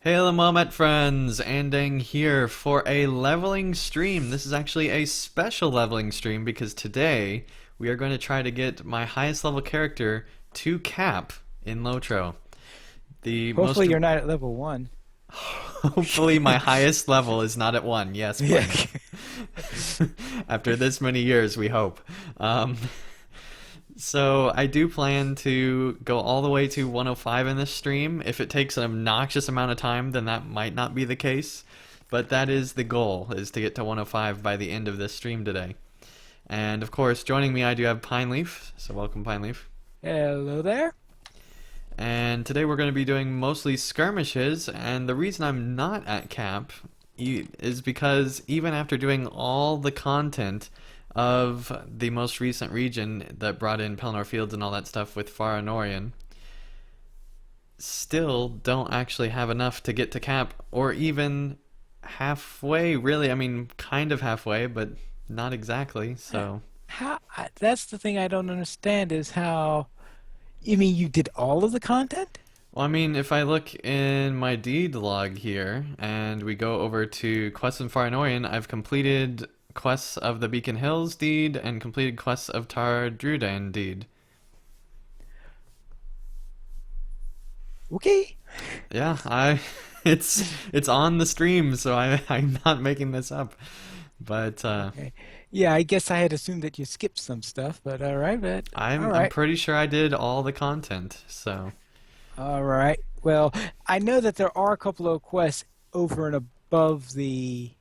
Hello, Momet friends! Andang here for a leveling stream. This is actually a special leveling stream because today we are going to try to get my highest level character to cap in Lotro. The most Hopefully you're not at level 1. hopefully my highest level is not at 1. Yes, Yeah. please. After this many years, we hope. Um, So I do plan to go all the way to 105 in this stream. If it takes an obnoxious amount of time, then that might not be the case. But that is the goal, is to get to 105 by the end of this stream today. And of course, joining me I do have Pineleaf. So welcome, Pineleaf. Hello there. And today we're going to be doing mostly skirmishes. And the reason I'm not at cap is because even after doing all the content of the most recent region that brought in Pelennor Fields and all that stuff with Farinorian, still don't actually have enough to get to cap, or even halfway, really. I mean, kind of halfway, but not exactly, so... That's the thing I don't understand is how you mean you did all of the content? Well, I mean, if I look in my deed log here, and we go over to Quests in Farinorian, I've completed quests of the Beacon Hills deed and completed quests of Tar Drudan deed. Okay. Yeah, it's on the stream, so I'm not making this up. But Okay. Yeah, I guess I had assumed that you skipped some stuff, but all right, but all I'm right. pretty sure I did all the content. So All right. Well, I know that there are a couple of quests over and above the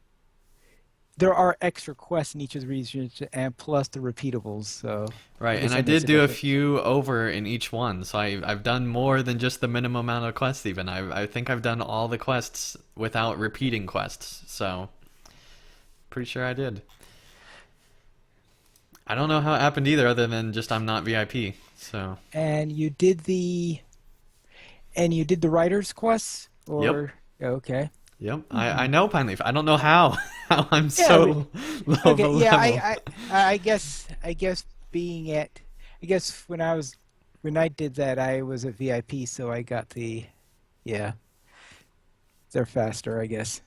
there are extra quests in each of the regions and plus the repeatables, so I right, and guess I that makes did a do a difference. few over in each one. So I've done more than just the minimum amount of quests. Even I think I've done all the quests without repeating quests. So pretty sure I did. I don't know how it happened either, other than just I'm not VIP. So And you did the writer's quests yep. or okay. Yep, I Hmm. know Pineleaf. I don't know how how I'm Yeah, so low of a okay, yeah, level. I guess being at I guess when I did that I was a VIP, so I got the yeah, they're faster, I guess.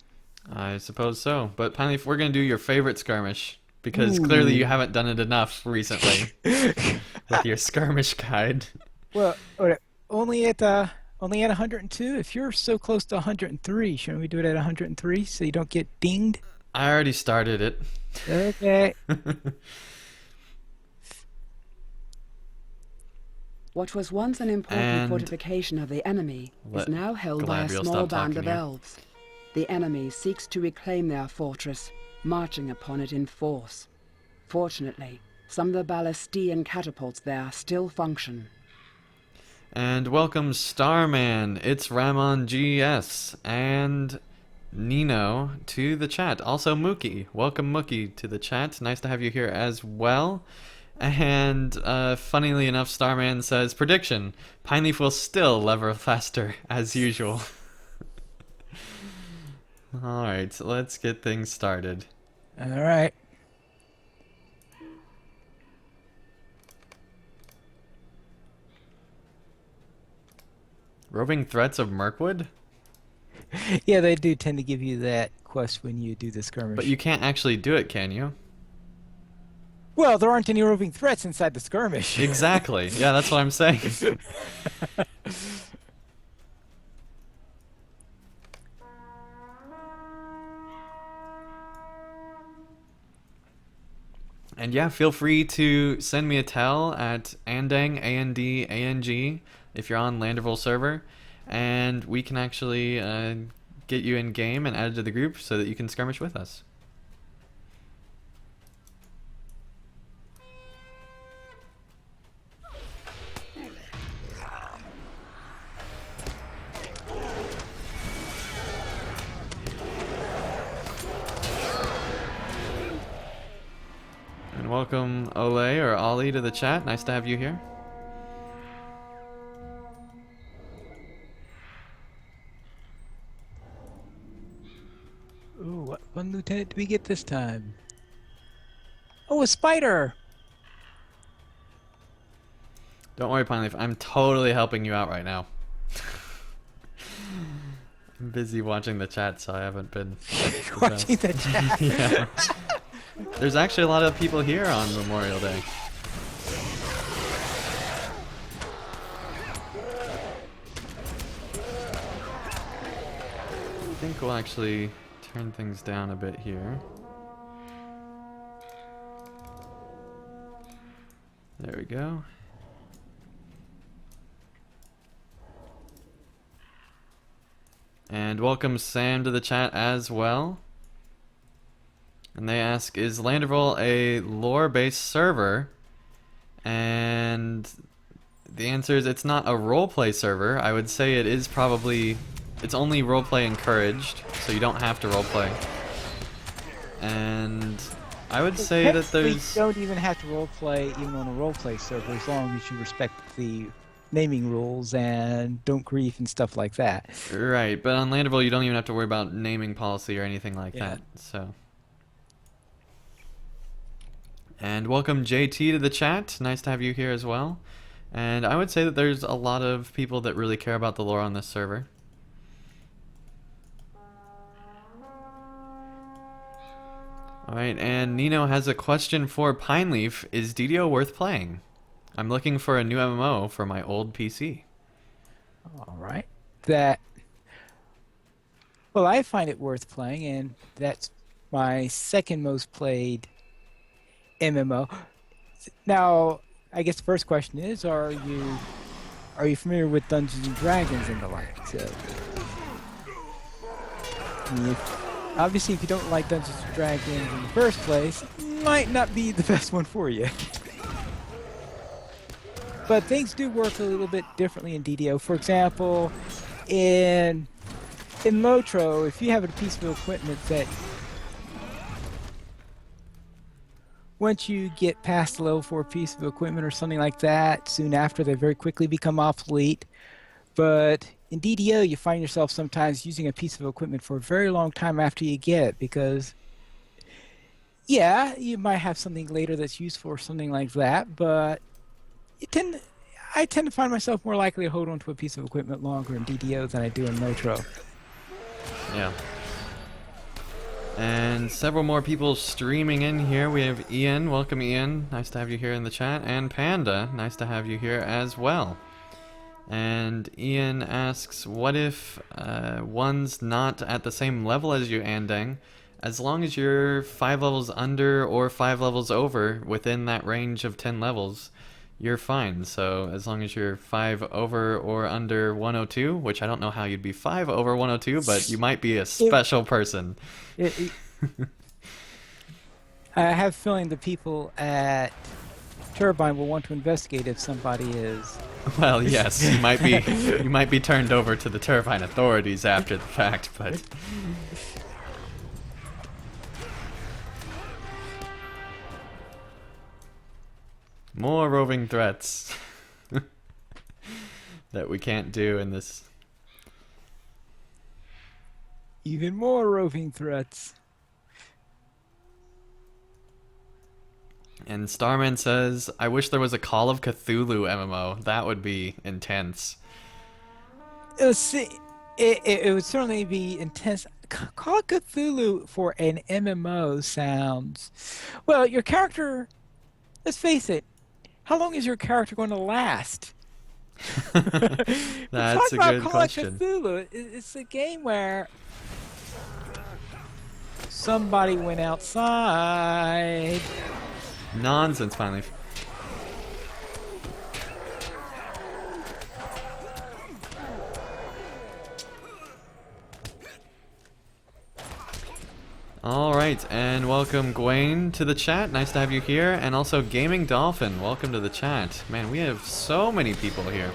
I suppose so. But Pineleaf, we're gonna do your favorite skirmish because clearly you Ooh. haven't done it enough recently with your skirmish guide. Well, only at 102. If you're so close to 103, shouldn't we do it at 103 so you don't get dinged? I already started it. Okay. What was once an important And fortification of the enemy is let now held by a Galadriel small stop band talking of here. elves. The enemy seeks to reclaim their fortress, marching upon it in force. Fortunately, some of the Ballistine catapults there still function. And welcome Starman. It's Ramon GS and Nino to the chat. Also Mookie. Welcome Mookie to the chat. Nice to have you here as well. And funnily enough, Starman says prediction: Pineleaf will still lever faster as usual. All right, let's get things started. All right. Roving threats of Mirkwood, Yeah, they do tend to give you that quest when you do the but skirmish. you can't actually do it, can you? Well, there aren't any roving threats inside the skirmish. Exactly. Yeah, that's what I'm saying. And yeah, feel free to send me a tell at Andang, A-N-D-A-N-G, if you're on Landerville server, and we can actually get you in game and added to the group so that you can skirmish with us. And welcome Ole or Ollie to the chat. Nice to have you here. Ooh, what one lieutenant do we get this time? Oh, a spider! Don't worry, Pineleaf. I'm totally helping you out right now. I'm busy watching the chat, so I haven't been the Watching best. the chat. Yeah. There's actually a lot of people here on Memorial Day. I think we'll actually turn things down a bit here. There we go. And welcome Sam to the chat as well. And they ask, is Landerville a lore-based server? And the answer is it's not a roleplay server. I would say it is probably... It's only roleplay encouraged, so you don't have to roleplay. And I would say that Technically, there's... You don't even have to roleplay even on a roleplay server as long as you respect the naming rules and don't grief and stuff like that. Right, but on Landerville you don't even have to worry about naming policy or anything like that, so... And welcome JT to the chat. Nice to have you here as well. And I would say that there's a lot of people that really care about the lore on this server. Alright, and Nino has a question for Pineleaf. Is DDO worth playing? I'm looking for a new MMO for my old PC. All right. Well, I find it worth playing, and that's my second most played MMO. Now, I guess the first question is, are you familiar with Dungeons and Dragons and the like? So, obviously, if you don't like Dungeons and Dragons in the first place, it might not be the best one for you. But things do work a little bit differently in DDO. For example, in Lotro, if you have a piece of equipment that once you get past the level 4 piece of equipment or something like that, soon after they very quickly become obsolete. But in DDO, you find yourself sometimes using a piece of equipment for a very long time after you get it because, yeah, you might have something later that's useful or something like that, but I tend to find myself more likely to hold on to a piece of equipment longer in DDO than I do in Lotro. Yeah. And several more people streaming in here. We have Ian. Welcome, Ian. Nice to have you here in the chat. And Panda. Nice to have you here as well. And Ian asks, what if one's not at the same level as you, Andang? As long as you're 5 levels under or 5 levels over within that range of 10 levels, you're fine. So as long as you're 5 over or under 102, which I don't know how you'd be 5 over 102, but you might be a special person. I have a feeling the people at Turbine will want to investigate if somebody is. Well, yes, you might be turned over to the Turbine authorities after the fact, but more roving threats that we can't do in this. Even more roving threats. And Starman says, I wish there was a Call of Cthulhu MMO. That would be intense. See, it would certainly be intense. Call of Cthulhu for an MMO sounds... Well, your character... Let's face it. How long is your character going to last? That's a good question. Call of Cthulhu, it's a game where somebody went outside. Nonsense, finally. Alright, and welcome Gwaine to the chat. Nice to have you here. And also Gaming Dolphin, welcome to the chat. Man, we have so many people here.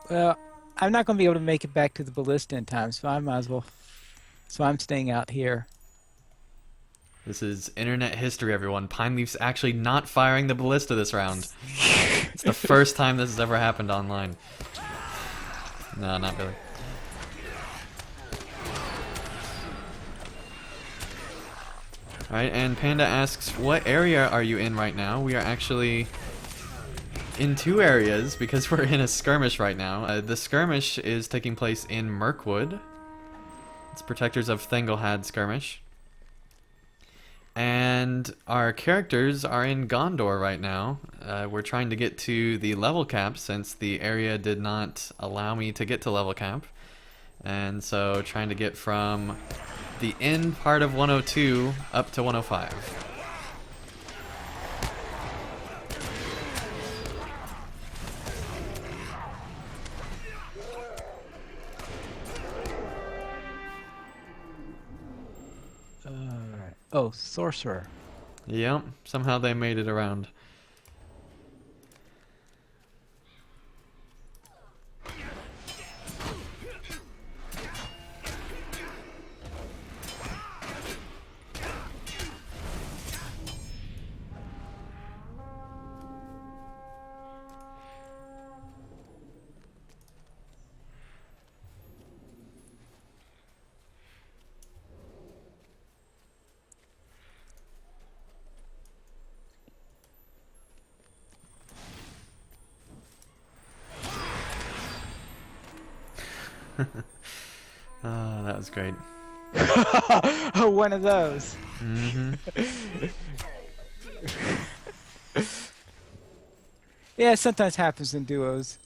Well, I'm not going to be able to make it back to the ballista in time, so I might as well. So I'm staying out here. This is internet history, everyone. Pineleaf's actually not firing the ballista this round. It's the first time this has ever happened online. No, not really. Alright, and Panda asks, what area are you in right now? We are actually in two areas because we're in a skirmish right now. The skirmish is taking place in Mirkwood. It's Protectors of Thanglehad skirmish. And our characters are in Gondor right now. We're trying to get to the level cap since the area did not allow me to get to level cap. And so trying to get from the end part of 102 up to 105. Oh, sorcerer. Yep, somehow they made it around. Ah, that was great. One of those. Mm-hmm. Yeah, it sometimes happens in duos.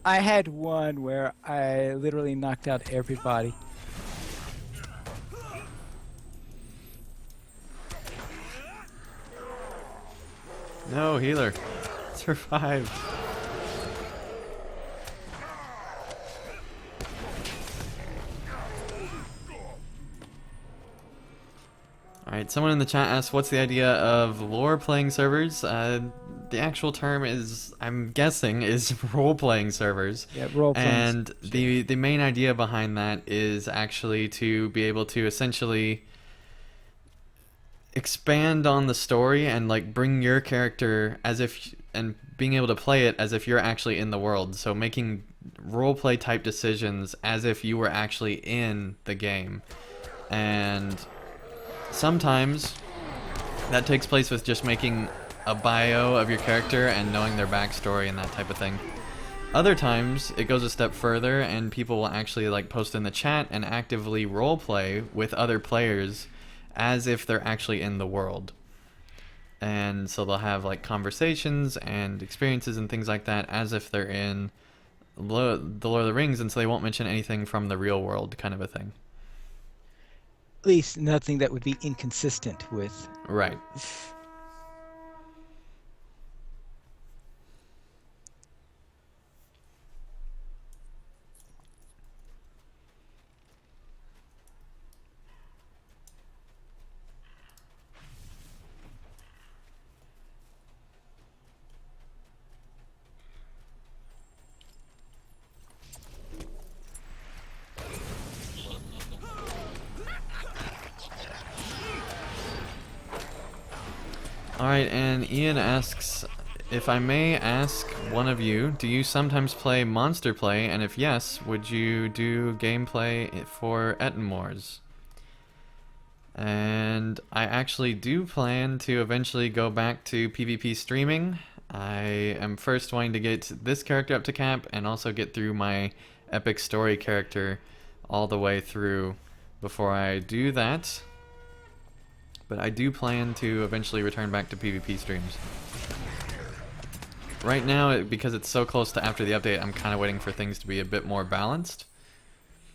I had one where I literally knocked out everybody. No, healer. Survive. Alright, someone in the chat asked, what's the idea of lore-playing servers? The actual term is, I'm guessing, is role-playing servers. Yeah, role-playing. And the main idea behind that is actually to be able to essentially expand on the story and like bring your character as if, and being able to play it as if you're actually in the world. So making role-play type decisions as if you were actually in the game. And sometimes that takes place with just making a bio of your character and knowing their backstory and that type of thing. Other times it goes a step further and people will actually like post in the chat and actively roleplay with other players as if they're actually in the world. And so they'll have like conversations and experiences and things like that as if they're in the Lord of the Rings, and so they won't mention anything from the real world, kind of a thing. At least nothing that would be inconsistent with. Right. Alright, and Ian asks, if I may ask one of you, do you sometimes play Monster Play, and if yes, would you do gameplay for Ettenmoors? And I actually do plan to eventually go back to PvP streaming. I am first wanting to get this character up to cap, and also get through my epic story character all the way through before I do that. But I do plan to eventually return back to PvP streams. Right now, because it's so close to after the update, I'm kind of waiting for things to be a bit more balanced.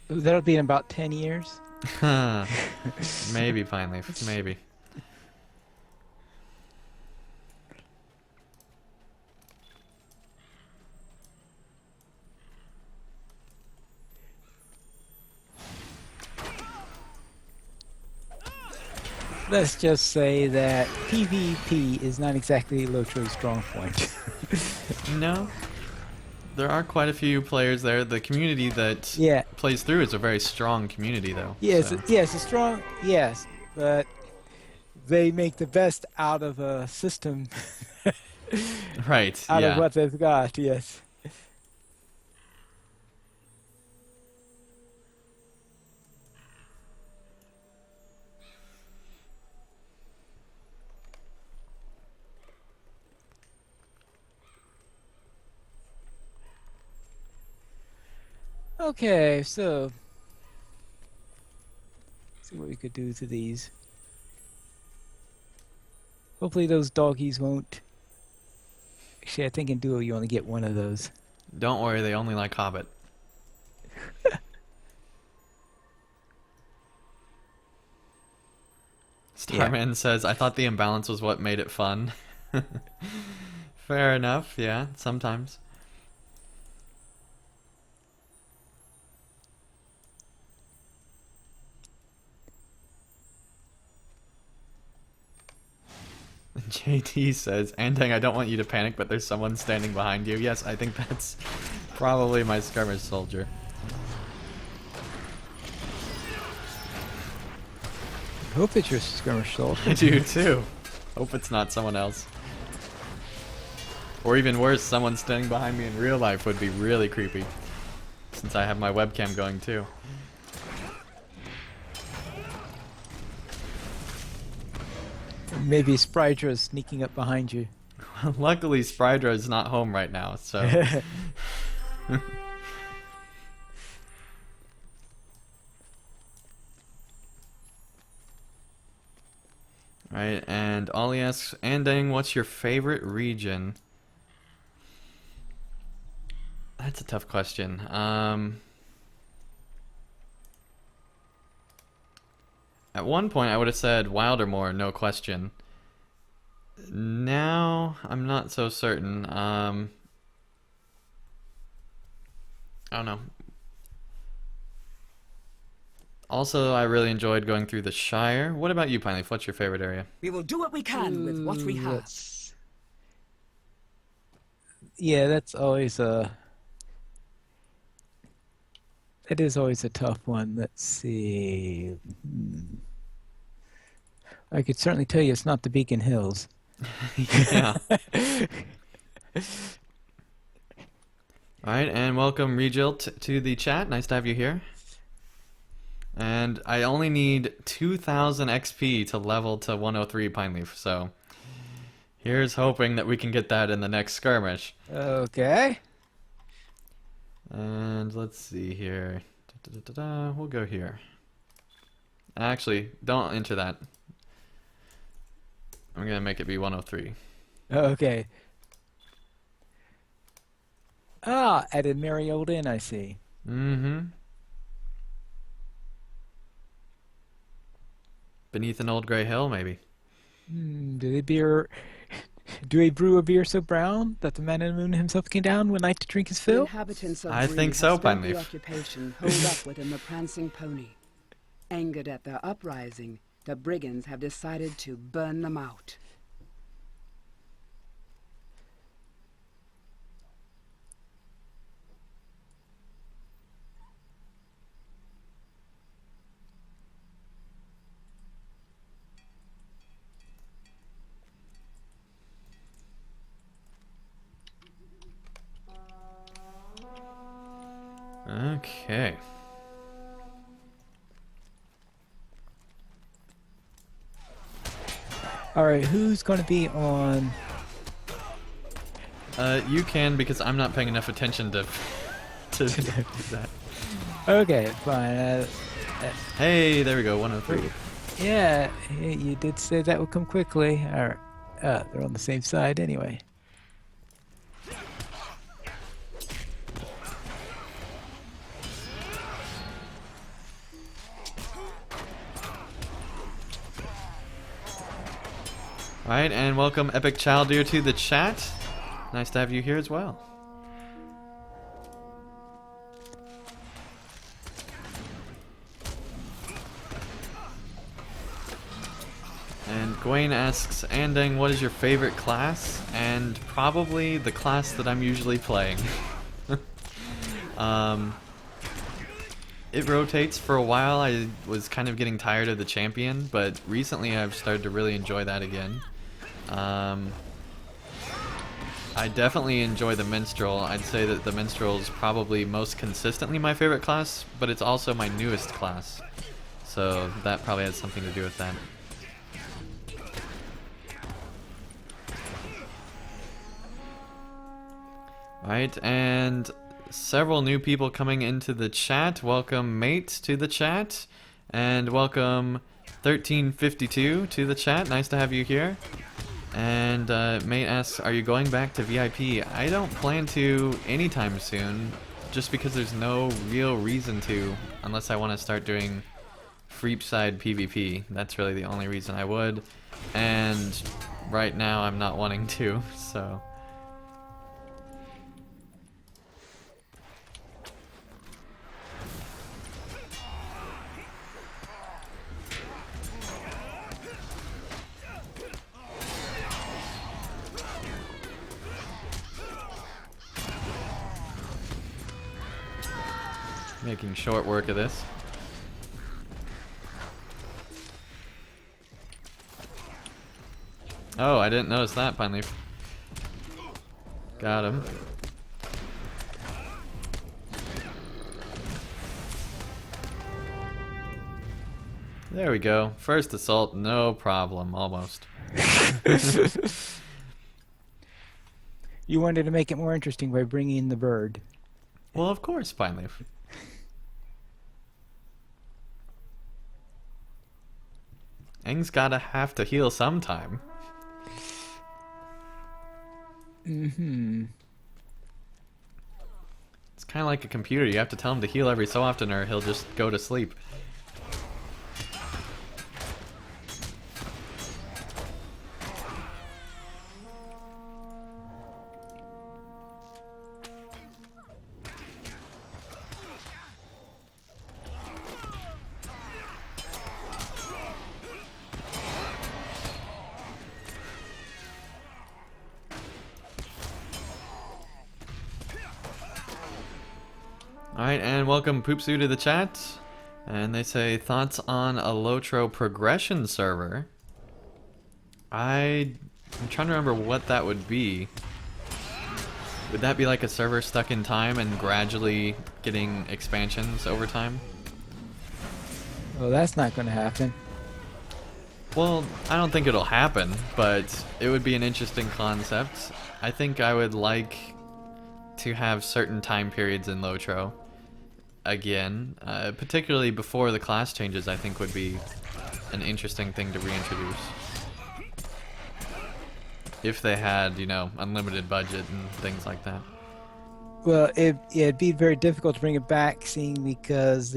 That'll be in about 10 years. Maybe finally, maybe. Let's just say that PvP is not exactly Lotro's strong point. No. There are quite a few players there. The community that Yeah. plays through is a very strong community, though. Yes, so. yes, it's strong. Yes, but they make the best out of a system. Right, Out yeah. of what they've got. Yes. Okay, so see what we could do to these. Hopefully those doggies won't. Actually, I think in duo you only get one of those. Don't worry, they only like Hobbit. Starman says, I thought the imbalance was what made it fun. Fair enough, yeah, sometimes. JT says, Andang, I don't want you to panic, but there's someone standing behind you. Yes, I think that's probably my skirmish soldier. I hope it's your skirmish soldier. I do too. Hope it's not someone else. Or even worse, someone standing behind me in real life would be really creepy. Since I have my webcam going too. Maybe Sprydra is sneaking up behind you. Luckily, Sprydra is not home right now, so... Right, and Ollie asks, Andang, what's your favorite region? That's a tough question. At one point, I would have said Wildermore, no question. Now, I'm not so certain. I don't know. Also, I really enjoyed going through the Shire. What about you, Pineleaf? What's your favorite area? We will do what we can with what we have. Yeah, that's always a... That is always a tough one. Let's see. I could certainly tell you it's not the Beacon Hills. Yeah. Alright, and welcome Regilt to the chat. Nice to have you here. And I only need 2,000 XP to level to 103 Pineleaf, so here's hoping that we can get that in the next skirmish. Okay. And let's see here. We'll go here. Actually, don't enter that. I'm gonna make it be 103. Okay. Ah, at a merry old inn, I see. Mm-hmm. Beneath an old gray hill, maybe. Do they brew a beer so brown that the man in the moon himself came down one night to drink his The fill? inhabitants of I Bree think have so, spent the Pineleaf. occupation holed up within the prancing pony. Angered at their uprising, the brigands have decided to burn them out. Okay. All right, who's going to be on? You can, because I'm not paying enough attention to do that. Okay, fine. Hey, there we go, 103. Yeah, you did say that would come quickly. All right. They're on the same side anyway. Alright, and welcome Epic Childeer to the chat. Nice to have you here as well. And Gwaine asks, Andang, what is your favorite class? And probably the class that I'm usually playing. It rotates. For a while I was kind of getting tired of the champion, but recently I've started to really enjoy that again. I definitely enjoy the minstrel. I'd say that the minstrel is probably most consistently my favorite class, but it's also my newest class. So that probably has something to do with that. Right, and several new people coming into the chat. Welcome, Mate, to the chat. And welcome 1352 to the chat. Nice to have you here. And Mate asks, are you going back to VIP? I don't plan to anytime soon, just because there's no real reason to, unless I want to start doing Freepside PvP. That's really the only reason I would. And right now I'm not wanting to, so... Making short work of this. Oh, I didn't notice that, Pine Leaf. Got him. There we go. First assault, no problem, almost. You wanted to make it more interesting by bringing in the bird. Well, of course, Pine Leaf. Aang's gotta have to heal sometime. Mm-hmm. It's kind of like a computer. You have to tell him to heal every so often or he'll just go to sleep. Alright, and welcome Poopsu to the chat. And they say, thoughts on a Lotro progression server? I'm trying to remember what that would be. Would that be like a server stuck in time and gradually getting expansions over time? Well, that's not going to happen. Well, I don't think it'll happen, but it would be an interesting concept. I think I would like to have certain time periods in Lotro again, particularly before the class changes. I think would be an interesting thing to reintroduce. If they had, you know, unlimited budget and things like that. Well, it'd be very difficult to bring it back, seeing because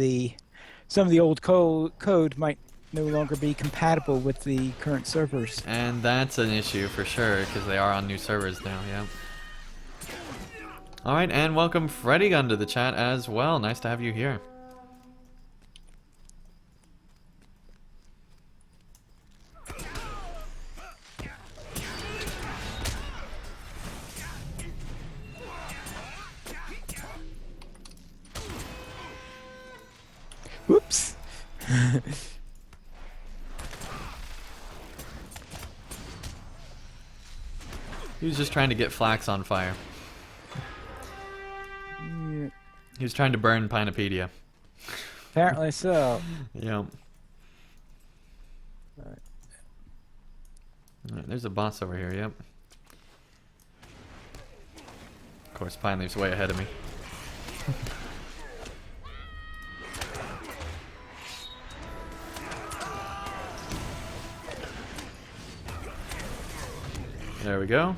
some of the old code might no longer be compatible with the current servers. And that's an issue for sure, because they are on new servers now, yeah. Alright, and welcome Freddy Gun to the chat as well. Nice to have you here. Whoops. He was just trying to get Flax on fire. Yeah, He was trying to burn Pinopedia. apparently so. Yep. Alright. Alright, there's a boss over here, yep. Of course, Pine Leaf's way ahead of me. There we go.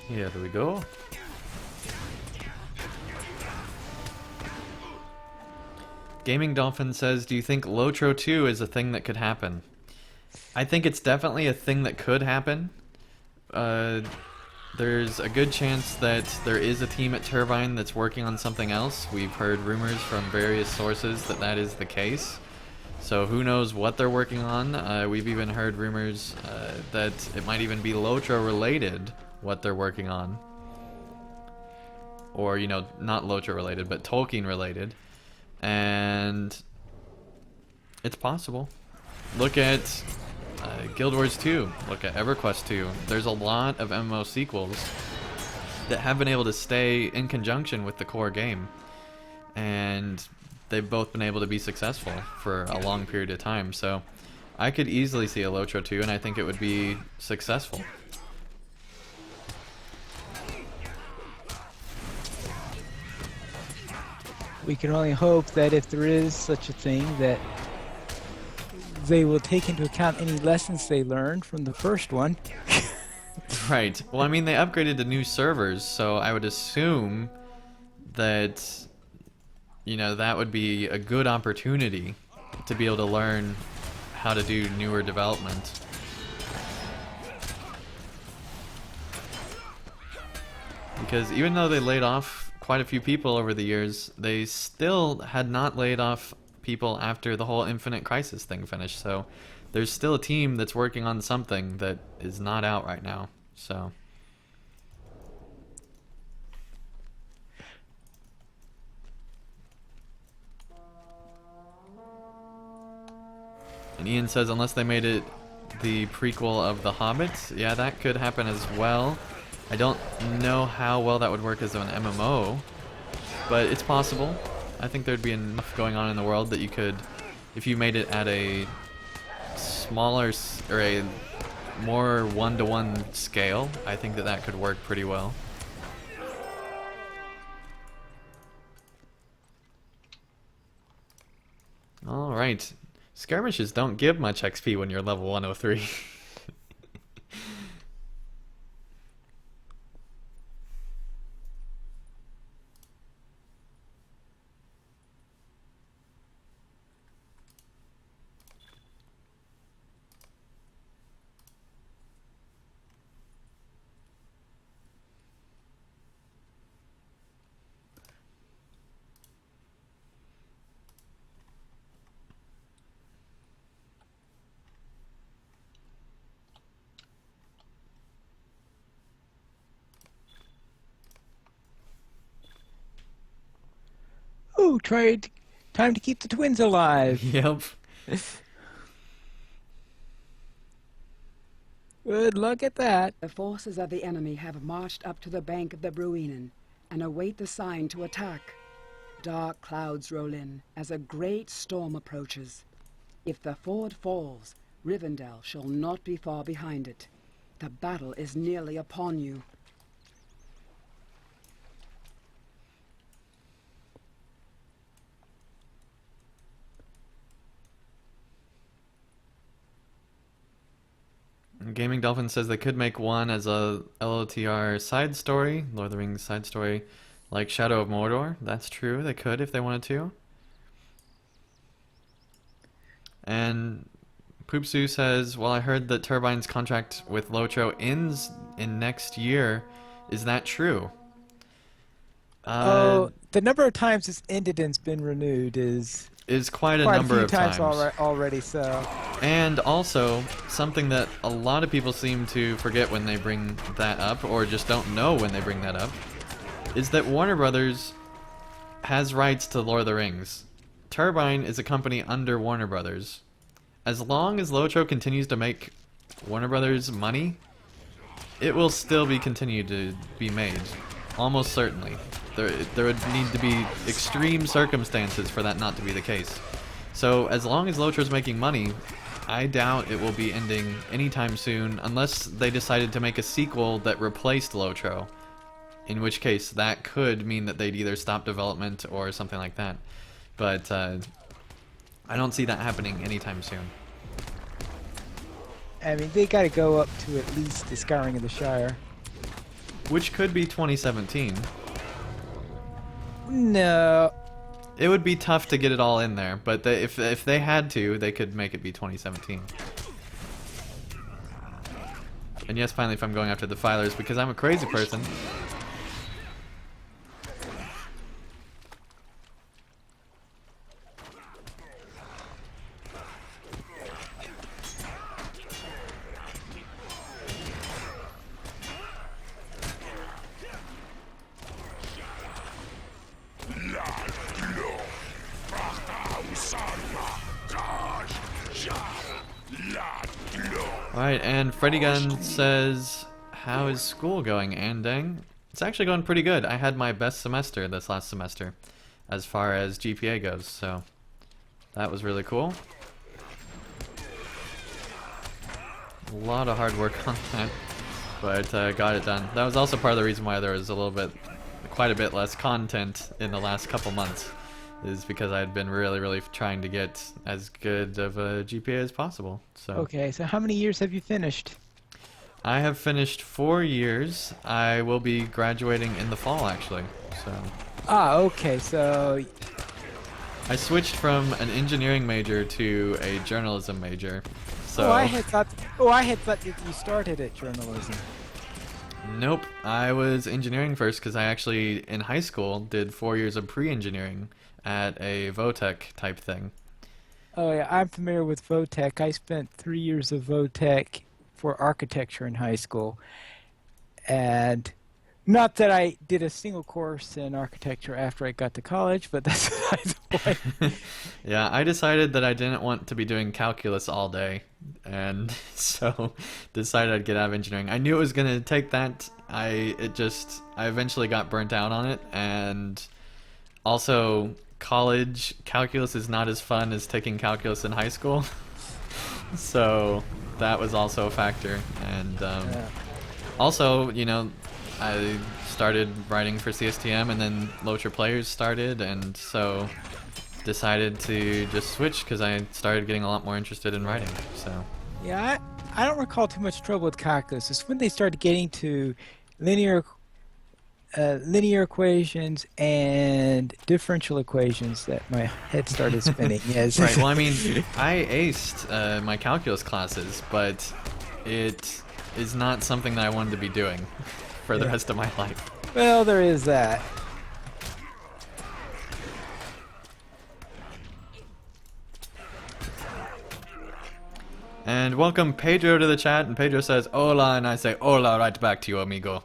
Here we go. Gaming Dolphin says, do you think Lotro 2 is a thing that could happen? I think it's definitely a thing that could happen. There's a good chance that there is a team at Turbine that's working on something else. We've heard rumors from various sources that that is the case. So who knows what they're working on. We've even heard rumors that it might even be Lotro related, what they're working on. Or, you know, not Lotro related, but Tolkien related. And it's possible. Look at Guild Wars 2. Look at EverQuest 2. There's a lot of MMO sequels that have been able to stay in conjunction with the core game. And they've both been able to be successful for a long period of time. So I could easily see a Lotro 2, and I think it would be successful. We can only hope that if there is such a thing, that they will take into account any lessons they learned from the first one. Right. Well, I mean, they upgraded to new servers, so I would assume that, you know, that would be a good opportunity to be able to learn how to do newer development. Because even though they laid off quite a few people over the years, they still had not laid off people after the whole Infinite Crisis thing finished. So there's still a team that's working on something that is not out right now. So and Ian says unless they made it the prequel of The Hobbit, yeah, that could happen as well. I don't know how well that would work as an MMO, but it's possible. I think there'd be enough going on in the world that you could, if you made it at a smaller or a more one-to-one scale, I think that that could work pretty well. Alright. Skirmishes don't give much XP when you're level 103. Ooh, time to keep the twins alive. Yep. Good luck at that. The forces of the enemy have marched up to the bank of the Bruinen and await the sign to attack. Dark clouds roll in as a great storm approaches. If the ford falls, Rivendell shall not be far behind it. The battle is nearly upon you. Gaming Dolphin says they could make one as a LOTR side story, Lord of the Rings side story, like Shadow of Mordor. That's true, they could if they wanted to. And Poopsoo says, well, I heard that Turbine's contract with Lotro ends in next year. Is that true? Oh, the number of times it's ended and's been renewed is quite a quite number a few of times times. already. So, And also, something that a lot of people seem to forget when they bring that up, or just don't know when they bring that up, is that Warner Brothers has rights to Lord of the Rings. Turbine is a company under Warner Brothers. As long as Lotro continues to make Warner Brothers money, it will still be continued to be made. Almost certainly. There would need to be extreme circumstances for that not to be the case. So as long as Lotro's making money, I doubt it will be ending anytime soon unless they decided to make a sequel that replaced Lotro. In which case, that could mean that they'd either stop development or something like that. But I don't see that happening anytime soon. I mean, they got to go up to at least the Scouring of the Shire. Which could be 2017. No. It would be tough to get it all in there, but if they had to, they could make it be 2017. And yes, finally, if I'm going after the filers, because I'm a crazy person. Alright, and Freddy Gun says, how is school going, Andang? It's actually going pretty good. I had my best semester this last semester, as far as GPA goes, so that was really cool. A lot of hard work on that, but got it done. That was also part of the reason why there was quite a bit less content in the last couple months, is because I had been really trying to get as good of a GPA as possible. So Okay, so how many years have you finished? I have finished 4 years. I will be graduating in the fall, actually. So Ah, okay, so I switched from an engineering major to a journalism major. So I had thought that you started at journalism. nope, I was engineering first because I actually in high school did 4 years of pre-engineering at a Votech type thing. Oh yeah, I'm familiar with Votech. I spent 3 years of Votech for architecture in high school, and not that I did a single course in architecture after I got to college, but that's besides the point. Yeah, I decided that I didn't want to be doing calculus all day, and so decided I'd get out of engineering. I knew it was gonna take that. I eventually got burnt out on it, and also college calculus is not as fun as taking calculus in high school. So that was also a factor, and Yeah. also, I started writing for CSTM, and then Lotro Players started, and so decided to just switch because I started getting a lot more interested in writing. So Yeah, I don't recall too much trouble with calculus. It's when they started getting to linear linear equations and differential equations that my head started spinning. Yes. right. Well, I mean, I aced my calculus classes, but it is not something that I wanted to be doing for the Yeah. rest of my life. Well, there is that. And welcome Pedro to the chat, and Pedro says hola, and I say hola right back to you, amigo.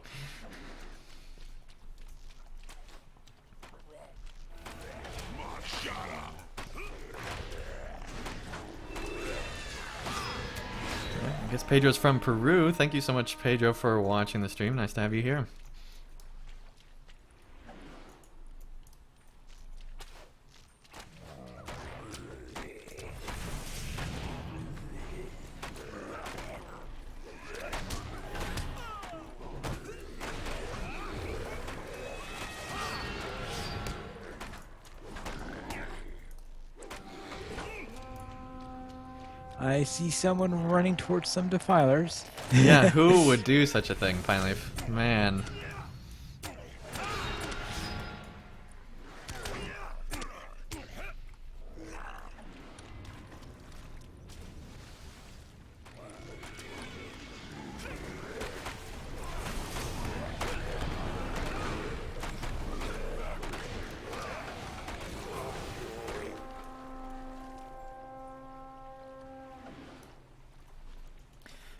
I guess Pedro's from Peru. Thank you so much, Pedro, for watching the stream. Nice to have you here. I see someone running towards some defilers. Yeah, who would do such a thing, finally? Man.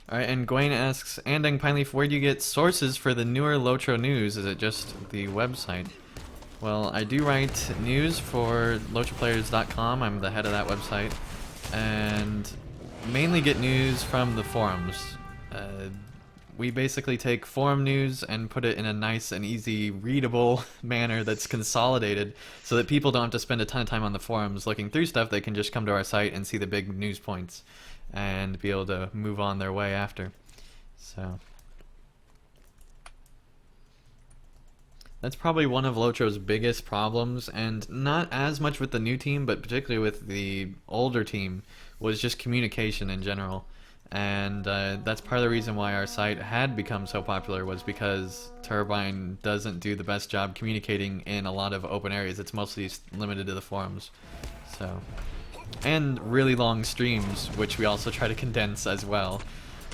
Alright, and Gwen asks, Andang Pineleaf, where do you get sources for the newer Lotro news? Is it just the website? Well, I do write news for LotroPlayers.com. I'm the head of that website. And mainly get news from the forums. We basically take forum news and put it in a nice and easy readable manner that's consolidated so that people don't have to spend a ton of time on the forums looking through stuff. They can just come to our site and see the big news points and be able to move on their way after. So that's probably one of Lotro's biggest problems, and not as much with the new team, but particularly with the older team, was just communication in general. And that's part of the reason why our site had become so popular, was because Turbine doesn't do the best job communicating in a lot of open areas. It's mostly limited to the forums. So, and really long streams, which we also try to condense as well.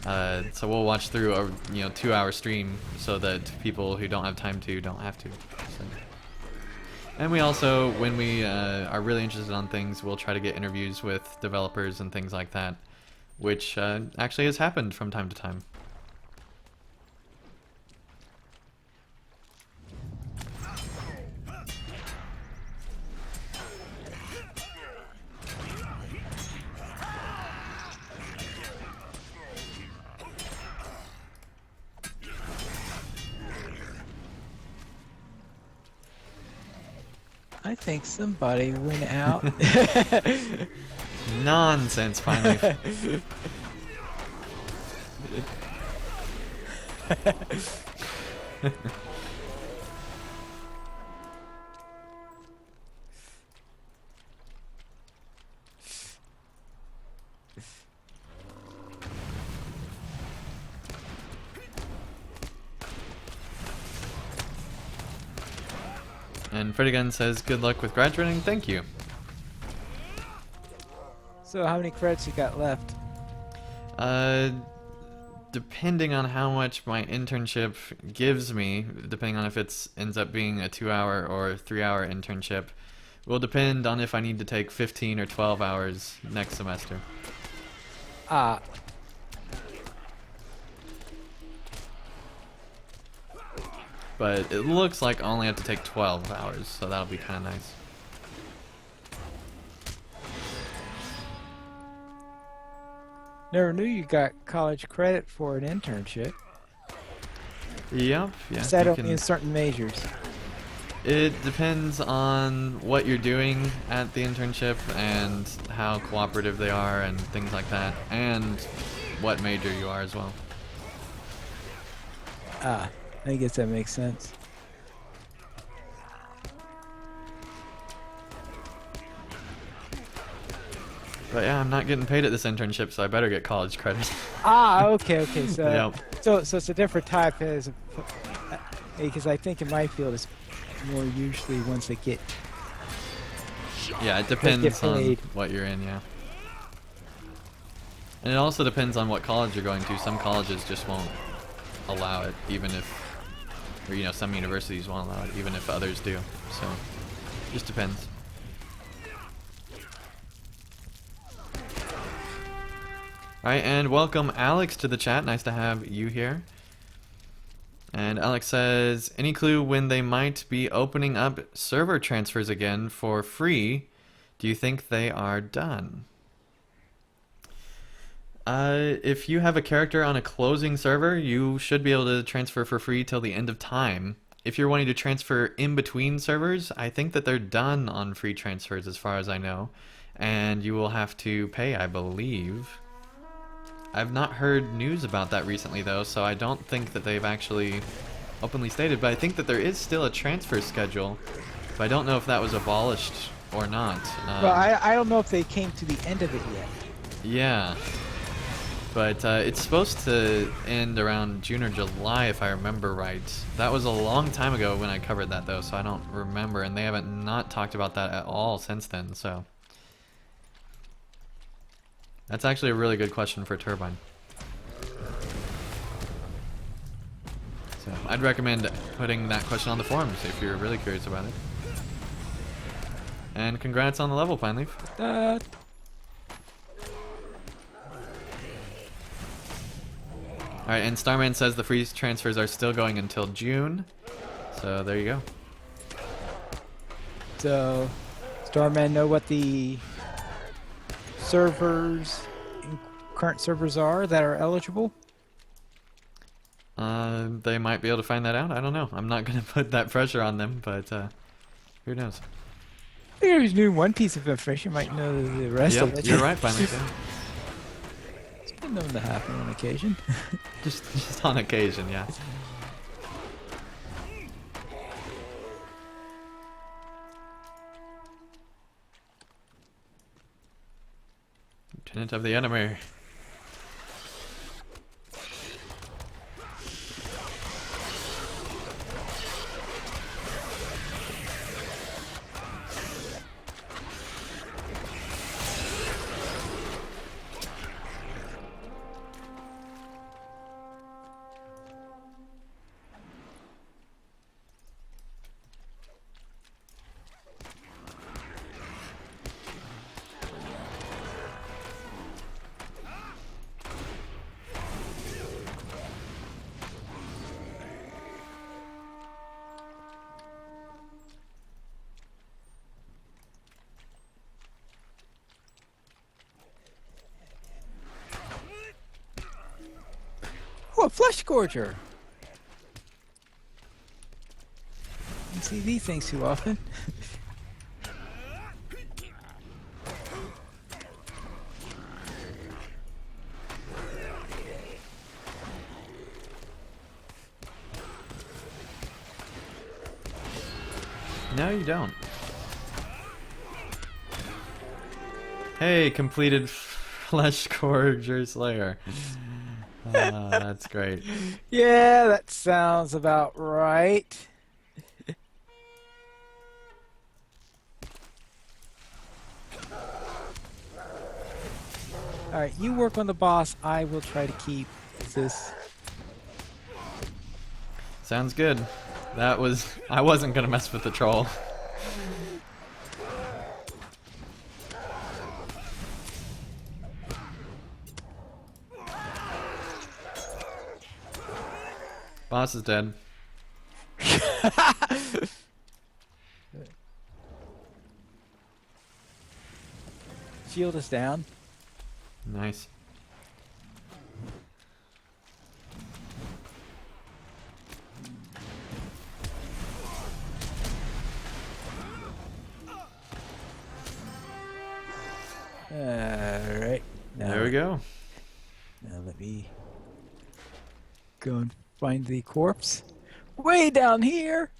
So we'll watch through a 2-hour stream so that people who don't have time to don't have to. So. And we also, when we are really interested on things, we'll try to get interviews with developers and things like that, which actually has happened from time to time. I think somebody went out. Nonsense, finally. And Freddigun says, good luck with graduating. Thank you. So how many credits you got left? Depending on how much my internship gives me, depending on if ends up being a 2-hour or 3-hour internship, will depend on if I need to take 15 or 12 hours next semester. Ah. But it looks like I only have to take 12 hours, so that'll be kind of nice. Never knew you got college credit for an internship. Yep, yeah. Is that you only can- in certain majors? It depends on what you're doing at the internship and how cooperative they are and things like that, and what major you are as well. Ah, I guess that makes sense. But yeah, I'm not getting paid at this internship, so I better get college credit. Ah, okay. So, Yep. so it's a different type because I think in my field it's more usually once they get. Yeah, it depends on paid. what you're in, yeah. And it also depends on what college you're going to. Some colleges just won't allow it, even if, or you know, some universities won't allow it, even if others do. So, just depends. Alright, and welcome Alex to the chat. Nice to have you here. And Alex says, any clue when they might be opening up server transfers again for free? Do you think they are done? If you have a character on a closing server, you should be able to transfer for free till the end of time. If you're wanting to transfer in between servers, I think that they're done on free transfers as far as I know. And you will have to pay, I believe. I've not heard news about that recently though, so I don't think that they've actually openly stated, but I think that there is still a transfer schedule, but I don't know if that was abolished or not. Well, I don't know if they came to the end of it yet. Yeah, but it's supposed to end around June or July if I remember right. That was a long time ago when I covered that though, so I don't remember, and they haven't not talked about that at all since then, so. That's actually a really good question for Turbine. So I'd recommend putting that question on the forums if you're really curious about it. And congrats on the level, Pineleaf. Alright, and Starman says the free transfers are still going until June. So there you go. So, Starman know what the current servers are that are eligible? They might be able to find that out. I don't know. I'm not going to put that pressure on them, but who knows? I think if you knew one piece of information, might know the rest of Yep, it. you're right, Pineleaf. Yeah. It's been known to happen on occasion. Just on occasion, yeah. Lieutenant of the enemy. Oh, a flesh gorger! You see these things too often. No, you don't. Hey, completed Flesh Gorger Slayer. That's great. Yeah, that sounds about right. Alright, you work on the boss. I will try to keep this. Sounds good. That was... I wasn't gonna mess with the troll. Boss is dead. Shield is down. Nice. Alright. There we go. Now let me go and find the corpse. Way down here!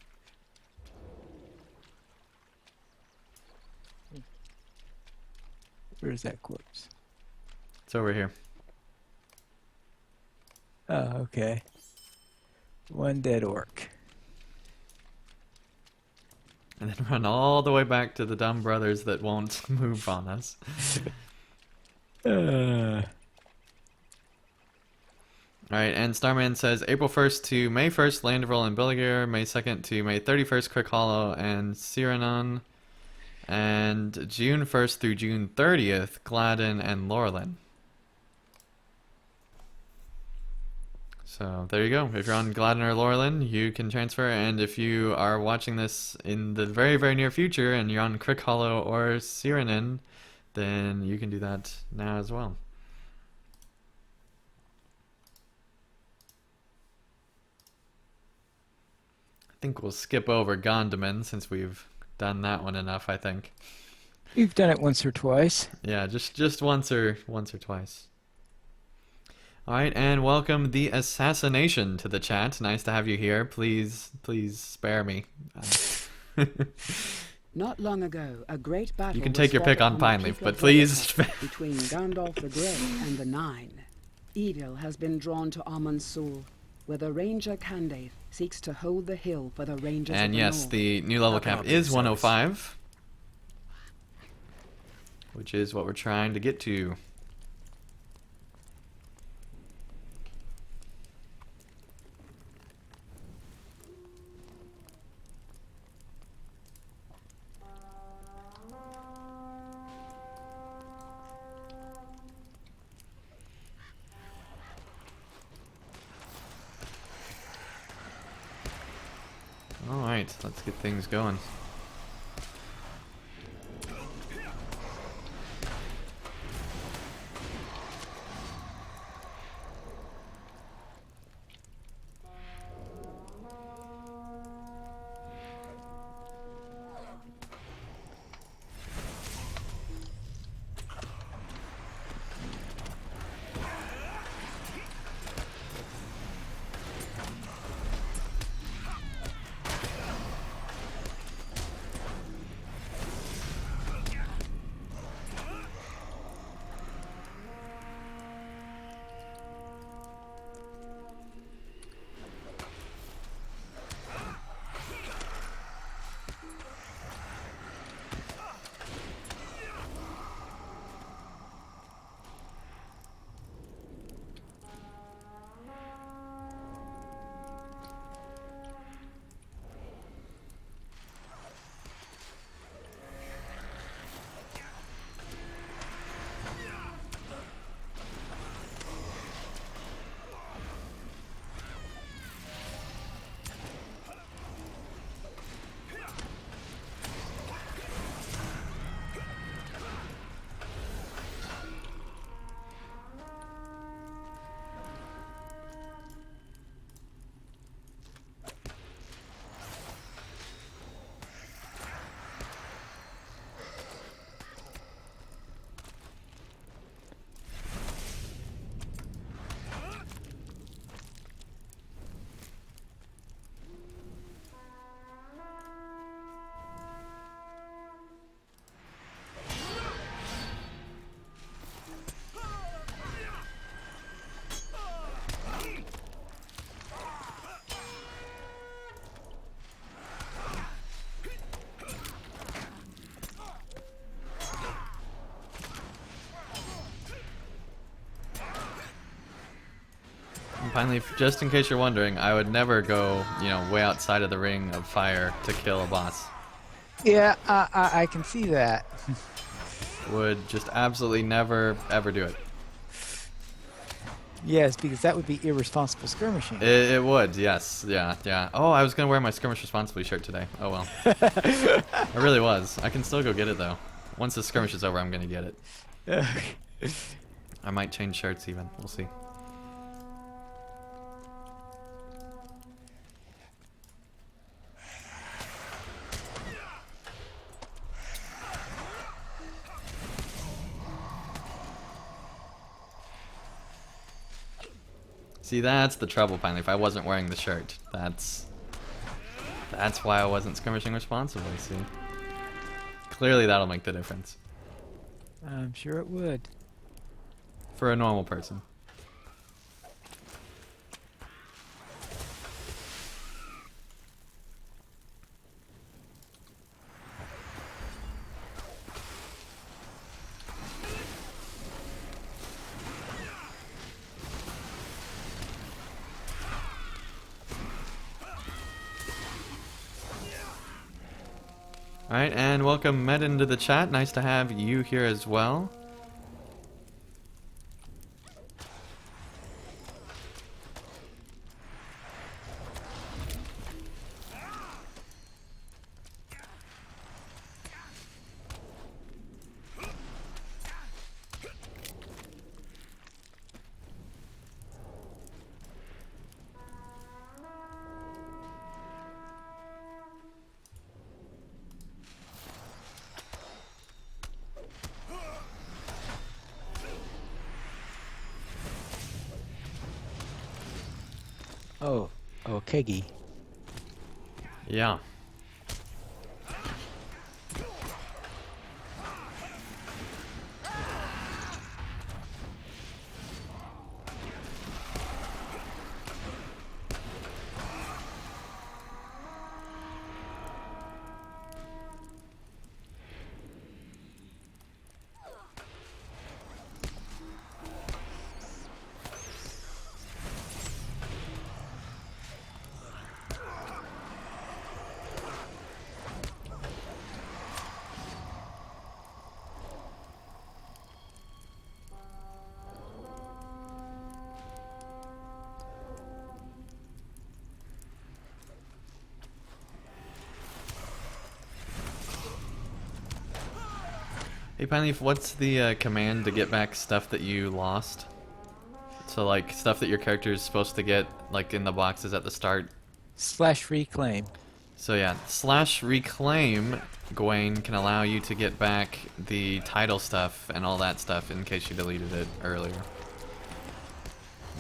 Where's that corpse? It's over here. Oh, okay. One dead orc. And then run all the way back to the dumb brothers that won't move on us. Alright, and Starman says April 1st to May 1st, Landeville and Billiger, May 2nd to May 31st, Quick Hollow and Cyranon, and June 1st through June 30th, Gladden and Laurelin. So there you go. If you're on Gladden or Laurelin, you can transfer, and if you are watching this in the very, very near future and you're on Quick Hollow or Cyranon, then you can do that now as well. I think we'll skip over Gondaman since we've done that one enough, I think. We've done it once or twice. Yeah, just once or twice. All right, and welcome the Assassination to the chat. Nice to have you here. Please spare me. Not long ago, a great battle You can was take your pick fought on the Pineleaf, peak but of please. Weatherhead between Gandalf the Grey and the Nine. Evil has been drawn to Amonsul, where the Ranger Candaith seeks to hold the hill for the Rangers And of the yes, North. the new level How can I cap be of is service? 105, which is what we're trying to get to. Alright, let's get things going. Finally, just in case you're wondering, I would never go, way outside of the ring of fire to kill a boss. Yeah, I can see that. Would just absolutely never, ever do it. Yes, because that would be irresponsible skirmishing. It would, yes. Yeah, yeah. Oh, I was going to wear my Skirmish Responsibly shirt today. Oh, well. I really was. I can still go get it, though. Once the skirmish is over, I'm going to get it. I might change shirts, even. We'll see. See, that's the trouble, finally. If I wasn't wearing the shirt, that's why I wasn't skirmishing responsibly, see? Clearly that'll make the difference. I'm sure it would. For a normal person. Alright, and welcome Med into the chat. Nice to have you here as well. Oh, Keggy. Yeah. Hey, Pineleaf, what's the command to get back stuff that you lost? So, like, stuff that your character is supposed to get, like, in the boxes at the start. /reclaim. So, yeah, /reclaim, Gawain, can allow you to get back the title stuff and all that stuff in case you deleted it earlier.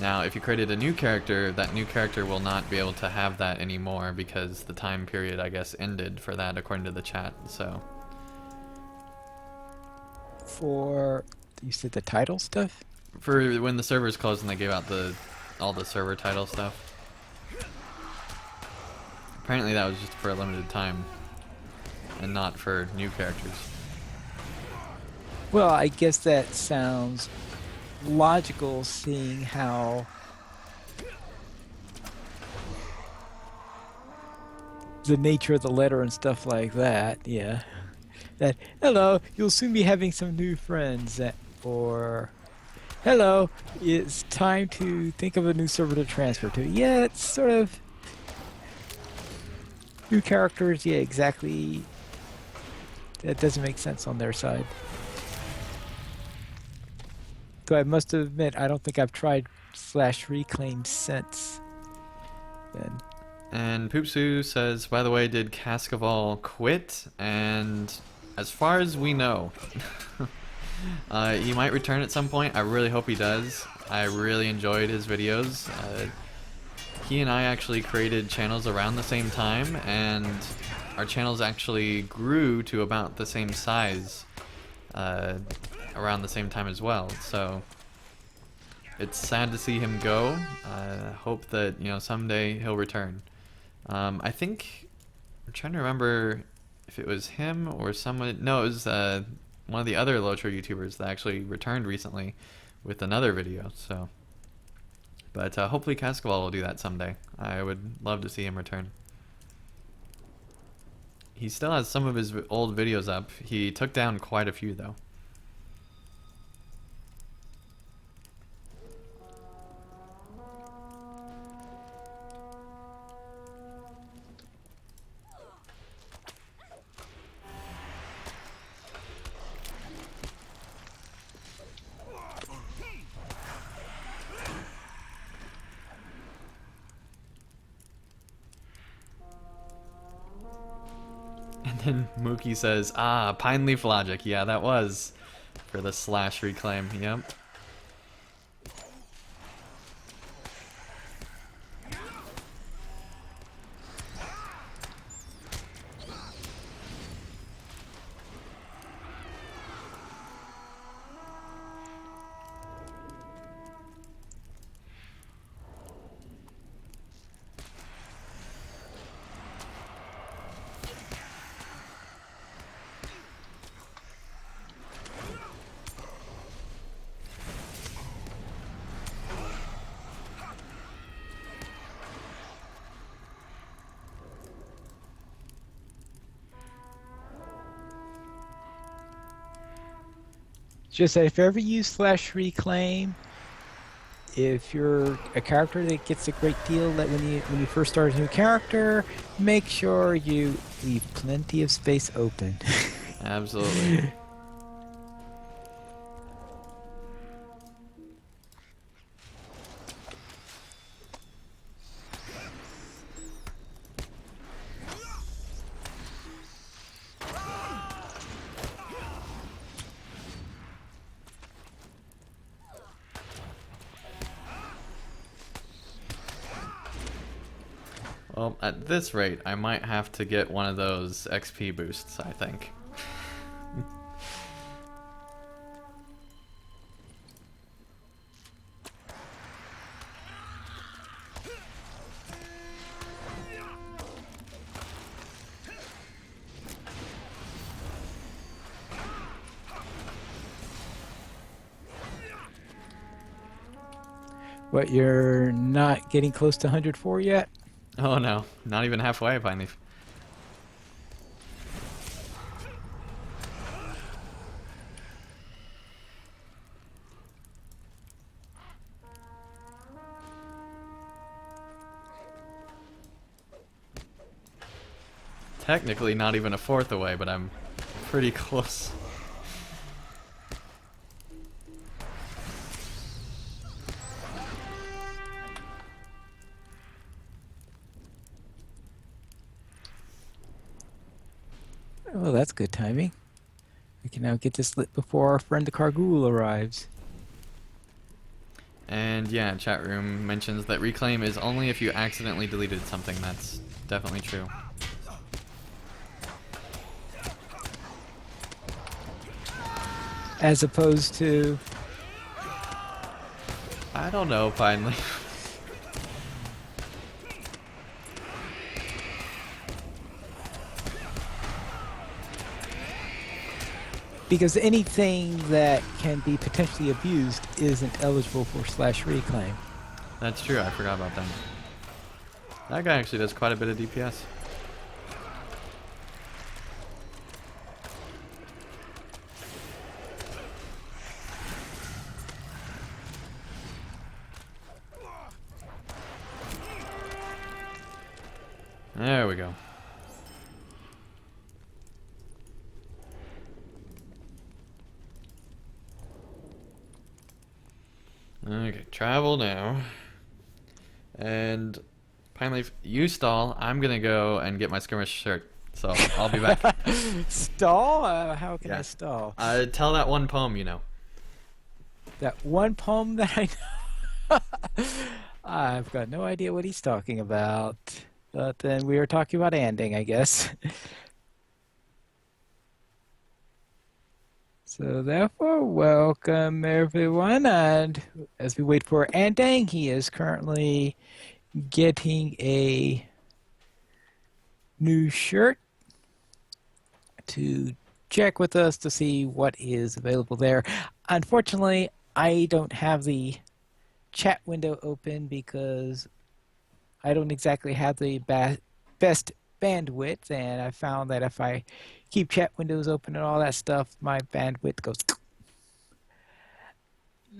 Now, if you created a new character, that new character will not be able to have that anymore because the time period, I guess, ended for that according to the chat, so... For, you said the title stuff? For when the servers closed and they gave out all the server title stuff. Apparently that was just for a limited time and not for new characters. Well, I guess that sounds logical, seeing how the nature of the letter and stuff like that. Yeah. That, hello, you'll soon be having some new friends. Or, hello, it's time to think of a new server to transfer to. Yeah, it's sort of new characters. Yeah, exactly. That doesn't make sense on their side. Though I must admit, I don't think I've tried /reclaim since then. And Poopsu says, by the way, did Cascaval quit? And as far as we know, he might return at some point. I really hope he does. I really enjoyed his videos. He and I actually created channels around the same time, and our channels actually grew to about the same size around the same time as well. So it's sad to see him go. Hope that someday he'll return. I think I'm trying to remember if it was him or someone. No, it was one of the other Lotro YouTubers that actually returned recently with another video. So But hopefully Cascaval will do that someday. I would love to see him return. He still has some of his old videos up. He took down quite a few, though. And then Mookie says, ah, Pine Leaf Logic. Yeah, that was for the slash reclaim. Yep. Just that if you ever use slash reclaim, if you're a character that gets a great deal, that when you first start a new character, make sure you leave plenty of space open. Absolutely. Well, at this rate, I might have to get one of those XP boosts, I think. What, you're not getting close to 104 yet? Oh no, not even halfway, Pine Leaf. Technically not even a fourth away, but I'm pretty close. Oh, that's good timing. We can now get this lit before our friend the Carghoul arrives. And yeah, chat room mentions that reclaim is only if you accidentally deleted something. That's definitely true. As opposed to... I don't know, Pine Leaf. Because anything that can be potentially abused isn't eligible for slash reclaim. That's true, I forgot about that. That guy actually does quite a bit of DPS. There we go. Okay, travel now. And Pineleaf, you stall. I'm gonna go and get my skirmish shirt. So I'll be back. Stall? How can I Yeah. stall? Tell that one poem you know. That one poem that I know. I've got no idea what he's talking about. But then we were talking about ending, I guess. So therefore, welcome everyone. And as we wait for ending, he is currently getting a new shirt to check with us to see what is available there. Unfortunately, I don't have the chat window open because I don't exactly have the best bandwidth, and I found that if I keep chat windows open and all that stuff, my bandwidth goes.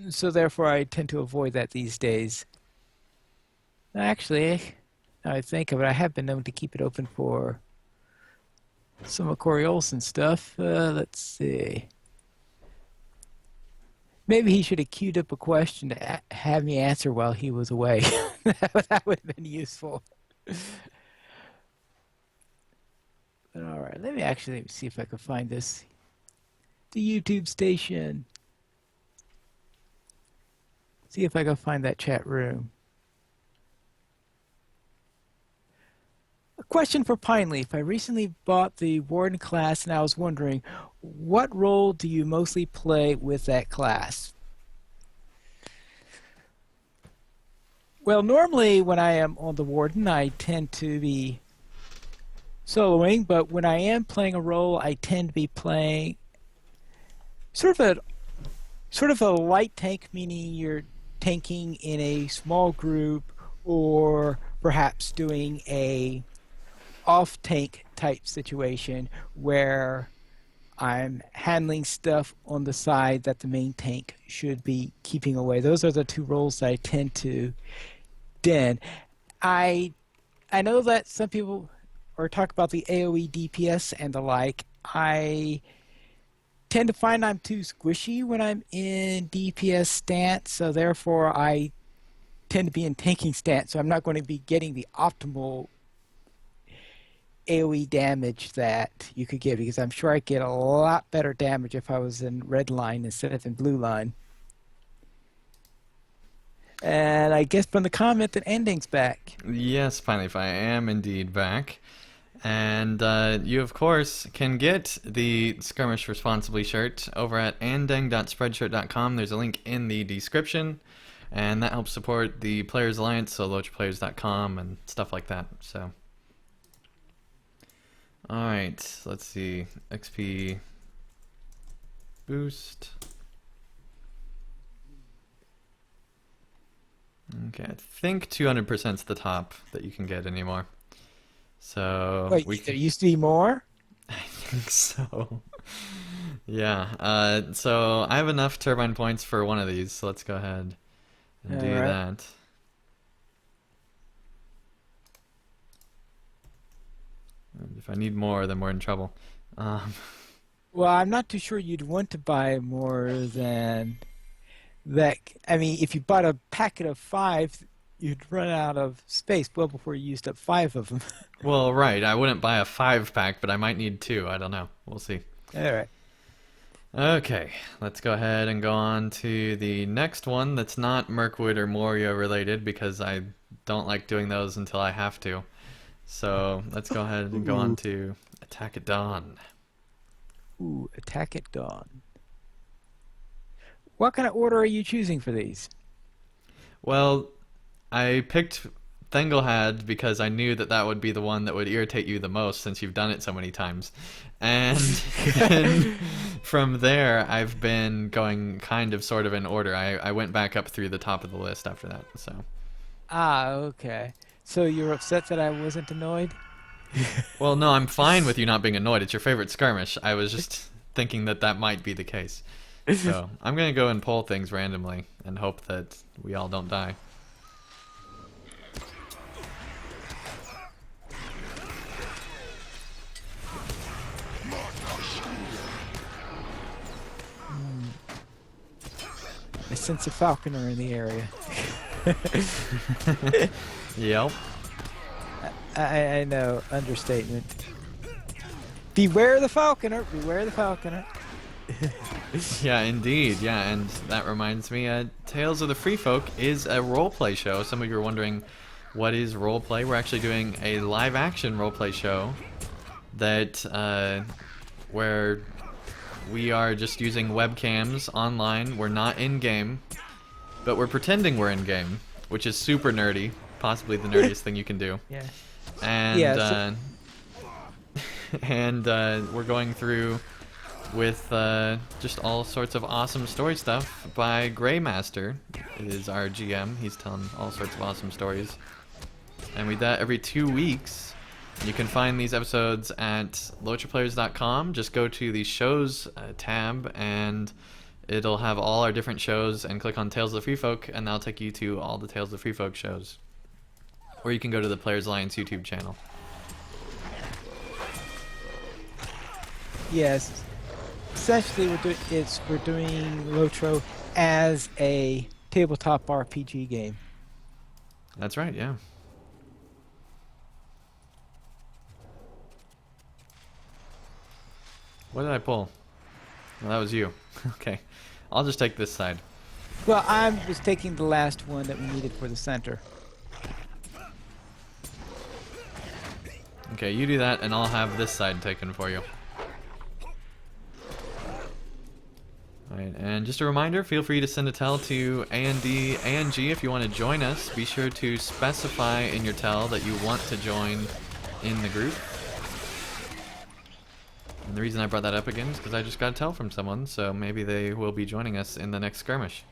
So therefore, I tend to avoid that these days. Actually, now I think of it, I have been known to keep it open for some of Corey Olsen stuff. Let's see. Maybe he should have queued up a question to have me answer while he was away. That would have been useful. But all right, let me see if I can find this. The YouTube station. See if I can find that chat room. A question for Pineleaf. I recently bought the Warden class, and I was wondering, what role do you mostly play with that class? Well, normally when I am on the Warden, I tend to be soloing, but when I am playing a role, I tend to be playing sort of a light tank, meaning you're tanking in a small group, or perhaps doing a off-tank type situation where I'm handling stuff on the side that the main tank should be keeping away. Those are the two roles that I tend to den. I know that some people talk about the AoE DPS and the like. I tend to find I'm too squishy when I'm in DPS stance, so therefore I tend to be in tanking stance, so I'm not going to be getting the optimal AoE damage that you could get, because I'm sure I'd get a lot better damage if I was in red line instead of in blue line. And I guess from the comment that Ending's back. Yes, Pineleaf, I am indeed back. And you, of course, can get the Skirmish Responsibly shirt over at andeng.spreadshirt.com. There's a link in the description, and that helps support the Players Alliance, so lotraplayers.com and stuff like that. So, alright, let's see. XP boost. Okay, I think 200% is the top that you can get anymore. So Wait, there used to be more? I think so. Yeah. So I have enough turbine points for one of these, so let's go ahead and do that. And if I need more, then we're in trouble. Well, I'm not too sure you'd want to buy more than that. I mean, if you bought a packet of 5, you'd run out of space well before you used up 5 of them. Well, right. I wouldn't buy a 5-pack, but I might need 2. I don't know. We'll see. All right. Okay, let's go ahead and go on to the next one that's not Mirkwood or Moria related, because I don't like doing those until I have to. So let's go ahead and go on to Attack at Dawn. Ooh, Attack at Dawn. What kind of order are you choosing for these? Well, I picked Thengelhad because I knew that that would be the one that would irritate you the most, since you've done it so many times. And then from there, I've been going kind of sort of in order. I went back up through the top of the list after that. So. Ah, okay. So you're upset that I wasn't annoyed? Well, no, I'm fine with you not being annoyed. It's your favorite skirmish. I was just thinking that that might be the case. So I'm going to go and pull things randomly and hope that we all don't die. I sense a falconer in the area. Yep. I know, understatement. Beware the falconer! Beware the falconer! Yeah, indeed. Yeah, and that reminds me, Tales of the Free Folk is a roleplay show. Some of you are wondering, what is roleplay? We're actually doing a live-action roleplay show that, where we are just using webcams online. We're not in-game, but we're pretending we're in-game, which is super nerdy. Possibly the nerdiest thing you can do. Yeah. And, Yeah, and we're going through with just all sorts of awesome story stuff by Greymaster. Is our GM. He's telling all sorts of awesome stories. And we do that every 2 weeks. You can find these episodes at lotraplayers.com. Just go to the shows tab and it'll have all our different shows, and click on Tales of the Free Folk and that'll take you to all the Tales of the Free Folk shows. Or you can go to the Players Alliance YouTube channel. Yes. Essentially, we're doing Lotro as a tabletop RPG game. That's right, yeah. What did I pull? Well, that was you. Okay. I'll just take this side. Well, I was taking the last one that we needed for the center. Okay, you do that and I'll have this side taken for you. Alright, and just a reminder, feel free to send a tell to A&D ANG if you want to join us. Be sure to specify in your tell that you want to join in the group. And the reason I brought that up again is because I just got a tell from someone, so maybe they will be joining us in the next skirmish.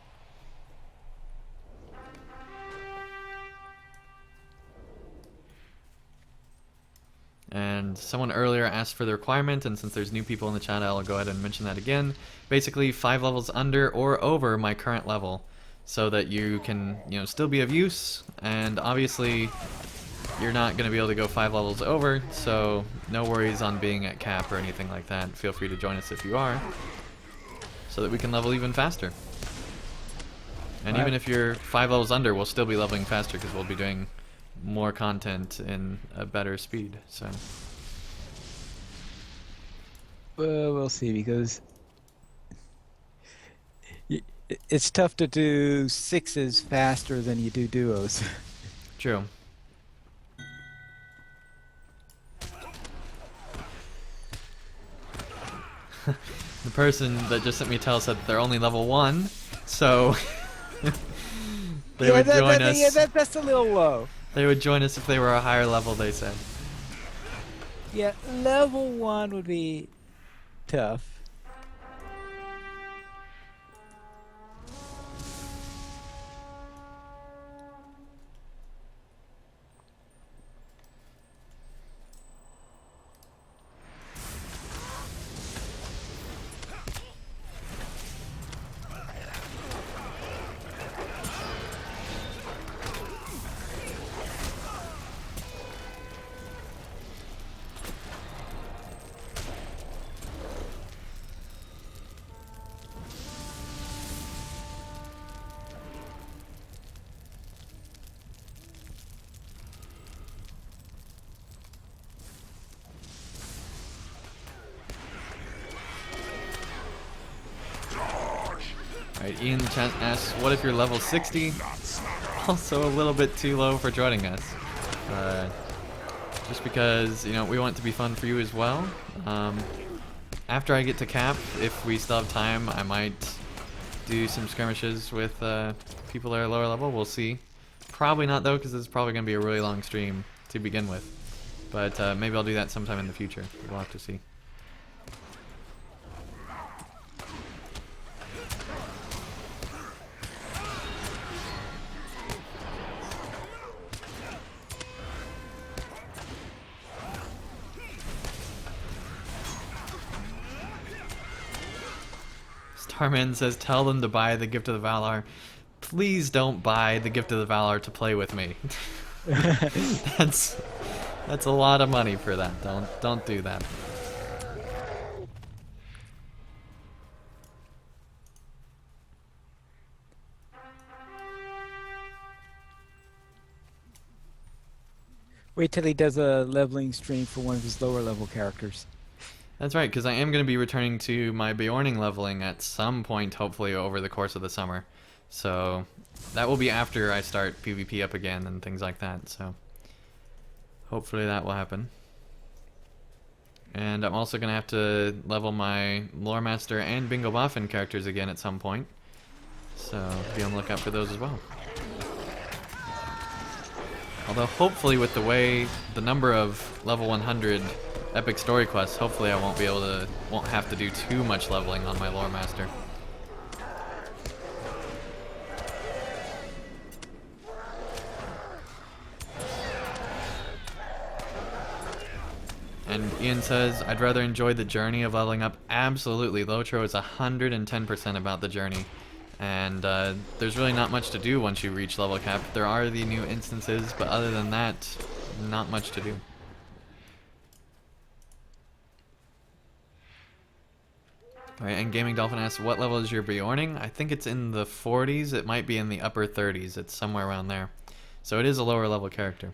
And someone earlier asked for the requirement, and since there's new people in the chat, I'll go ahead and mention that again. Basically, 5 levels under or over my current level, so that you can, still be of use. And obviously, you're not going to be able to go 5 levels over, so no worries on being at cap or anything like that. Feel free to join us if you are, so that we can level even faster. And even if you're 5 levels under, we'll still be leveling faster because we'll be doing more content in a better speed. So we'll see, because it's tough to do 6s faster than you do duos. true. The person that just sent me a tell said that they're only level 1, so they would join us. Yeah, that's a little low. They would join us if they were a higher level, they said. Yeah, level 1 would be tough. Alright, Ian asks, what if you're level 60? Also a little bit too low for joining us. Just because, we want it to be fun for you as well. After I get to cap, if we still have time, I might do some skirmishes with people that are lower level. We'll see. Probably not though, because it's probably going to be a really long stream to begin with. But maybe I'll do that sometime in the future. We'll have to see. Starman says, tell them to buy the Gift of the Valor. Please don't buy the Gift of the Valor to play with me. That's a lot of money for that. Don't do that. Wait till he does a leveling stream for one of his lower level characters. That's right, because I am going to be returning to my Bjorning leveling at some point, hopefully over the course of the summer. So that will be after I start PvP up again and things like that. So hopefully that will happen. And I'm also going to have to level my Lore Master and Bingo Boffin characters again at some point. So be on the lookout for those as well. Although hopefully with the way the number of level 100 epic story quests. Hopefully, I won't have to do too much leveling on my lore master. And Ian says, I'd rather enjoy the journey of leveling up. Absolutely, Lotro is 110% about the journey. And there's really not much to do once you reach level cap. There are the new instances, but other than that, not much to do. Alright, and Gaming Dolphin asks, what level is your Bjorning? I think it's in the 40s. It might be in the upper 30s. It's somewhere around there. So it is a lower level character.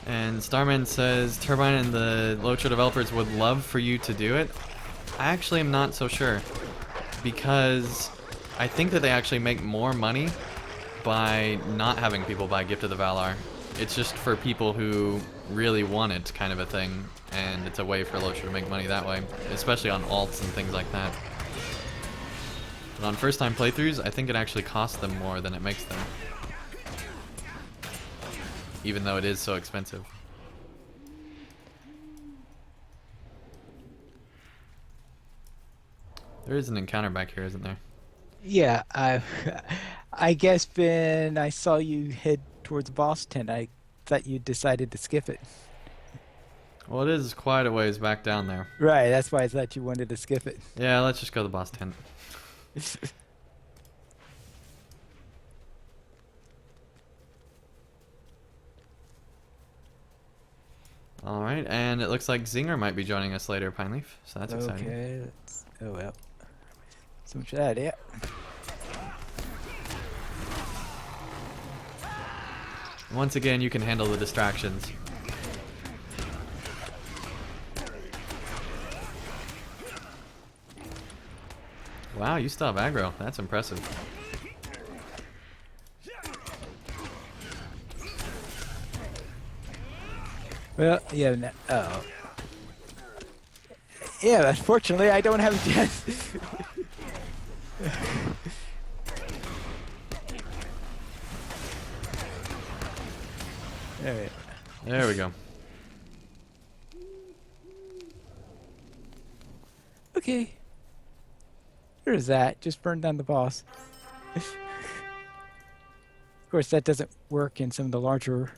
And Starman says, Turbine and the Lotro developers would love for you to do it. I actually am not so sure, because I think that they actually make more money by not having people buy Gift of the Valar. It's just for people who really want it, kind of a thing, and it's a way for Lotro to make money that way, especially on alts and things like that. But on first-time playthroughs, I think it actually costs them more than it makes them, even though it is so expensive. There is an encounter back here, isn't there? Yeah, I guess when I saw you head towards the boss tent, I thought you decided to skip it. Well, it is quite a ways back down there. Right, that's why I thought you wanted to skip it. Yeah, let's just go to the boss tent. Alright, and it looks like Zinger might be joining us later, Pineleaf, so that's exciting. Okay, oh well. So much for that, yeah. Once again, you can handle the distractions. Wow, you still have aggro. That's impressive. Well, yeah, no, oh. Yeah, unfortunately, I don't have a chance. Alright. There we go. Okay. There's that. Just burn down the boss. Of course, that doesn't work in some of the larger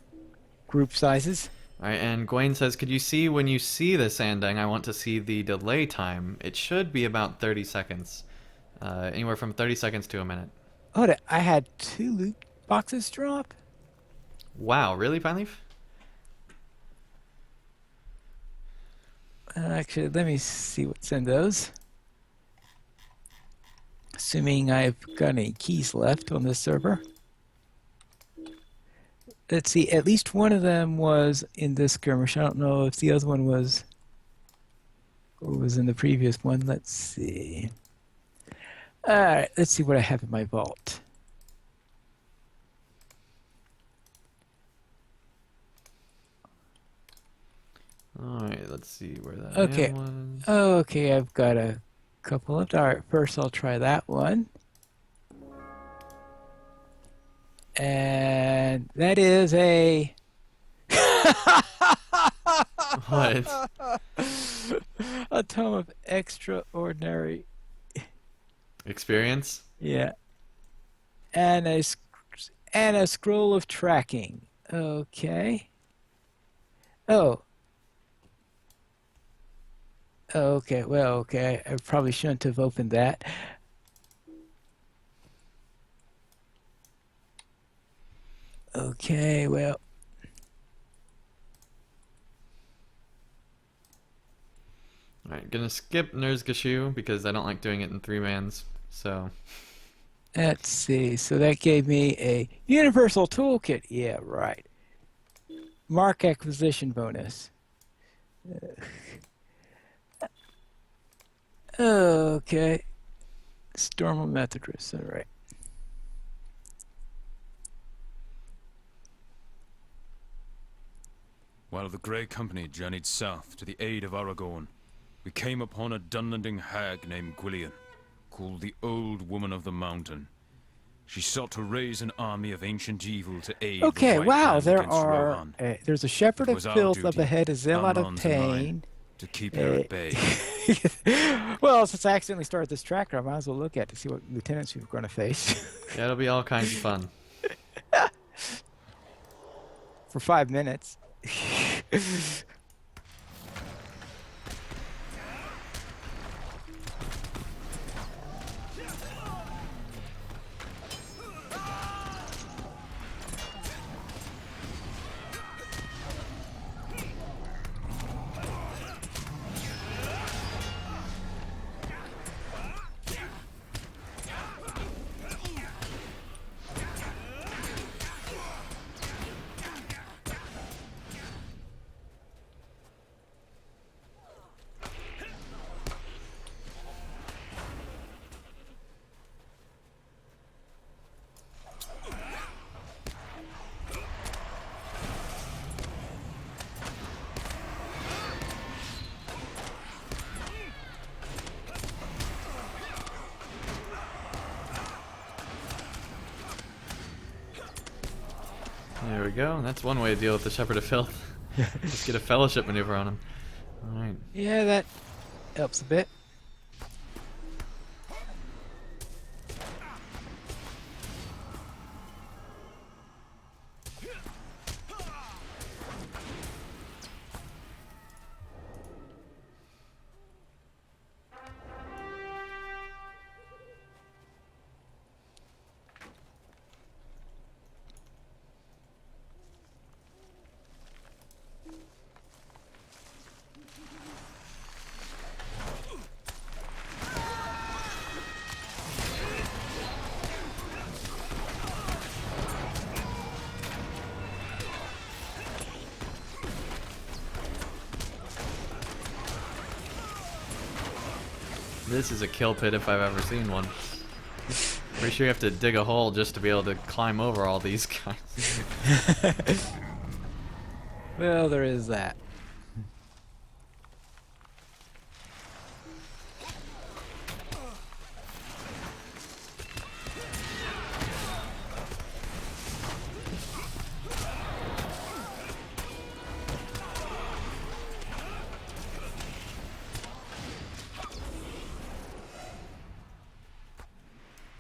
group sizes. Alright, and Gwaine says, could you see when you see the Sandang? I want to see the delay time. It should be about 30 seconds. Anywhere from 30 seconds to a minute. Oh, I had 2 loot boxes drop? Wow, really, Pineleaf? Actually, let me see what's in those. Assuming I've got any keys left on this server. Let's see, at least one of them was in this skirmish. I don't know if the other one was in the previous one. Let's see. Alright, let's see what I have in my vault. Alright, let's see where that Okay. was. Okay, I've got a couple of... Alright, first I'll try that one. And that is a... What? A tome of extraordinary... Experience? Yeah. And a scroll of tracking. Okay. Oh. Okay. Well, okay. I probably shouldn't have opened that. Okay. Well. Alright, gonna skip Nerzgashu because I don't like doing it in 3 mans. So, Let's see. So that gave me a universal toolkit. Yeah, right. Mark acquisition bonus. Okay. Storm of Methadris. All right. While the Grey Company journeyed south to the aid of Aragorn, we came upon a Dunlending hag named Gwillian, called the Old Woman of the Mountain. She sought to raise an army of ancient evil to aid Okay. the White Wow. Hand There against are. Rohan. There's a shepherd It of was our filth up duty, ahead, a zealot of Amron's and mine, pain. to keep her at bay. Well, since I accidentally started this tracker, I might as well look at to see what lieutenants we're going to face yeah, it'll be all kinds of fun. for 5 minutes. There we go. That's one way to deal with the Shepherd of Filth. Just get a fellowship maneuver on him. Alright. Yeah, that helps a bit. This is a kill pit if I've ever seen one. Pretty sure you have to dig a hole just to be able to climb over all these guys. Well, there is that.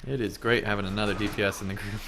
It is great having another DPS in the group.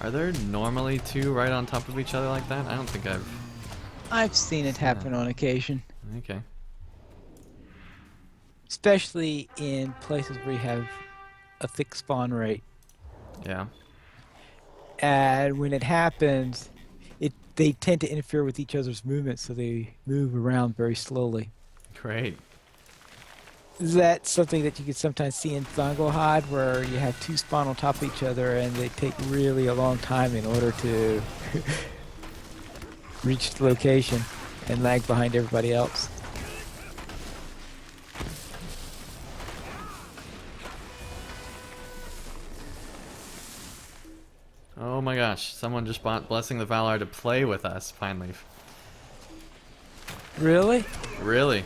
Are there normally two right on top of each other like that? I don't think I've seen it happen on occasion, Okay. especially in places where you have a thick spawn rate. Yeah. And when it happens, they tend to interfere with each other's movement, so they move around very slowly. Great. That's something that you can sometimes see in Thungelhod, where you have two spawn on top of each other, and they take really a long time in order to reach the location and lag behind everybody else. Oh my gosh, someone just bought Blessing the Valor to play with us, finally. Really? Really?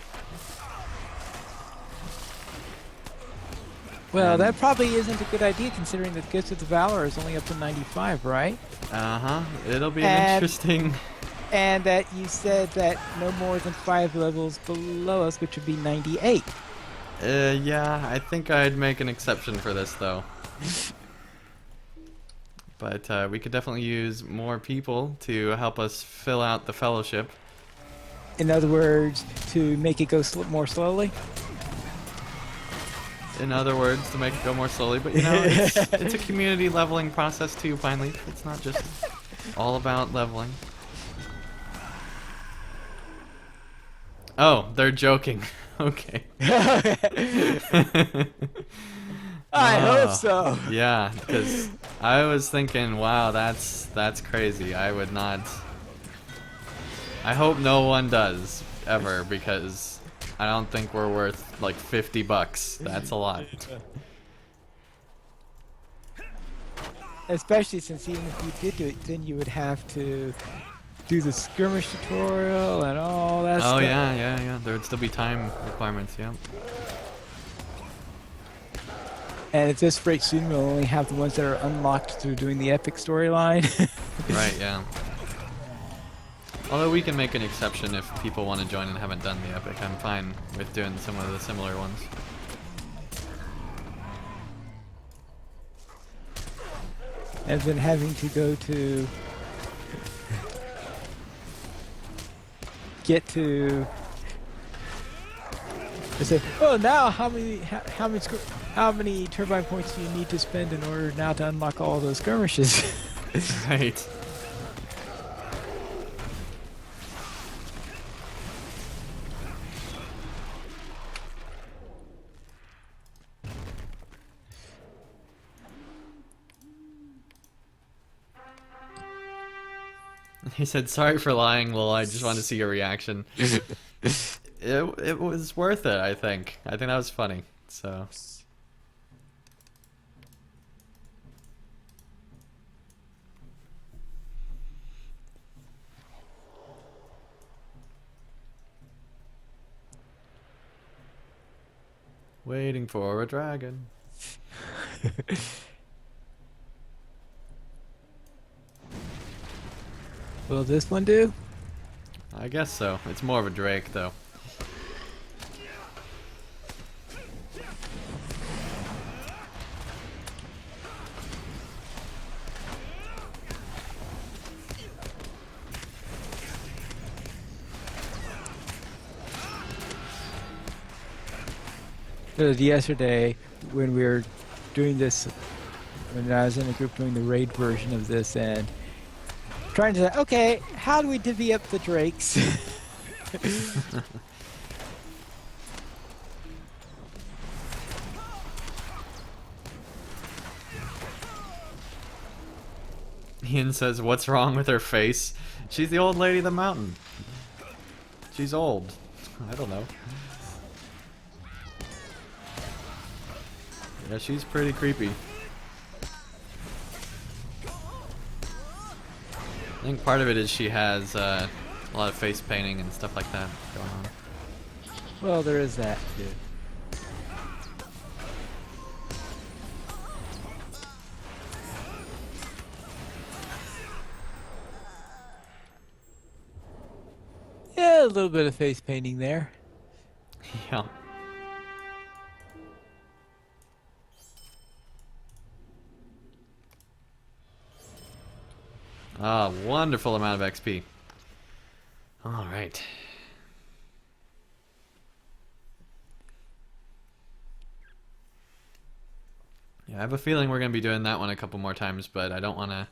Well, that probably isn't a good idea, considering that Ghost of the Valor is only up to 95, right? Uh-huh. It'll be an And- interesting... And that you said that no more than 5 levels below us, which would be 98. Yeah, I think I'd make an exception for this, though. But we could definitely use more people to help us fill out the fellowship. In other words, to make it go more slowly. In other words, to make it go more slowly. But, you know, it's a community leveling process, too, finally. It's not just all about leveling. Oh, they're joking. Okay. I hope Oh, so. Yeah, because I was thinking, wow, that's crazy. I would not. I hope no one does ever, because I don't think we're worth like $50. That's a lot. Especially since even if you did do it, then you would have to do the skirmish tutorial and all that Oh stuff. yeah. There would still be time requirements. Yeah. And at this rate, soon we'll only have the ones that are unlocked through doing the epic storyline. Right. Yeah. Although we can make an exception if people want to join and haven't done the epic. I'm fine with doing some of the similar ones. And then having to go to get to they say, oh, now how many turbine points do you need to spend in order now to unlock all those skirmishes? Right. He said, "Sorry for lying, Lil. I just wanted to see your reaction." It was worth it, I think. I think that was funny. So. Waiting for a dragon. Will this one do? I guess so. It's more of a drake, though. Yesterday, when we were doing this, when I was in a group doing the raid version of this, and trying to say, okay, how do we divvy up the drakes? Ian says, "What's wrong with her face?" She's the old lady of the mountain. She's old. I don't know. Yeah, she's pretty creepy. I think part of it is she has a lot of face painting and stuff like that going on. Well, there is that too. Yeah, a little bit of face painting there. Yeah. Ah, wonderful amount of XP. All right. Yeah, I have a feeling we're going to be doing that one a couple more times, but I don't want to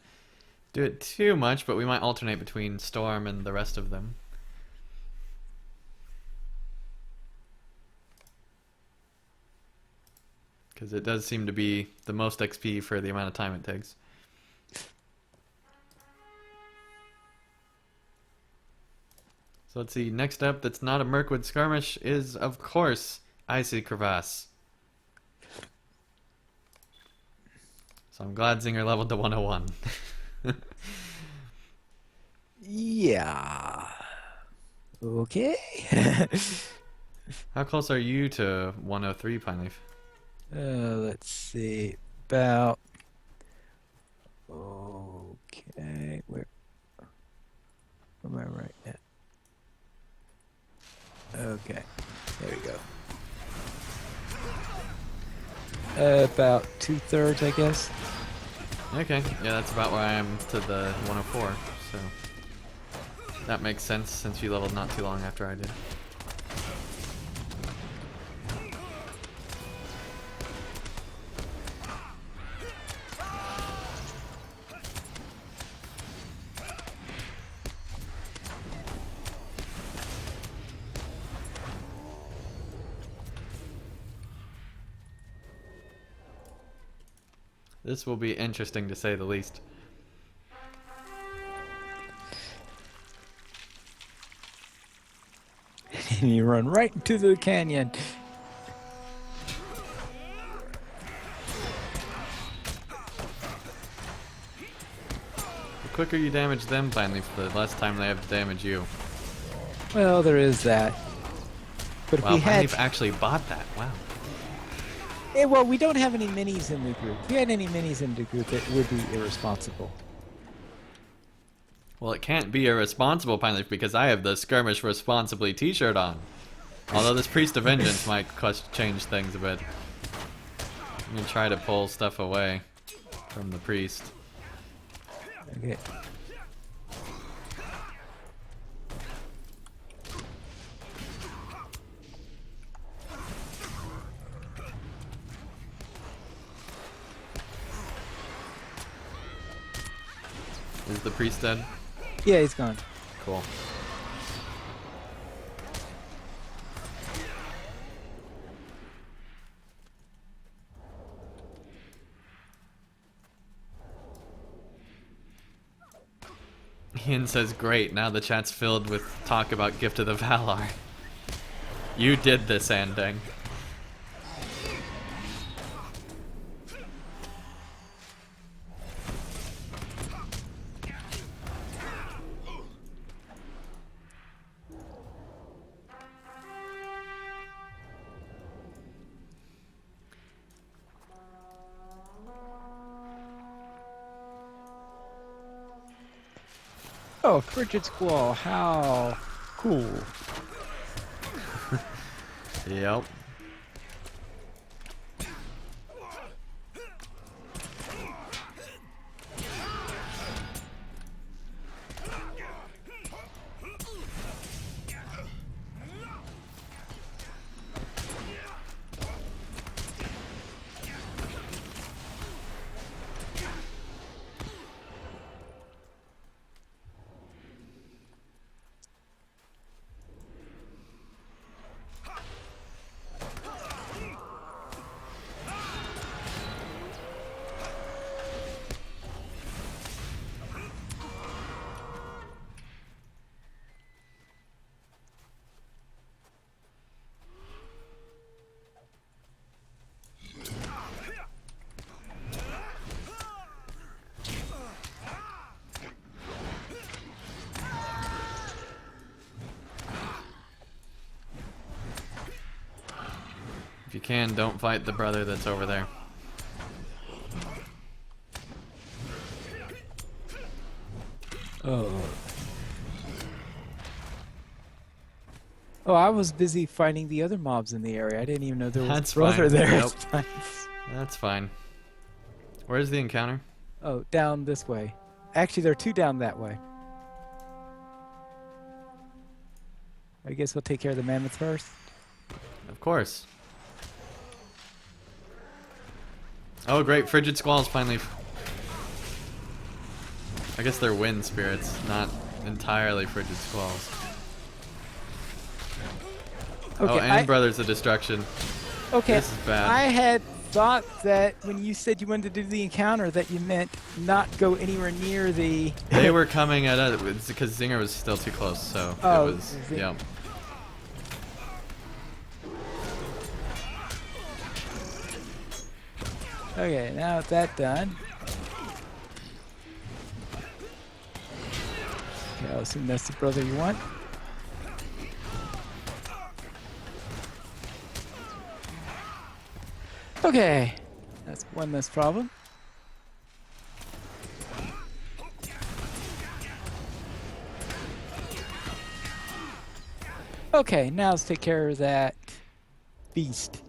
do it too much, but we might alternate between Storm and the rest of them. Because it does seem to be the most XP for the amount of time it takes. So let's see, next up that's not a Mirkwood Skirmish is, of course, Icy Crevasse. So I'm glad Zinger leveled to 101. Yeah. Okay. How close are you to 103, Pineleaf? Let's see. About. Okay. Where am I right at? Okay. There we go. About 2/3, I guess. Okay, yeah, that's about where I am to the 104, so that makes sense since you leveled not too long after I did. This will be interesting to say the least. And you run right into the canyon. The quicker you damage them, Pineleaf, the less time they have to damage you. Well, there is that. But if Wow, we had, Pineleaf actually bought that. Wow. well, we don't have any minis in the group. If we had any minis in the group, it would be irresponsible. Well, it can't be irresponsible, Pineleaf, because I have the Skirmish Responsibly t-shirt on. Although this Priest of Vengeance might change things a bit. I'm gonna try to pull stuff away from the Priest. Okay. Is the Priest dead? Yeah, he's gone. Cool. Ian says, great, now the chat's filled with talk about Gift of the Valar. You did this, Andang. Oh, Frigid Squall, how cool. Yep. If you can, don't fight the brother that's over there. Oh. Oh, I was busy fighting the other mobs in the area. I didn't even know there was That's a brother fine. there. Yep. That's fine. Where's the encounter? Oh, down this way. Actually, there are two down that way. I guess we'll take care of the mammoth first. Of course. Oh, great. Frigid Squalls finally... I guess they're wind spirits, not entirely Frigid Squalls. Okay, Oh, and Brothers of Destruction. okay. This is bad. I had thought that when you said you wanted to do the encounter, that you meant not go anywhere near the. They were coming at us because Zinger was still too close, so Oh, it was... Zing- Yeah. Okay, now with that done. Okay, I'll assume that's the brother you want. Okay, that's one less problem. Okay, now let's take care of that beast.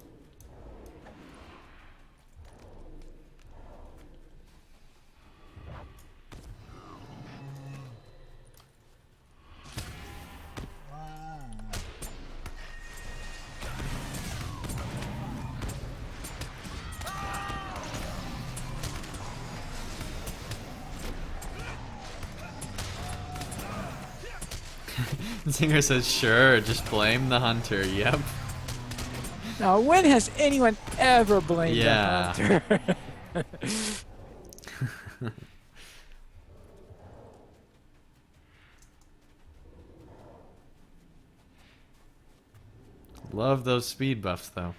Zinger says, sure, just blame the hunter. Yep. Now, when has anyone ever blamed Yeah. the hunter? Love those speed buffs, though.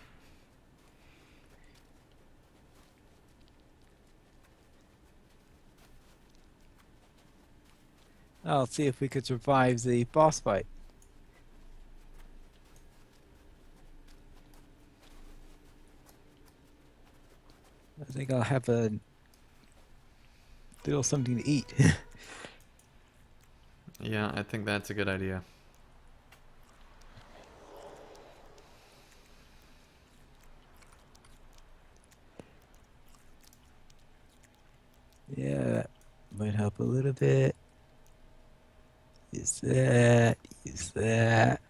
I'll see if we could survive the boss fight. I think I'll have a little something to eat. Yeah, I think that's a good idea. Yeah, that might help a little bit. Use that, use that.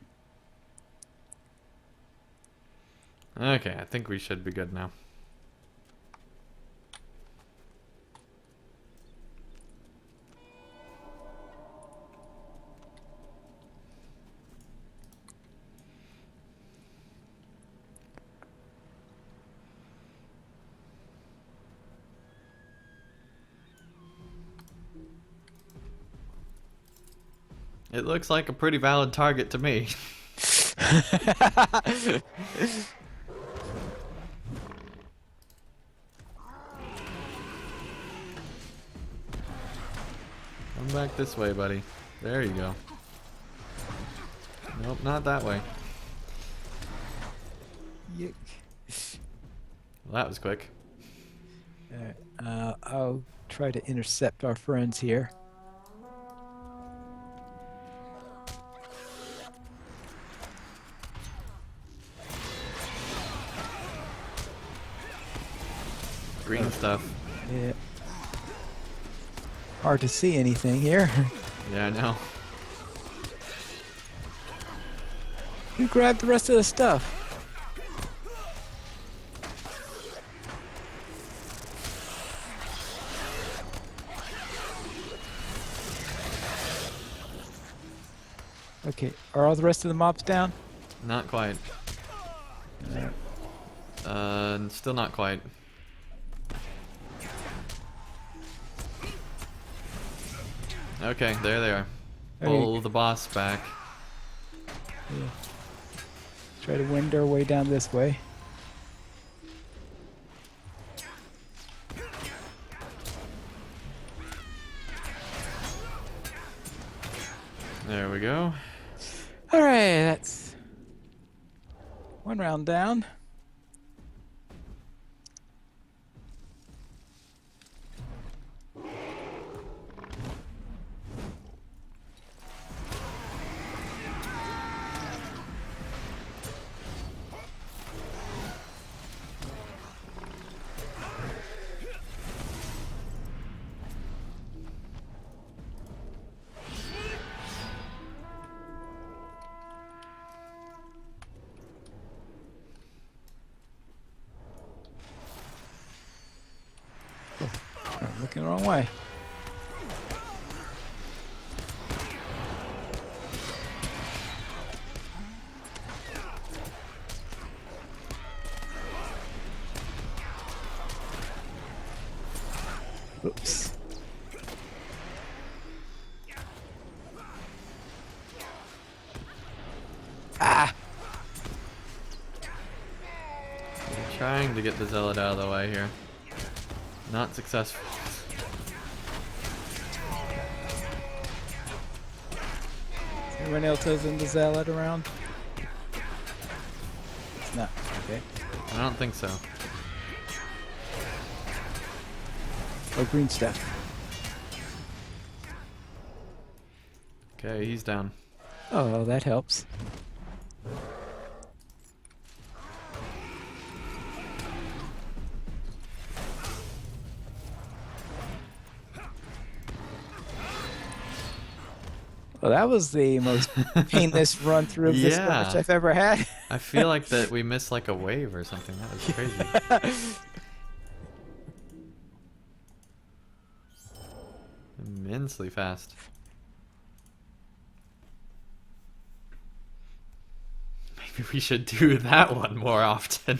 Okay, I think we should be good now. It looks like a pretty valid target to me. Come back this way, buddy. There you go. Nope, not that way. Yuck. Well, that was quick. I'll try to intercept our friends here. Green stuff. Yeah. Hard to see anything here. Yeah, I know. Who grabbed the rest of the stuff? Okay, are all the rest of the mobs down? Not quite. Still not quite. Okay, there they are. Pull the boss back. Yeah. Try to wind our way down this way. There we go. Alright, that's one round down. I'm looking the wrong way. Oops. Ah! We're trying to get the zealot out of the way here. Not successful. Anyone else has in the zealot around? It's not. Okay. I don't think so. Oh, green stuff. Okay, he's down. Oh, that helps. Well, that was the most painless run through of this skirmish I've ever had. I feel like that we missed like a wave or something. That was crazy. Immensely fast. Maybe we should do that one more often.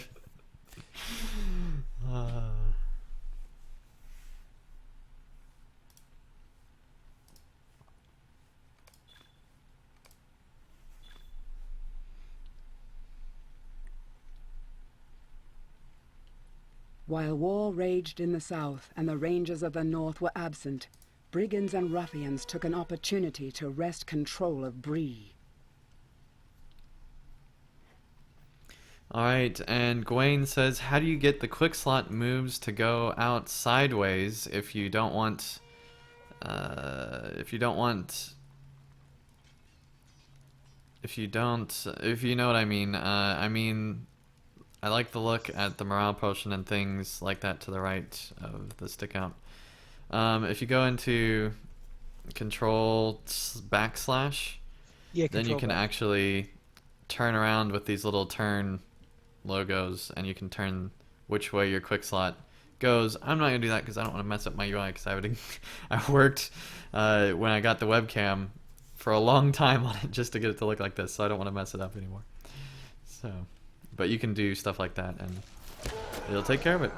While war raged in the south and the rangers of the north were absent, brigands and ruffians took an opportunity to wrest control of Bree. Alright, and Gawain says, how do you get the quick slot moves to go out sideways if you don't want, if you know what I mean. I like the look at the morale potion and things like that to the right of the stick out. If you go into control backslash, Yeah, then you can actually turn around with these little turn logos, and you can turn which way your quick slot goes. I'm not gonna do that because I don't want to mess up my UI, because I worked when I got the webcam for a long time on it just to get it to look like this, so I don't want to mess it up anymore. So, but you can do stuff like that and it'll take care of it.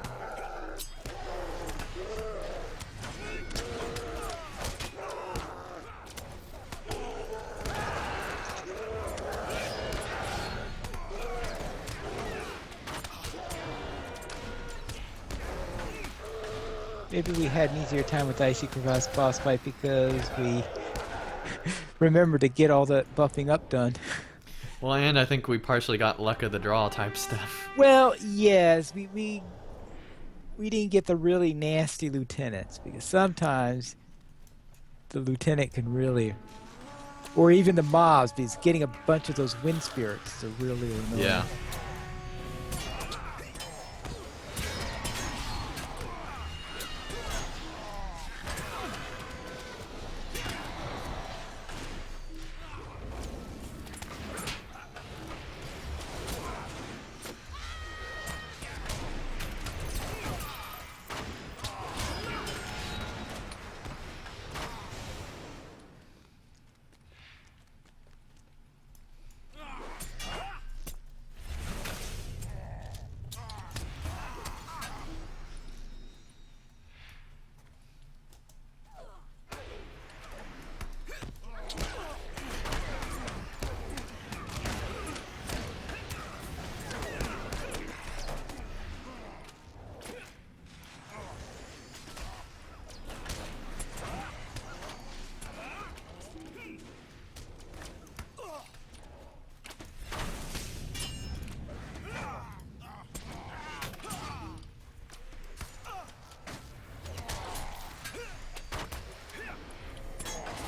Maybe we had an easier time with the Icy Crevasse boss fight because we remembered to get all that buffing up done. Well, and I think we partially got luck of the draw type stuff. Well, yes, we didn't get the really nasty lieutenants, because sometimes the lieutenant can really, or even the mobs, because getting a bunch of those wind spirits is really annoying. Yeah.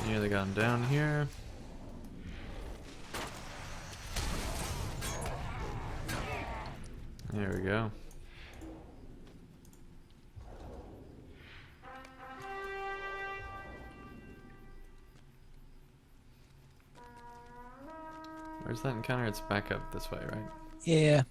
Yeah, they got him down here. There we go. Where's that encounter? It's back up this way, right? Yeah.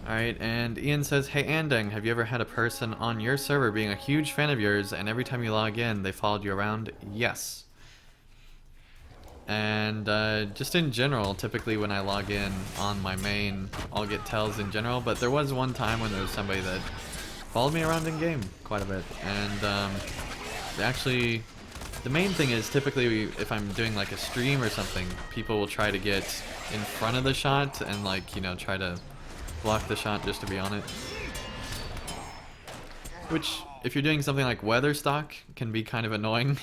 Alright, and Ian says, hey Andeng, have you ever had a person on your server being a huge fan of yours and every time you log in they followed you around? Yes. And just in general, typically when I log in on my main, I'll get tells in general, but there was one time when there was somebody that followed me around in game quite a bit. And they actually, the main thing is typically if I'm doing like a stream or something, people will try to get in front of the shot and like, you know, try to block the shot just to be on it. Which, if you're doing something like weather stock, can be kind of annoying.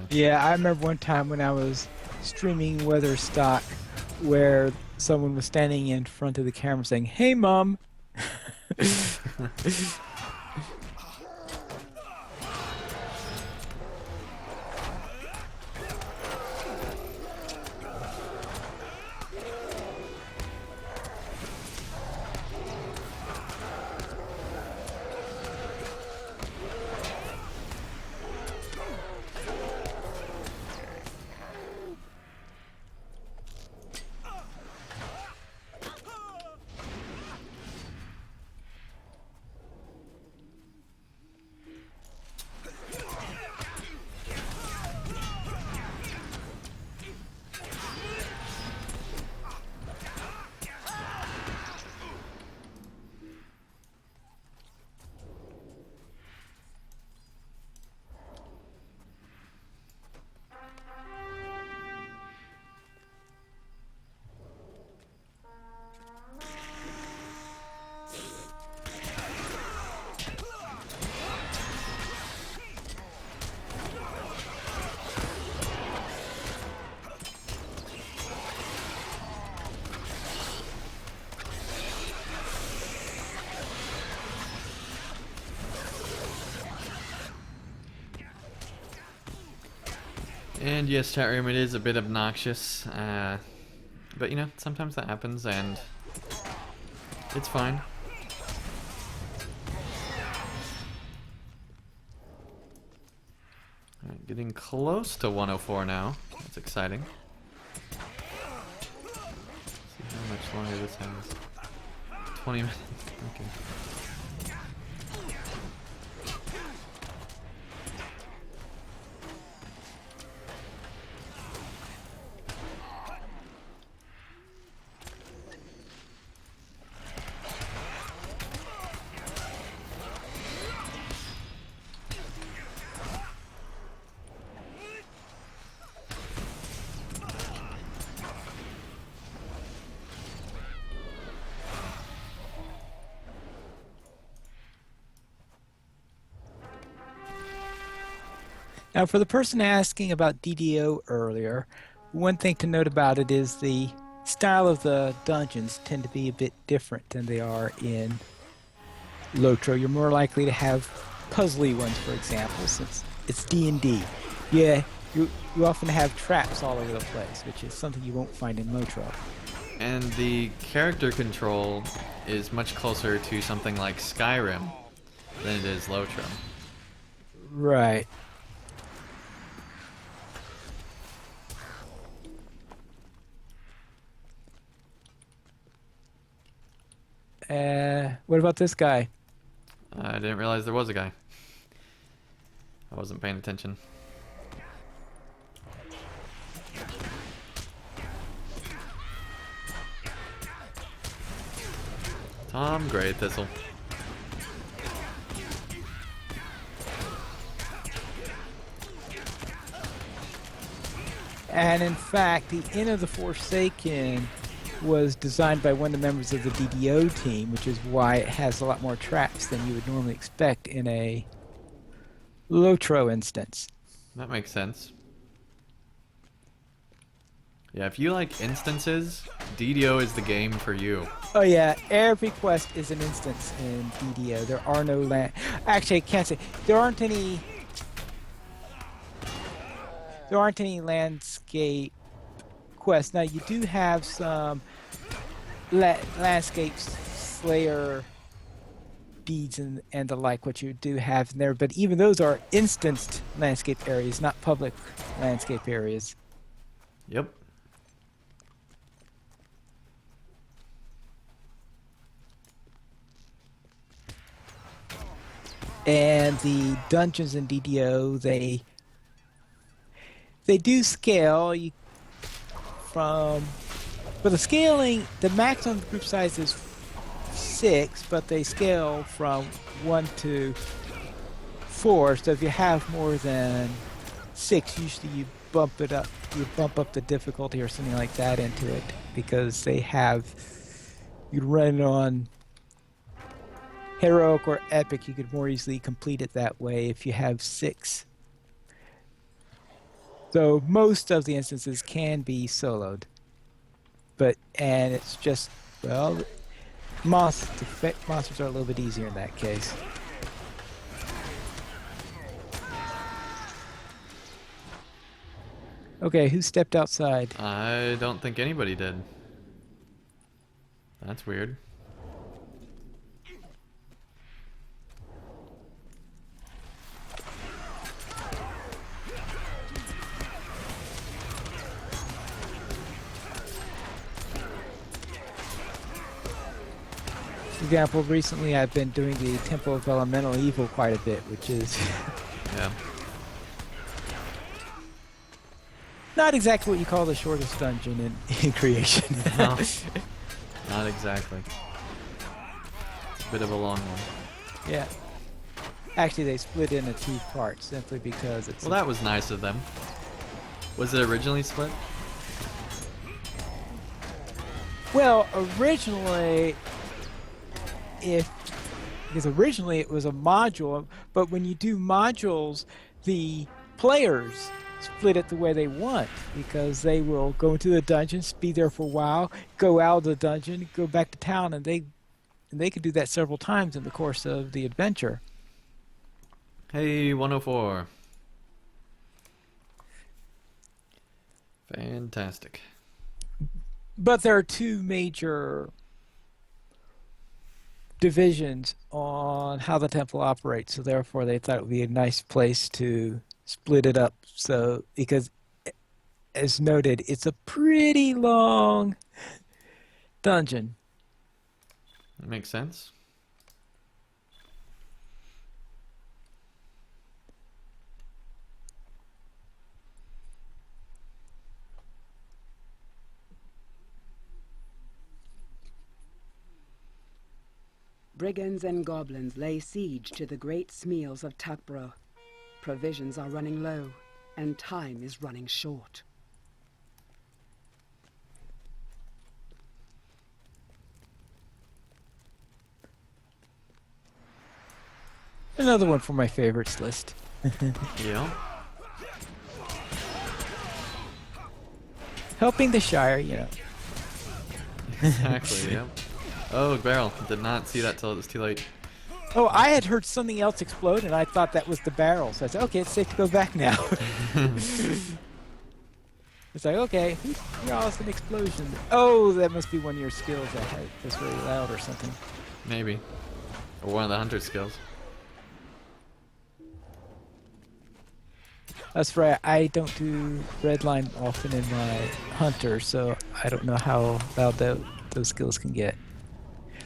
Yeah, I remember one time when I was streaming weather stock where someone was standing in front of the camera saying, "Hey, Mom." And yes, chat room, it is a bit obnoxious, but you know, sometimes that happens and it's fine. Alright, getting close to 104 now. That's exciting. Let's see how much longer this has. 20 minutes. Okay. Now, for the person asking about DDO earlier, one thing to note about it is the style of the dungeons tend to be a bit different than they are in Lotro. You're more likely to have puzzly ones, for example, since it's D&D. Yeah, you often have traps all over the place, which is something you won't find in Lotro. And the character control is much closer to something like Skyrim than it is Lotro. Right. What about this guy? I didn't realize there was a guy. I wasn't paying attention. Tom Grey Thistle. And in fact, the Inn of the Forsaken was designed by one of the members of the DDO team, which is why it has a lot more traps than you would normally expect in a Lotro instance. That makes sense. Yeah, if you like instances, DDO is the game for you. Oh yeah, every quest is an instance in DDO. There are no land... Actually, I can't say. There aren't any landscape quests. Now, you do have some landscape slayer deeds and the like, what you do have in there, but even those are instanced landscape areas, not public landscape areas. Yep. And the dungeons in DDO, they do scale. But the scaling, the maximum group size is 6, but they scale from 1 to 4. So if you have more than 6, usually you bump it up. You bump up the difficulty or something like that into it, because you'd run it on heroic or epic. You could more easily complete it that way if you have 6. So most of the instances can be soloed, and it's just, well, monsters are a little bit easier in that case. Okay, who stepped outside? I don't think anybody did. That's weird. For example, recently I've been doing the Temple of Elemental Evil quite a bit, which is Yeah. not exactly what you call the shortest dungeon in creation. No, not exactly. It's a bit of a long one. Yeah. Actually, they split into 2 parts simply because it's... Well, that was nice of them. Was it originally split? Well, originally, because originally it was a module, but when you do modules, the players split it the way they want, because they will go into the dungeon, be there for a while, go out of the dungeon, go back to town, and they could do that several times in the course of the adventure. Hey, 104. Fantastic. But there are 2 major divisions on how the temple operates, so therefore they thought it would be a nice place to split it up. So, because, as noted, it's a pretty long dungeon. That makes sense. Brigands and goblins lay siege to the great smeals of Tuckborough. Provisions are running low, and time is running short. Another one for my favorites list. Yeah. Helping the Shire, Exactly, yep. Oh, barrel. Did not see that till it was too late. Oh, I had heard something else explode, and I thought that was the barrel. So I said, okay, it's safe to go back now. It's like, okay, you caused an explosion. Oh, that must be one of your skills that was really loud or something. Maybe. Or one of the hunter skills. That's right, I don't do redline often in my hunter, so I don't know how loud those skills can get.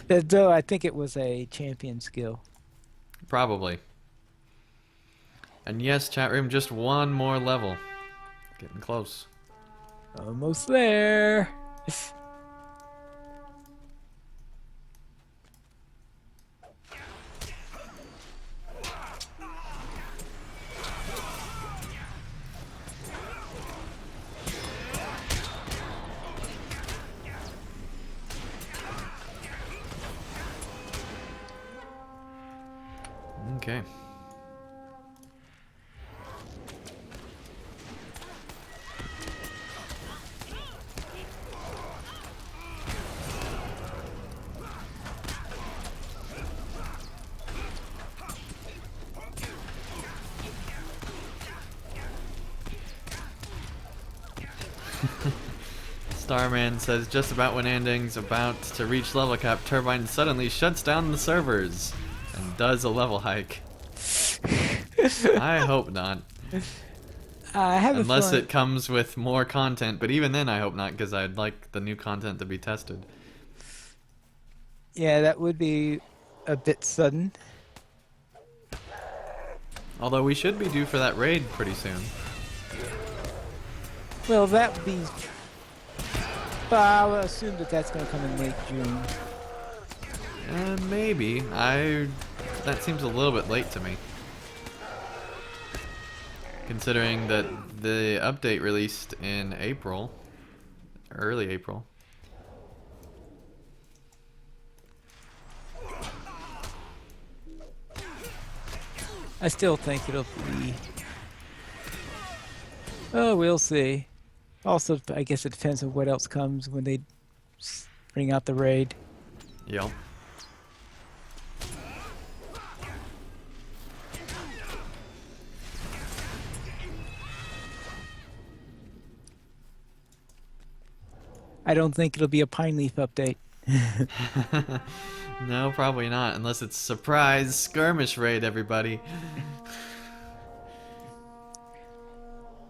Though I think it was a champion skill. Probably. And yes, chat room, just one more level. Getting close. Almost there. Okay. Starman says just about when ending's about to reach level cap, Turbine suddenly shuts down the servers and does a level hike. I hope not. I have Unless a feeling, it comes with more content, but even then I hope not, because I'd like the new content to be tested. yeah, that would be a bit sudden. Although we should be due for that raid pretty soon. Well, that would be. But I'll assume that that's going to come in late June. Maybe. That seems a little bit late to me. Considering that the update released in April. Early April. I still think it'll be. Oh, we'll see. Also, I guess it depends on what else comes when they bring out the raid. Yep. I don't think it'll be a Pine Leaf update. No, probably not. Unless it's surprise skirmish raid, everybody.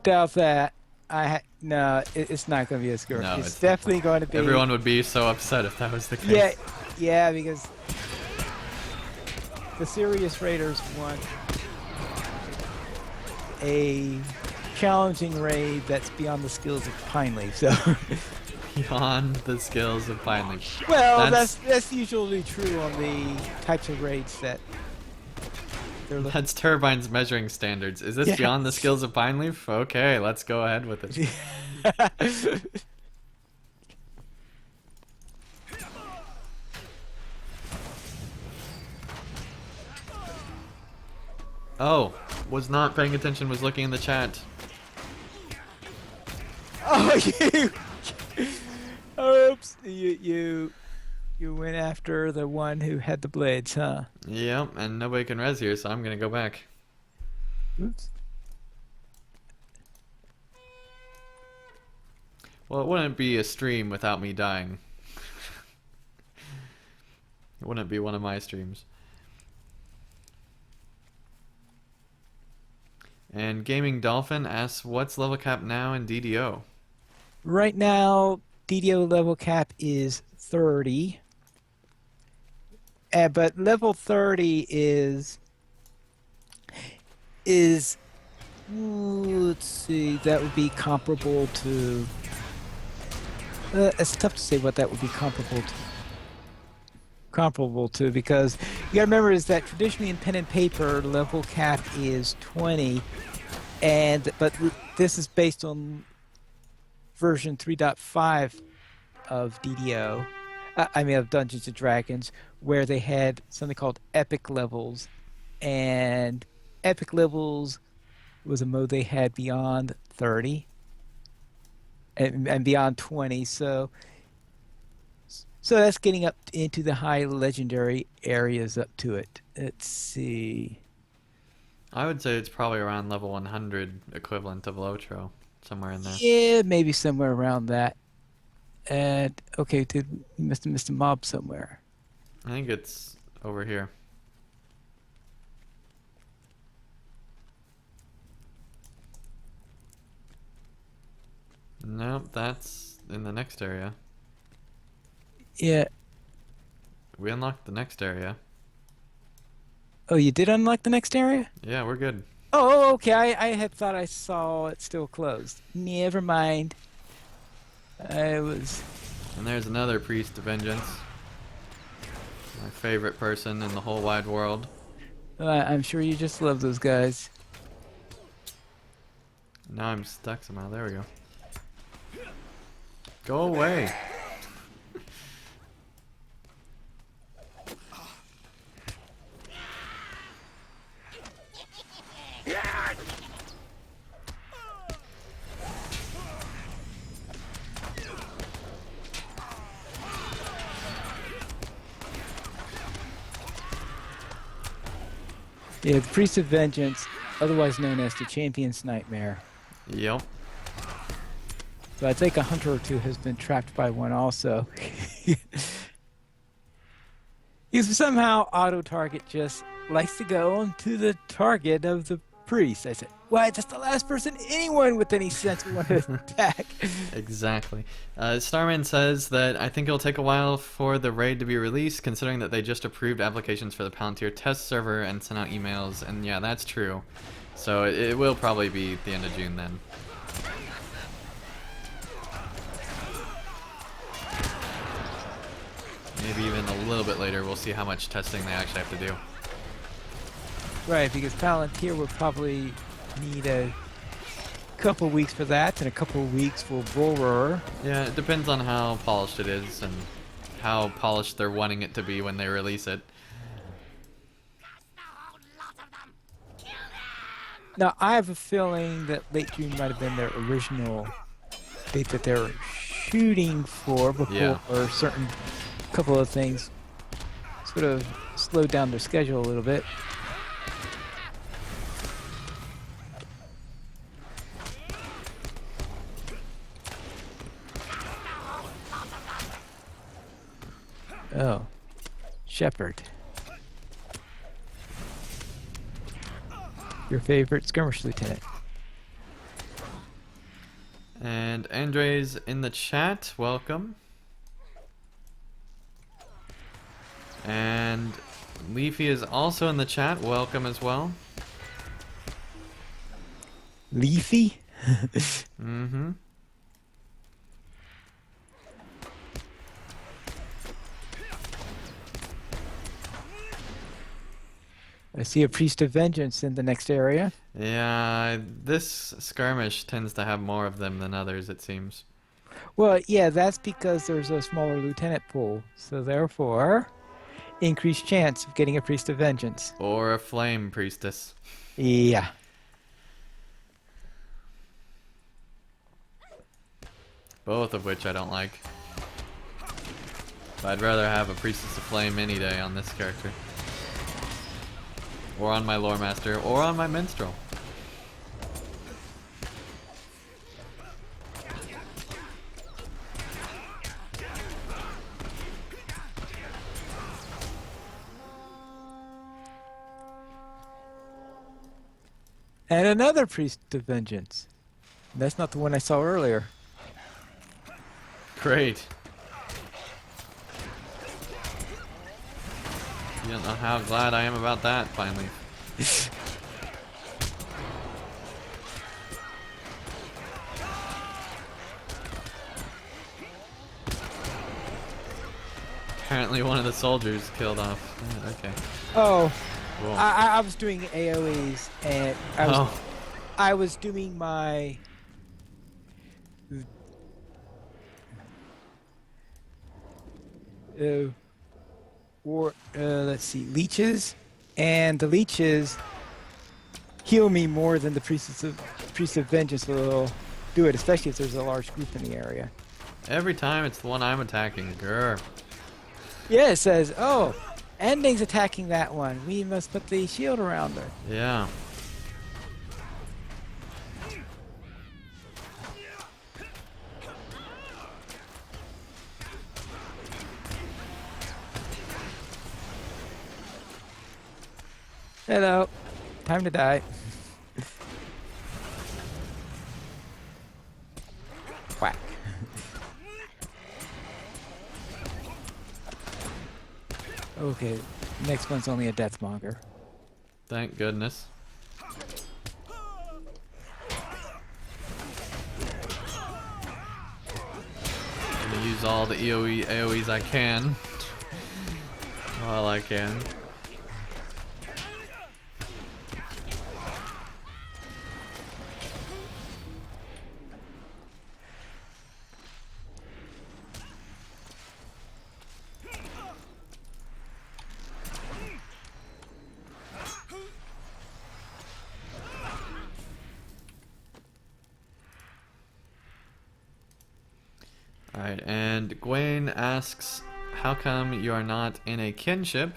Doubt that. No, it's not going to be a skirmish. No, it's it's definitely going to be. Everyone would be so upset if that was the case. Yeah, because the serious raiders want a challenging raid that's beyond the skills of Pine Leaf. So. Beyond the skills of Pine Leaf. Well, that's usually true on the types of raids that they're looking. That's Turbine's measuring standards. Is this beyond the skills of Pine Leaf? Okay, let's go ahead with it. Oh, was not paying attention, was looking in the chat. Oh, you! Oops! You went after the one who had the blades, huh? Yep, and nobody can res here, so I'm gonna go back. Oops. Well, it wouldn't be a stream without me dying. It wouldn't be one of my streams. And Gaming Dolphin asks, what's level cap now in DDO? Right now, DDO level cap is 30. But level 30 is let's see, that would be comparable to it's tough to say what that would be comparable to because you gotta remember is that traditionally in pen and paper level cap is 20 but this is based on version 3.5 of DDO, of Dungeons and Dragons, where they had something called epic levels, and epic levels was a mode they had beyond 30 and beyond 20, so that's getting up into the high legendary areas up to it. Let's see. I would say it's probably around level 100 equivalent of Lotro, somewhere in there. Yeah, maybe somewhere around that. And okay, we must have missed a mob somewhere. I think it's over here. Nope, that's in the next area. Yeah. We unlocked the next area. Oh, you did unlock the next area? Yeah, we're good. Oh, okay. I had thought I saw it still closed. Never mind. I was. And there's another Priest of Vengeance. My favorite person in the whole wide world. I'm sure you just love those guys. Now I'm stuck somehow. There we go. Go away. Yeah, the Priest of Vengeance, otherwise known as the Champion's Nightmare. Yep. So I think a hunter or two has been trapped by one also. Because somehow auto-target just likes to go to the target of the priest. I said, why, that's the last person anyone with any sense would want to attack. Exactly. Starman says that I think it'll take a while for the raid to be released, considering that they just approved applications for the Palantir test server and sent out emails, and yeah, that's true. So it will probably be the end of June then. Maybe even a little bit later. We'll see how much testing they actually have to do. Right, because Palantir will probably need a couple weeks for that and a couple weeks for Borer. Yeah, it depends on how polished it is and how polished they're wanting it to be when they release it. Now, I have a feeling that late June might have been their original date that they were shooting for before Yeah. or certain couple of things sort of slowed down their schedule a little bit. Oh, Shepard. Your favorite skirmish lieutenant. And Andre's in the chat. Welcome. And Leafy is also in the chat. Welcome as well. Leafy? Mm-hmm. I see a priest of vengeance in the next area. Yeah, this skirmish tends to have more of them than others, it seems. Well, yeah, that's because there's a smaller lieutenant pool. So therefore, increased chance of getting a priest of vengeance. Or a flame priestess. Yeah. Both of which I don't like. But I'd rather have a priestess of flame any day on this character. Or on my lore master, or on my minstrel. And another priest of vengeance. That's not the one I saw earlier. Great. You don't know how glad I am about that, finally. Apparently one of the soldiers killed off. Yeah, okay. Oh, Cool. I was doing AoEs and I was doing my let's see, leeches, and the leeches heal me more than the priest of vengeance will do it, especially if there's a large group in the area. Every time it's the one I'm attacking. Grr. Yeah, it says, oh, Ending's attacking that one. We must put the shield around her. Yeah. Hello. Time to die. Whack. Okay, next one's only a deathmonger. Thank goodness. I'm gonna use all the AoEs I can. While I can. Alright, and Gwen asks, how come you are not in a kinship?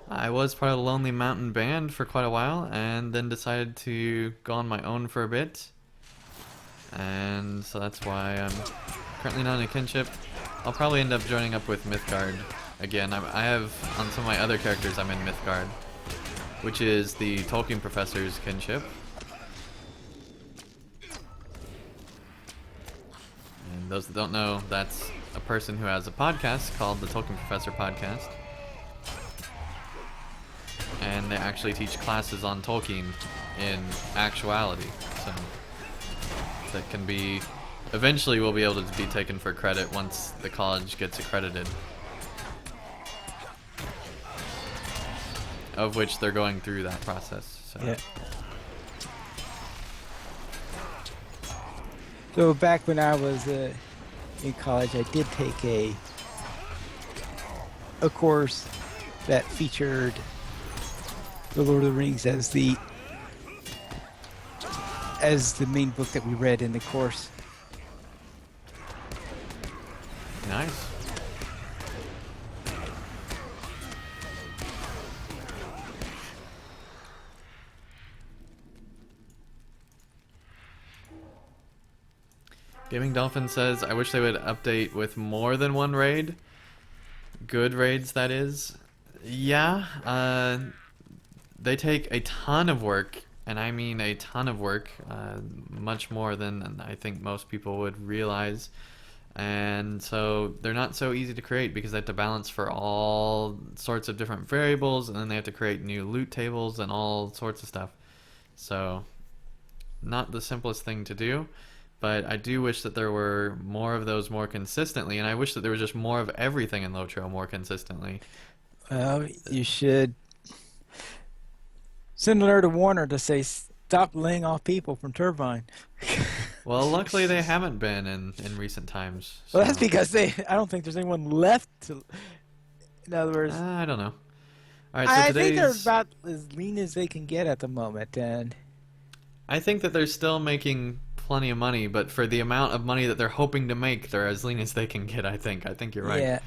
I was part of the Lonely Mountain Band for quite a while, and then decided to go on my own for a bit. And so that's why I'm currently not in a kinship. I'll probably end up joining up with Mythgard again. I have, on some of my other characters, I'm in Mythgard, which is the Tolkien Professor's kinship. those that don't know, that's a person who has a podcast called the Tolkien Professor Podcast. And they actually teach classes on Tolkien in actuality. So that can be, eventually will be able to be taken for credit once the college gets accredited. Of which they're going through that process. So. Yeah. So back when I was in college, I did take a course that featured The Lord of the Rings as the main book that we read in the course. Nice. Gaming Dolphin says, I wish they would update with more than one raid. Good raids, that is. Yeah, they take a ton of work, and I mean a ton of work, much more than I think most people would realize. And so they're not so easy to create because they have to balance for all sorts of different variables, and then they have to create new loot tables and all sorts of stuff. So, not the simplest thing to do. But I do wish that there were more of those more consistently, and I wish that there was just more of everything in Lotro more consistently. Well, you should send a letter to Warner to say stop laying off people from Turbine. Well, luckily they haven't been in recent times. Well, that's because I don't think there's anyone left to. In other words, I don't know. All right, so I think they're today's. about as lean as they can get at the moment, and I think that they're still making plenty of money, but for the amount of money that they're hoping to make, they're as lean as they can get. I think you're right. yeah.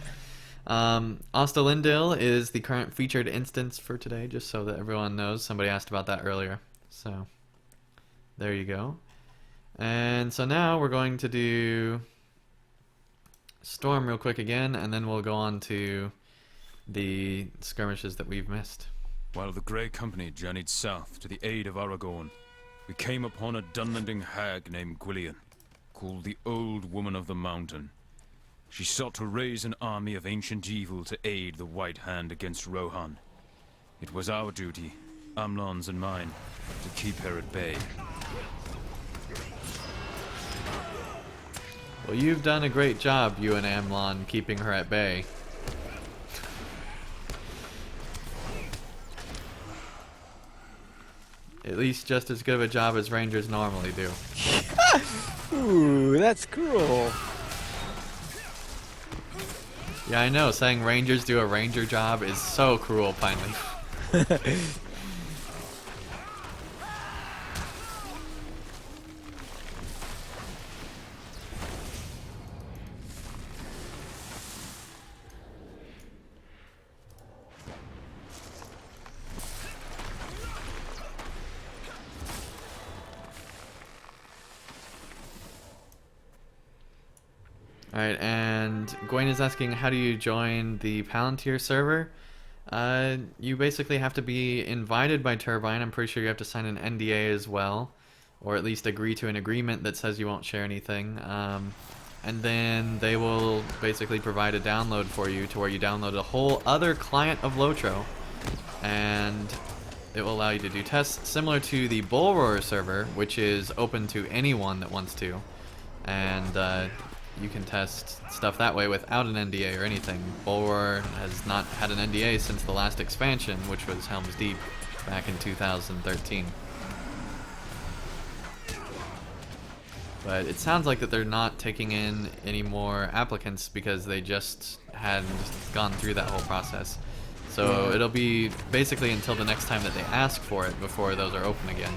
Ostalindil is the current featured instance for today, just so that everyone knows. Somebody asked about that earlier, so there you go. And so now we're going to do Storm real quick again, and then we'll go on to the skirmishes that we've missed. While the Grey Company journeyed south to the aid of Aragorn, we came upon a Dunlending hag named Gwillian, called the Old Woman of the Mountain. She sought to raise an army of ancient evil to aid the White Hand against Rohan. It was our duty, Amlon's and mine, to keep her at bay. Well, you've done a great job, you and Amlon, keeping her at bay. At least just as good of a job as Rangers normally do. Ooh, that's cruel. Yeah, I know. Saying Rangers do a Ranger job is so cruel, Pineleaf. Alright, and Gwen is asking, how do you join the Palantir server? You basically have to be invited by Turbine. I'm pretty sure you have to sign an NDA as well, or at least agree to an agreement that says you won't share anything. And then they will basically provide a download for you to where you download a whole other client of Lotro, and it will allow you to do tests similar to the Bullroar server, which is open to anyone that wants to. And you can test stuff that way without an NDA or anything. Bullroar has not had an NDA since the last expansion, which was Helm's Deep back in 2013. But it sounds like that they're not taking in any more applicants because they just had gone through that whole process. So it'll be basically until the next time that they ask for it before those are open again.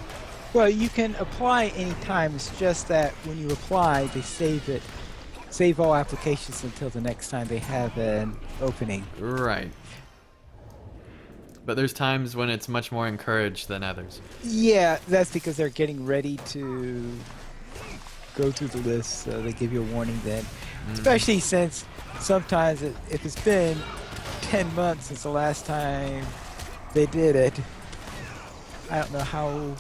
Well, you can apply anytime. It's just that when you apply, they save all applications until the next time they have an opening. Right. But there's times when it's much more encouraged than others. Yeah, that's because they're getting ready to go through the list, so they give you a warning then. Especially since sometimes if it's been 10 months since the last time they did it, I don't know how...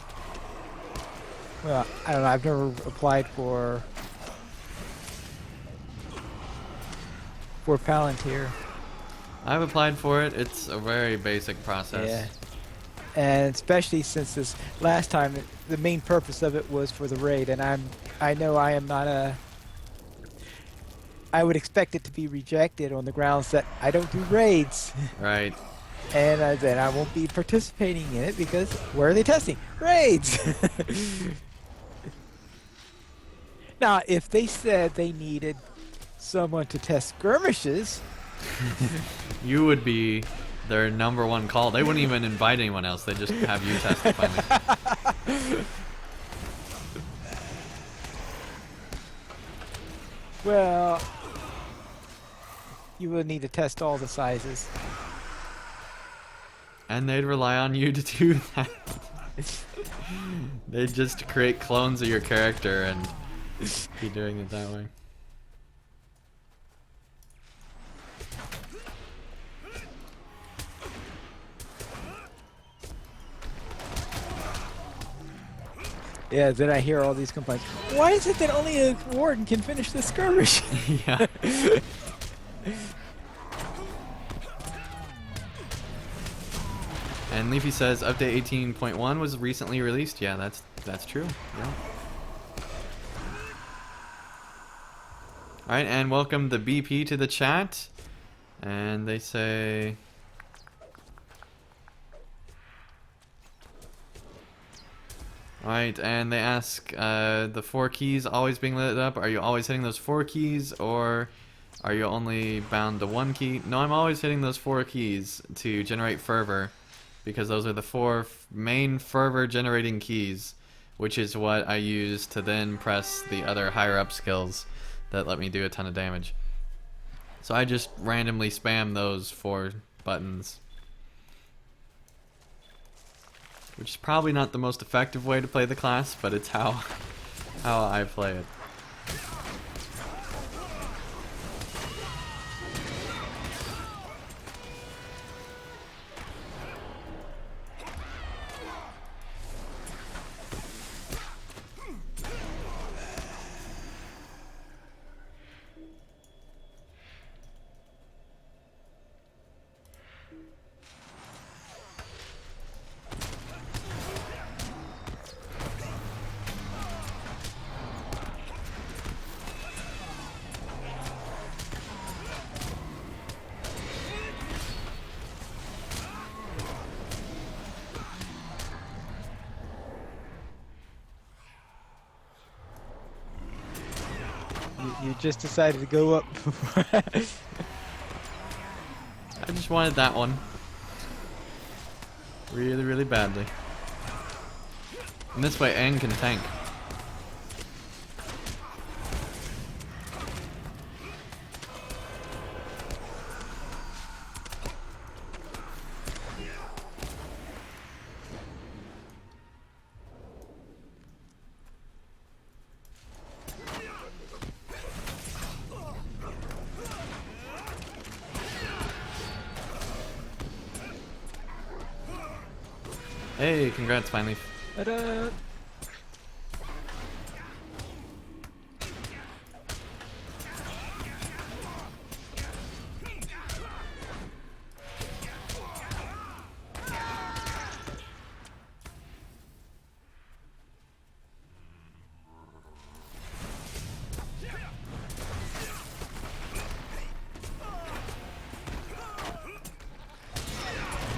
Well, I don't know, I've never applied for for Palantir. I've applied for it. It's a very basic process. Yeah. And especially since this last time, the main purpose of it was for the raid, and I know I am not a. I would expect it to be rejected on the grounds that I don't do raids, Right. and then I won't be participating in it because where are they testing? Raids. Now, if they said they needed someone to test skirmishes, You would be their number one call. They wouldn't even invite anyone else. They just have you test it finally. well, you would need to test all the sizes. And they'd rely on you to do that. They'd just create clones of your character and be doing it that way. Yeah, then I hear all these complaints. Why is it that only a warden can finish the skirmish? Yeah. And Leafy says update 18.1 was recently released. Yeah, that's true. Yeah. All right, and welcome the BP to the chat. And they say Right, and they ask, the 4 keys always being lit up, are you always hitting those 4 keys, or are you only bound to 1 key? No, I'm always hitting those 4 keys to generate fervor, because those are the 4 main fervor generating keys, which is what I use to then press the other higher up skills that let me do a ton of damage. So I just randomly spam those 4 buttons. Which is probably not the most effective way to play the class, but it's how I play it. You just decided to go up. I just wanted that one. Really, really badly. And this way, Aang can tank. Hey, congrats, finally. Ta-da!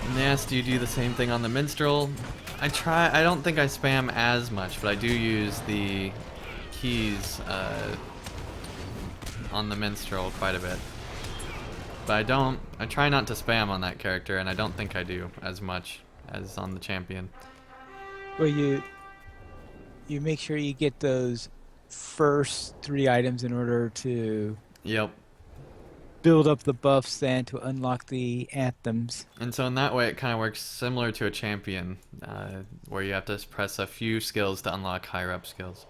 And they asked, do you do the same thing on the minstrel? I don't think I spam as much, but I do use the keys on the minstrel quite a bit. But I try not to spam on that character, and I don't think I do as much as on the champion. Well, you make sure you get those first 3 items in order to Yep. build up the buffs and to unlock the anthems. And so in that way, it kind of works similar to a champion, where you have to press a few skills to unlock higher up skills.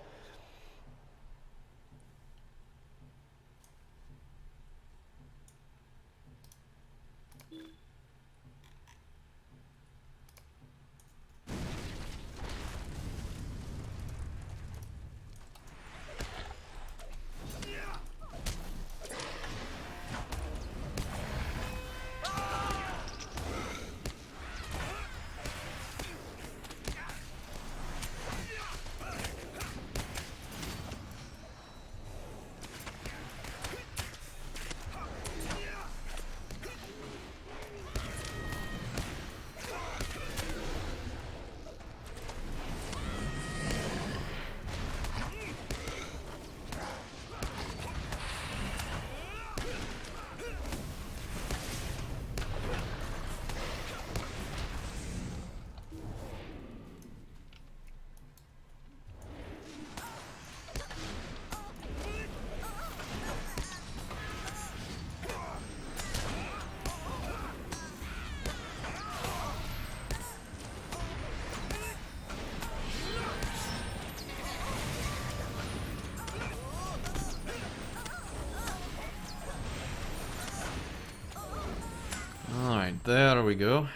There we go.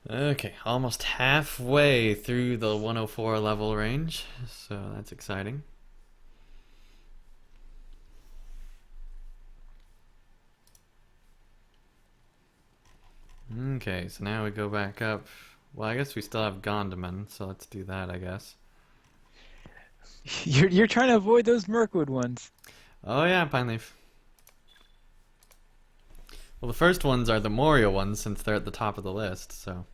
Okay, almost halfway through the 104 level range, so that's exciting. Okay, so now we go back up. Well, I guess we still have Gondaman, so let's do that, I guess. You're trying to avoid those Mirkwood ones. Oh yeah, Pine Leaf. Well, the first ones are the Moria ones since they're at the top of the list, so.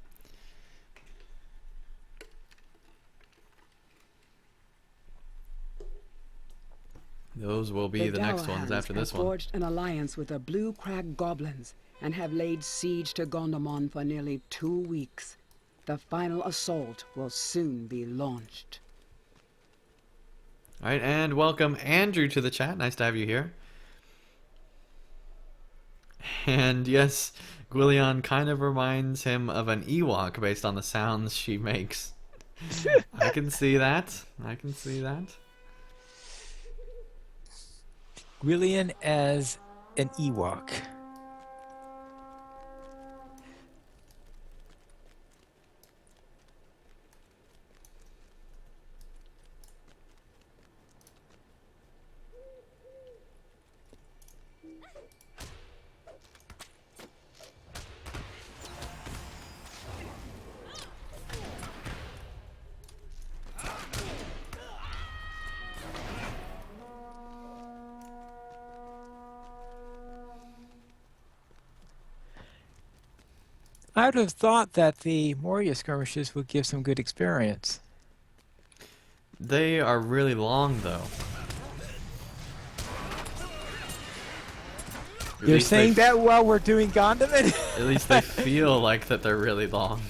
Those will be the next ones after this one. Forged an alliance with the Blue Crag Goblins and have laid siege to Gondamon for nearly 2 weeks. The final assault will soon be launched. Alright, and welcome Andrew to the chat. Nice to have you here. And yes, Gwillion kind of reminds him of an Ewok based on the sounds she makes. I can see that. I can see that. Gwillion as an Ewok. I would have thought that the Moria skirmishes would give some good experience. They are really long, though. At You're least saying they- that while we're doing Gondaman? At least they feel like that they're really long.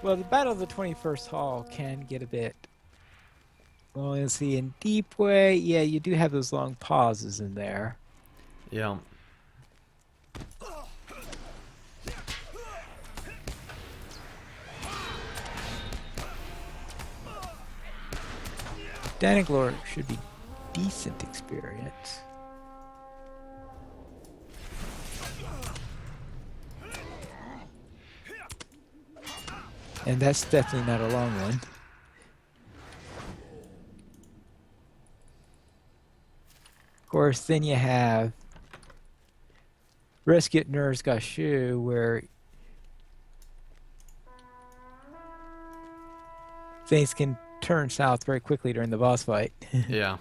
Well, the Battle of the 21st Hall can get a bit... Well, let's see, in Deep Way, yeah, you do have those long pauses in there. Yeah. Danniglor should be decent experience. And that's definitely not a long one. Of course, then you have Rescue Nurse Gashu, where things can turn south very quickly during the boss fight. Yeah.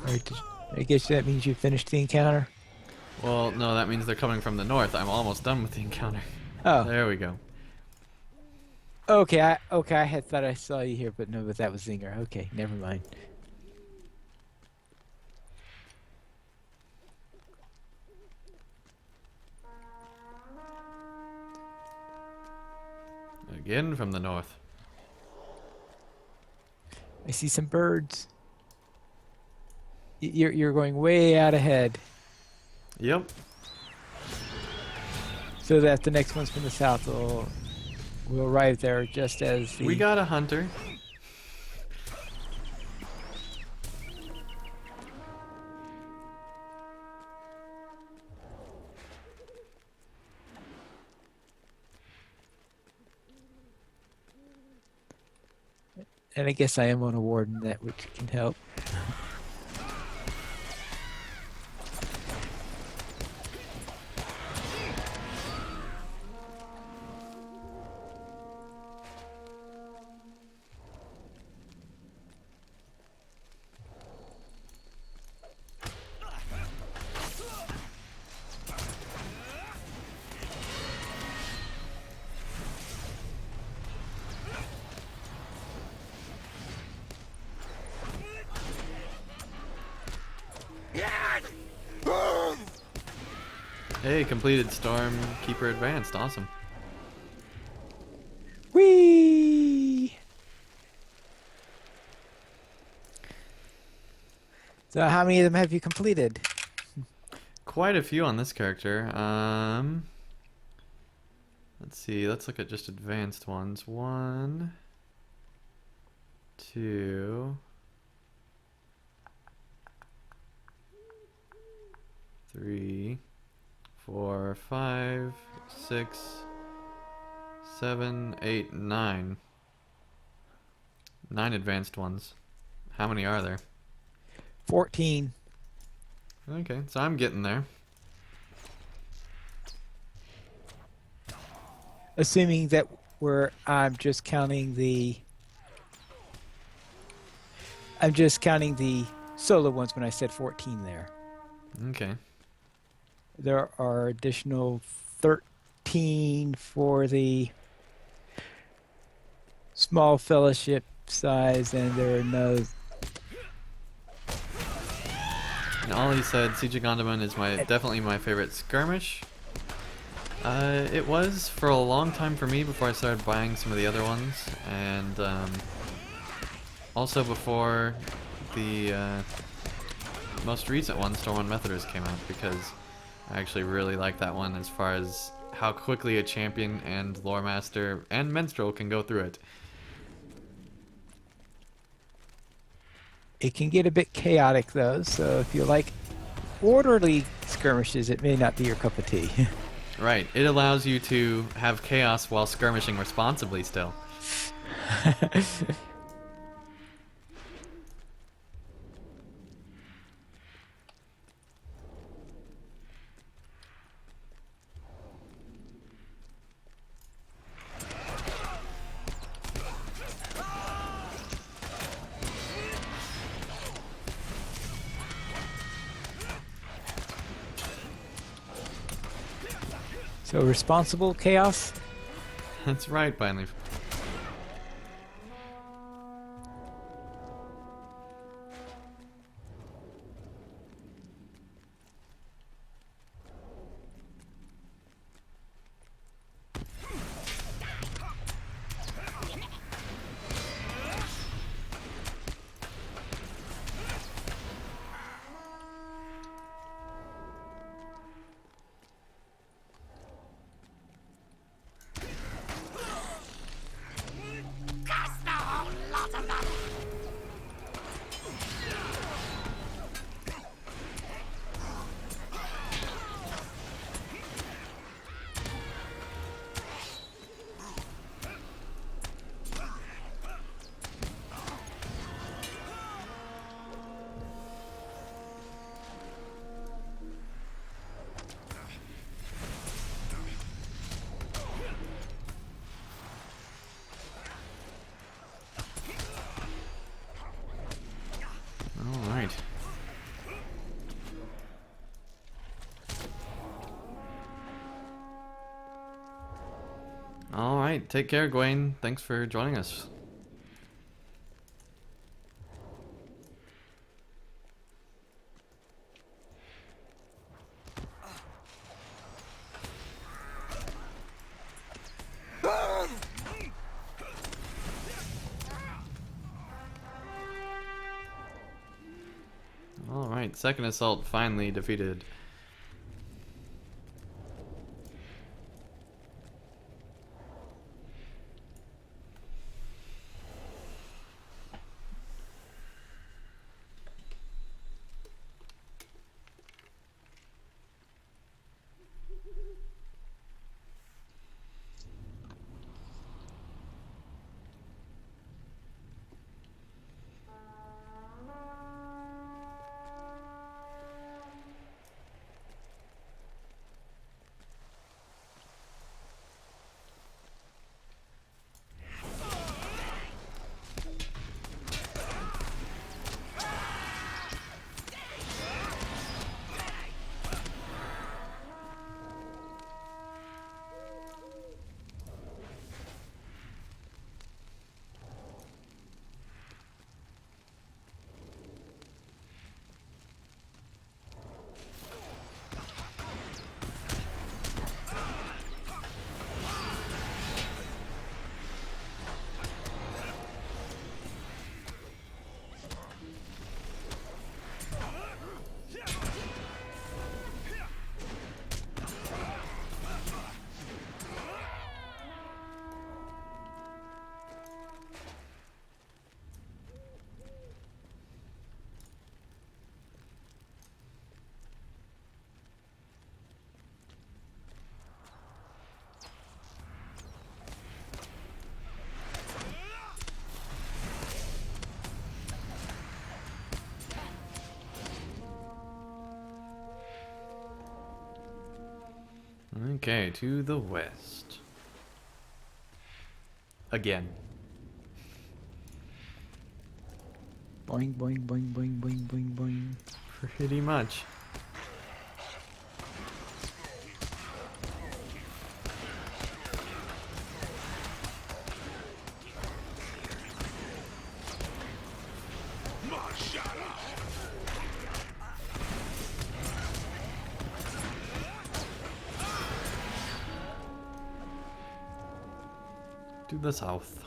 Right, I guess that means you finished the encounter. Well, no, that means they're coming from the north. I'm almost done with the encounter. Oh, There we go. okay. I had thought I saw you here, but no, but that was Zinger. Okay, never mind. Again from the north. I see some birds. You're going way out ahead, Yep. so that the next ones from the south will arrive there just as the... We got a hunter. And I guess I am on a warden that which can help. Hey, completed Stormkeeper Advanced. Awesome. Whee! So how many of them have you completed? Quite a few on this character. Let's see. Let's look at just advanced ones. 1, 2, 3, 4, 5, 6, 7, 8, 9. 9 advanced ones. How many are there? 14. Okay, so I'm getting there. Assuming that I'm just counting the solo ones when I said 14 there. Okay. There are additional 13 for the small fellowship size, and there are no. And Ollie said Siege of Gondomar is definitely my favorite skirmish. It was for a long time for me before I started buying some of the other ones, and also before the most recent one, Storm on Methodist, came out, because I actually really like that one as far as how quickly a champion and lore master and minstrel can go through it. It can get a bit chaotic though, so if you like orderly skirmishes, it may not be your cup of tea. Right, it allows you to have chaos while skirmishing responsibly still. So responsible chaos. That's right, Pineleaf. Alright. Alright, take care, Gwen. Thanks for joining us. Alright, second assault finally defeated. Okay, to the west. Again. Boing, boing, boing, boing, boing, boing, boing. Pretty much. To the south.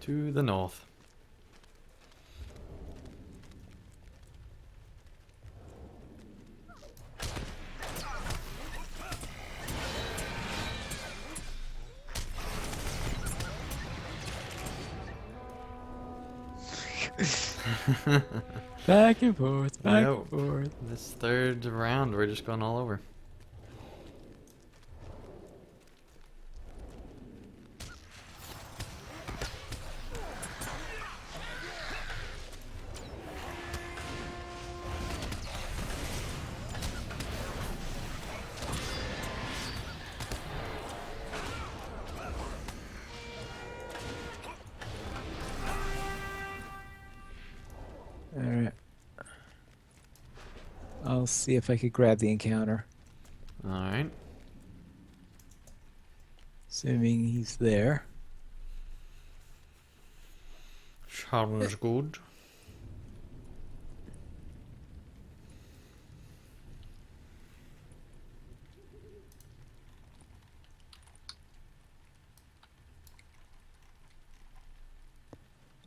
To the north. Back and forth, back Yo. and forth. This third round, we're just going all over. Alright. I'll see if I could grab the encounter. Alright. Assuming he's there. Sounds good.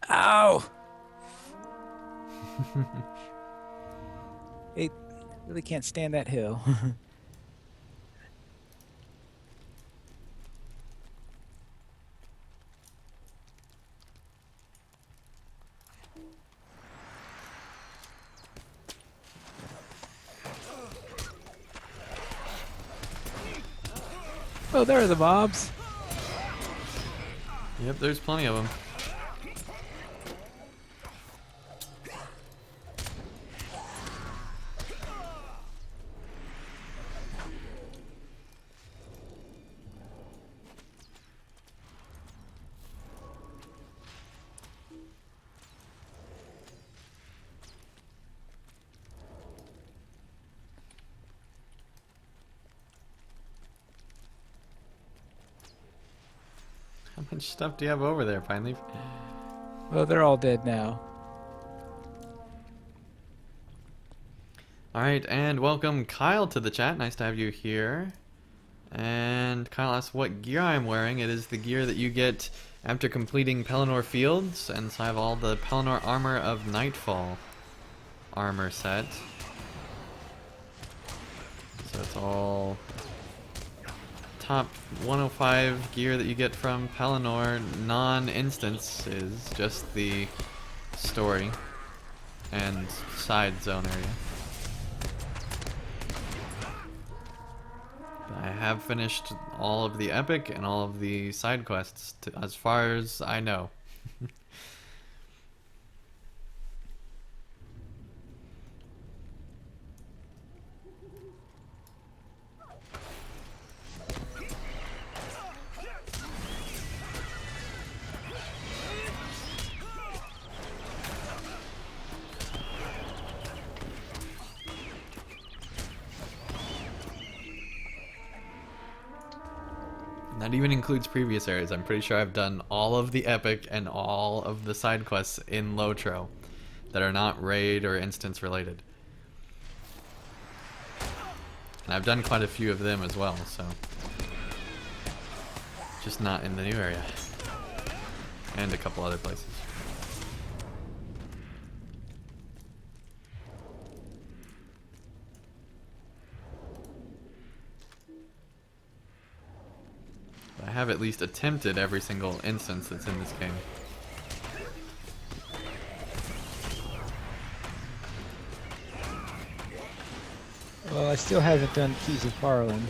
Ow! It really can't stand that hill. Oh, there are the mobs. Yep, there's plenty of them. How much stuff do you have over there, Pine Leaf? Well, they're all dead now. Alright, and welcome Kyle to the chat. Nice to have you here. And Kyle asks what gear I'm wearing. It is the gear that you get after completing Pelennor Fields, and so I have all the Pelennor Armor of Nightfall armor set. So it's all top 105 gear that you get from Pelennor, non-instance, is just the story and side zone area. I have finished all of the epic and all of the side quests, as far as I know. And That even includes previous areas. I'm pretty sure I've done all of the epic and all of the side quests in Lotro that are not raid or instance related. And I've done quite a few of them as well, so just not in the new area. And a couple other places. I have at least attempted every single instance that's in this game. Well, I still haven't done Keys of Farland.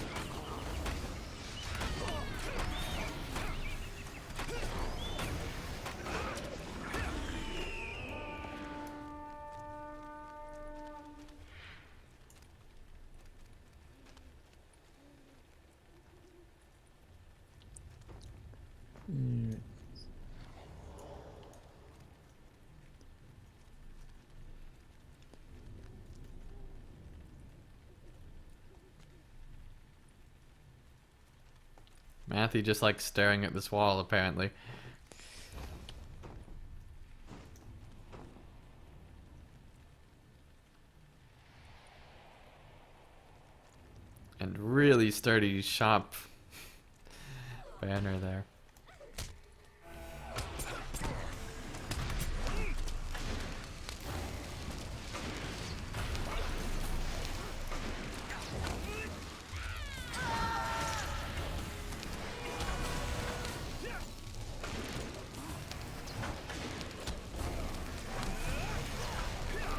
Matthew just likes staring at this wall, apparently. And really sturdy shop banner there.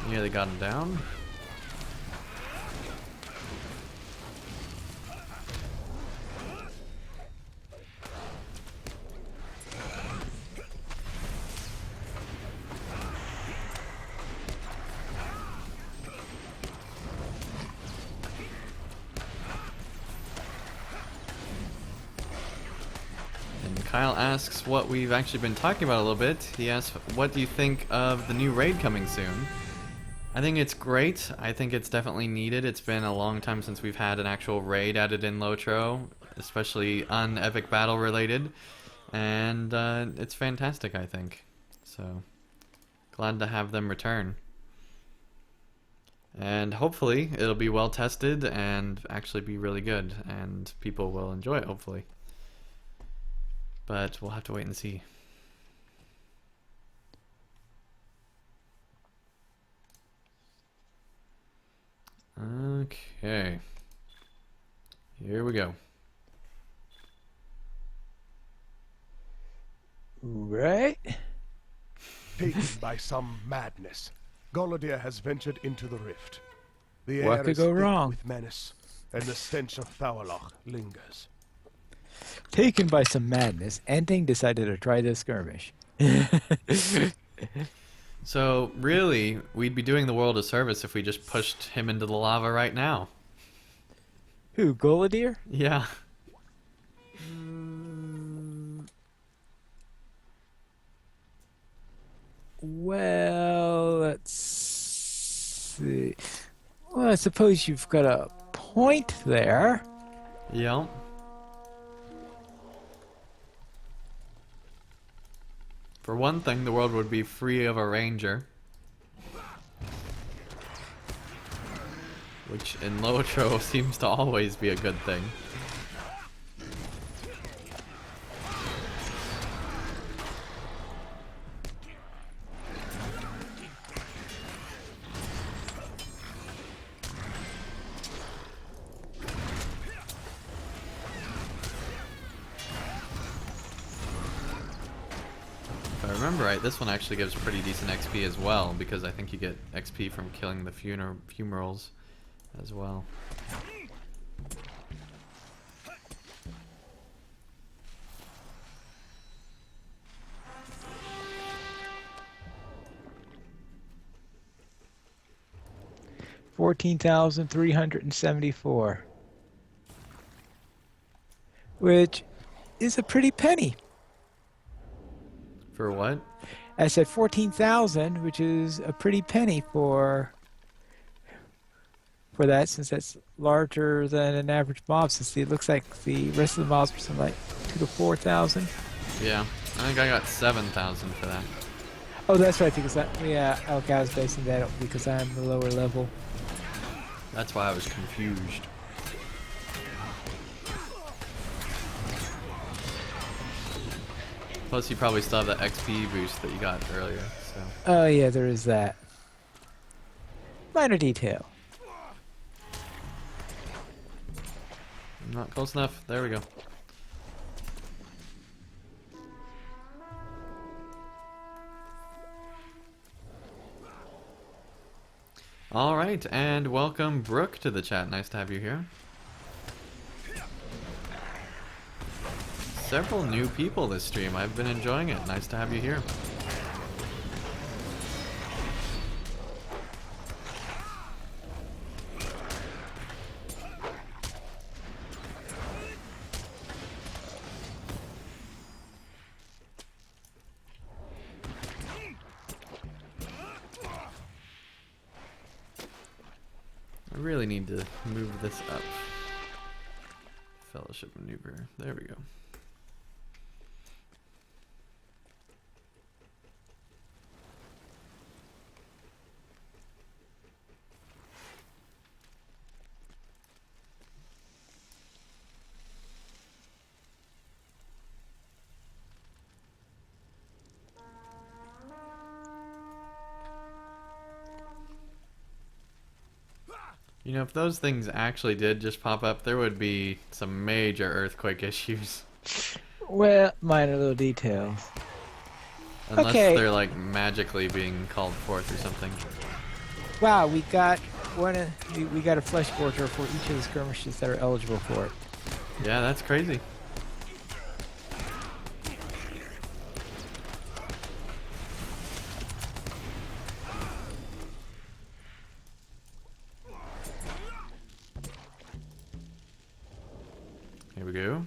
Yeah, they got him down. And Kyle asks what we've actually been talking about a little bit. He asks, what do you think of the new raid coming soon? I think it's great. I think it's definitely needed. It's been a long time since we've had an actual raid added in Lotro, especially un-epic battle related. And it's fantastic, I think. So, glad to have them return. And hopefully it'll be well tested and actually be really good. And people will enjoy it, hopefully. But we'll have to wait and see. Okay. Here we go. Right? Taken by some madness, Golodir has ventured into the rift. The What air could is go thick wrong? with menace, and the stench of Thauerloch lingers. Taken by some madness, Ending decided to try this skirmish. So, really, we'd be doing the world a service if we just pushed him into the lava right now. Who, Golodir? Yeah. Well, let's see. Well, I suppose you've got a point there. Yep. For one thing, the world would be free of a ranger. Which in Lotro seems to always be a good thing. If I remember right, this one actually gives pretty decent XP as well, because I think you get XP from killing the fumerals as well. $14,374, which is a pretty penny. For what? I said 14,000, which is a pretty penny for for that, since that's larger than an average mob. Since it looks like the rest of the mobs are something like 2 to 4,000. Yeah, I think I got 7,000 for that. Oh, that's right. Because okay, I was basing that up because I'm the lower level. That's why I was confused. Plus, you probably still have that XP boost that you got earlier. So. Oh yeah, there is that. Minor detail. Not close enough. There we go. All right, and welcome Brooke to the chat. Nice to have you here. Several new people this stream. I've been enjoying it. Nice to have you here. I really need to move this up. Fellowship maneuver. There we go. You know, if those things actually did just pop up, there would be some major earthquake issues. Well, minor little details. Unless Okay. they're like magically being called forth or something. Wow, we got we got a flesh gorger for each of the skirmishes that are eligible for it. Yeah, that's crazy. Here we go.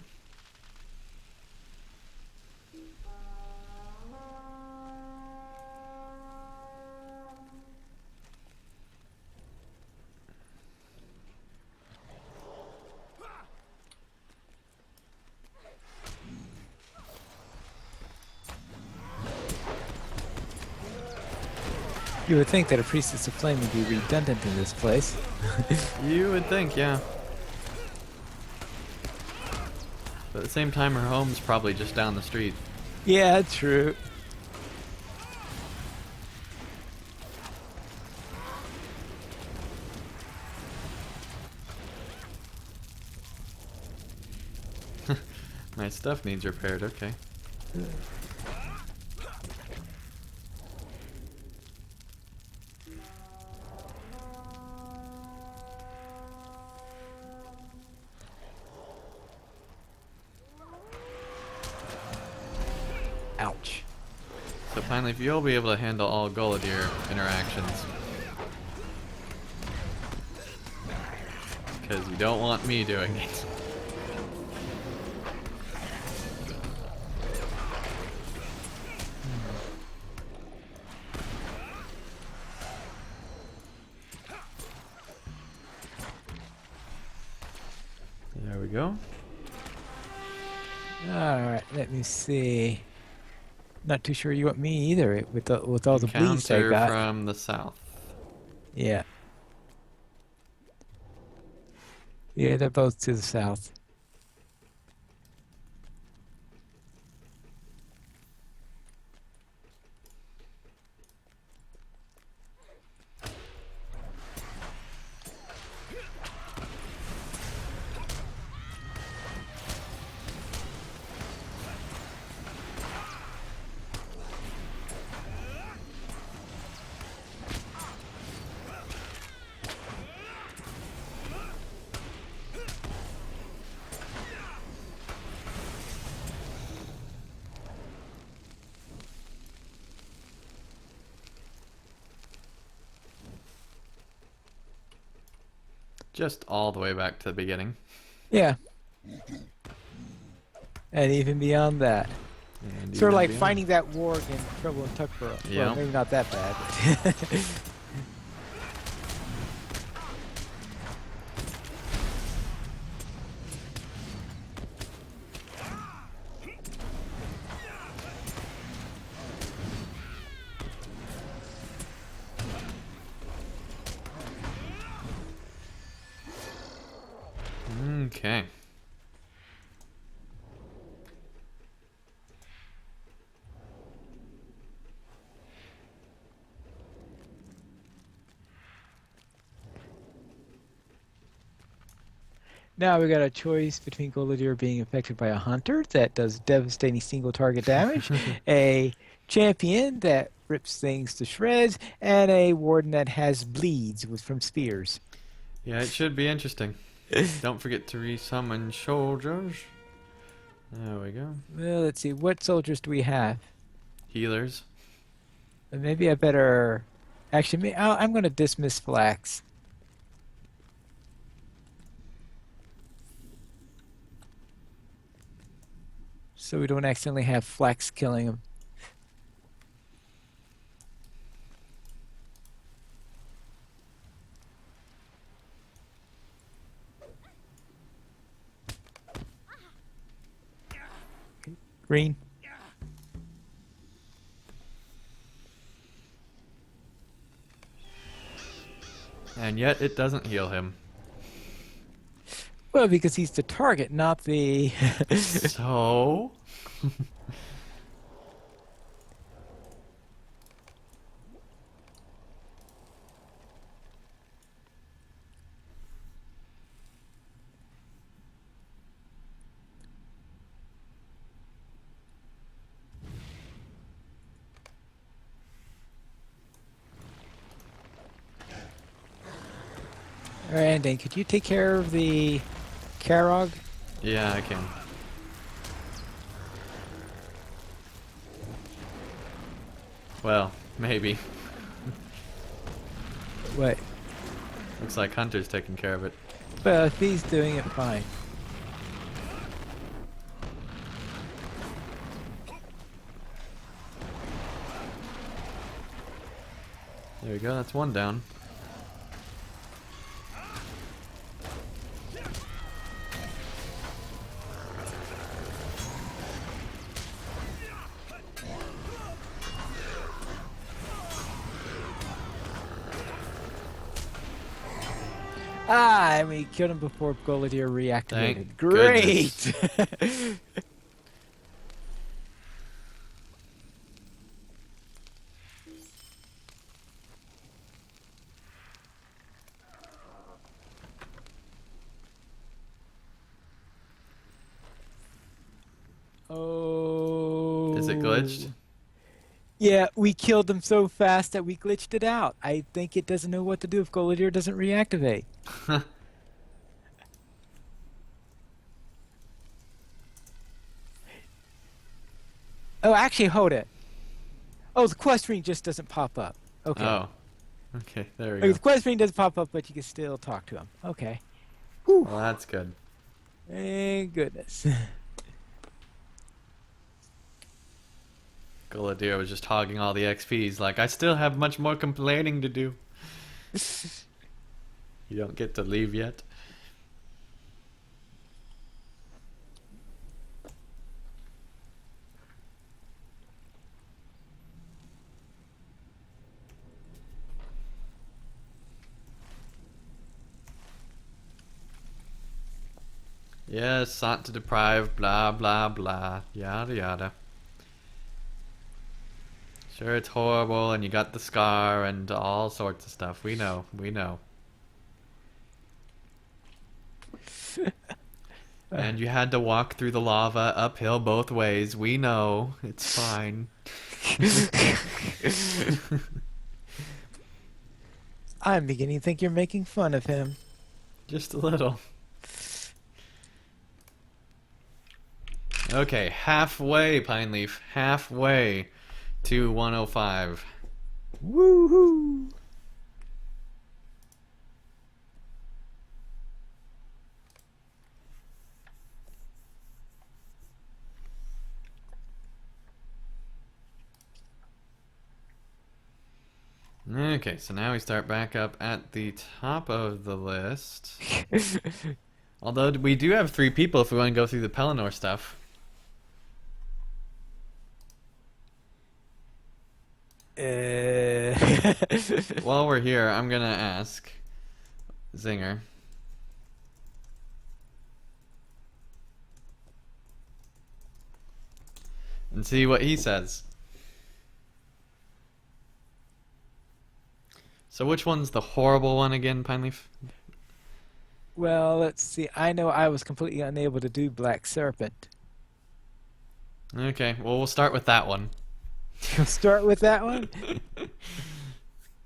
You would think that a priestess of flame would be redundant in this place. You would think, yeah. But at the same time, her home's probably just down the street. Yeah, true. My stuff needs repaired, okay. Ouch. So finally, if you'll be able to handle all Gullidir interactions. Because you don't want me doing it. There we go. Alright, let me see. Not too sure you want me either with all the bleeds I Encounter got. from the south. Yeah. Yeah, they're both to the south. Just all the way back to the beginning. Yeah. And even beyond that. And Sort of even like beyond. finding that warg in Trouble in Tuckborough. Yeah. Well, maybe not that bad. But Okay. Now we got a choice between Goladier being affected by a hunter that does devastating single target damage, a champion that rips things to shreds, and a warden that has bleeds from spears. Yeah, it should be interesting. Don't forget to resummon soldiers. There we go. Well, let's see. What soldiers do we have? Healers. Maybe I better... Actually, I'm going to dismiss Flax. So we don't accidentally have Flax killing him. Green. And yet it doesn't heal him. Well, because he's the target, not the... So? Randy, could you take care of the Karog? Yeah, I can. Well, maybe. What? Looks like Hunter's taking care of it. Well, if he's doing it, fine. There we go, that's one down. Ah, and we killed him before Goladier reactivated. Thank Great! Oh. Is it glitched? Yeah, we killed them so fast that we glitched it out. I think it doesn't know what to do if Goladier doesn't reactivate. Oh, actually, hold it. Oh, the quest ring just doesn't pop up. Okay. Oh. Okay, there we Okay, go. the quest ring doesn't pop up, but you can still talk to him. Okay. Well, that's good. Thank goodness. Goladier was just hogging all the XP. He's like, I still have much more complaining to do. You don't get to leave yet. Yes, sought to deprive, blah, blah, blah, yada, yada. Sure, it's horrible, and you got the scar, and all sorts of stuff. We know, we know. And you had to walk through the lava uphill both ways. We know. It's fine. I'm beginning to think you're making fun of him. Just a little. Okay, halfway, Pine Leaf. Halfway to 105. Woohoo! Okay, so now we start back up at the top of the list. Although we do have 3 people if we want to go through the Pelennor stuff. While we're here, I'm gonna ask Zinger. and see what he says. So which one's the horrible one again, Pineleaf? Well, let's see. I know I was completely unable to do Black Serpent. Okay, well we'll start with that one. You'll start with that one?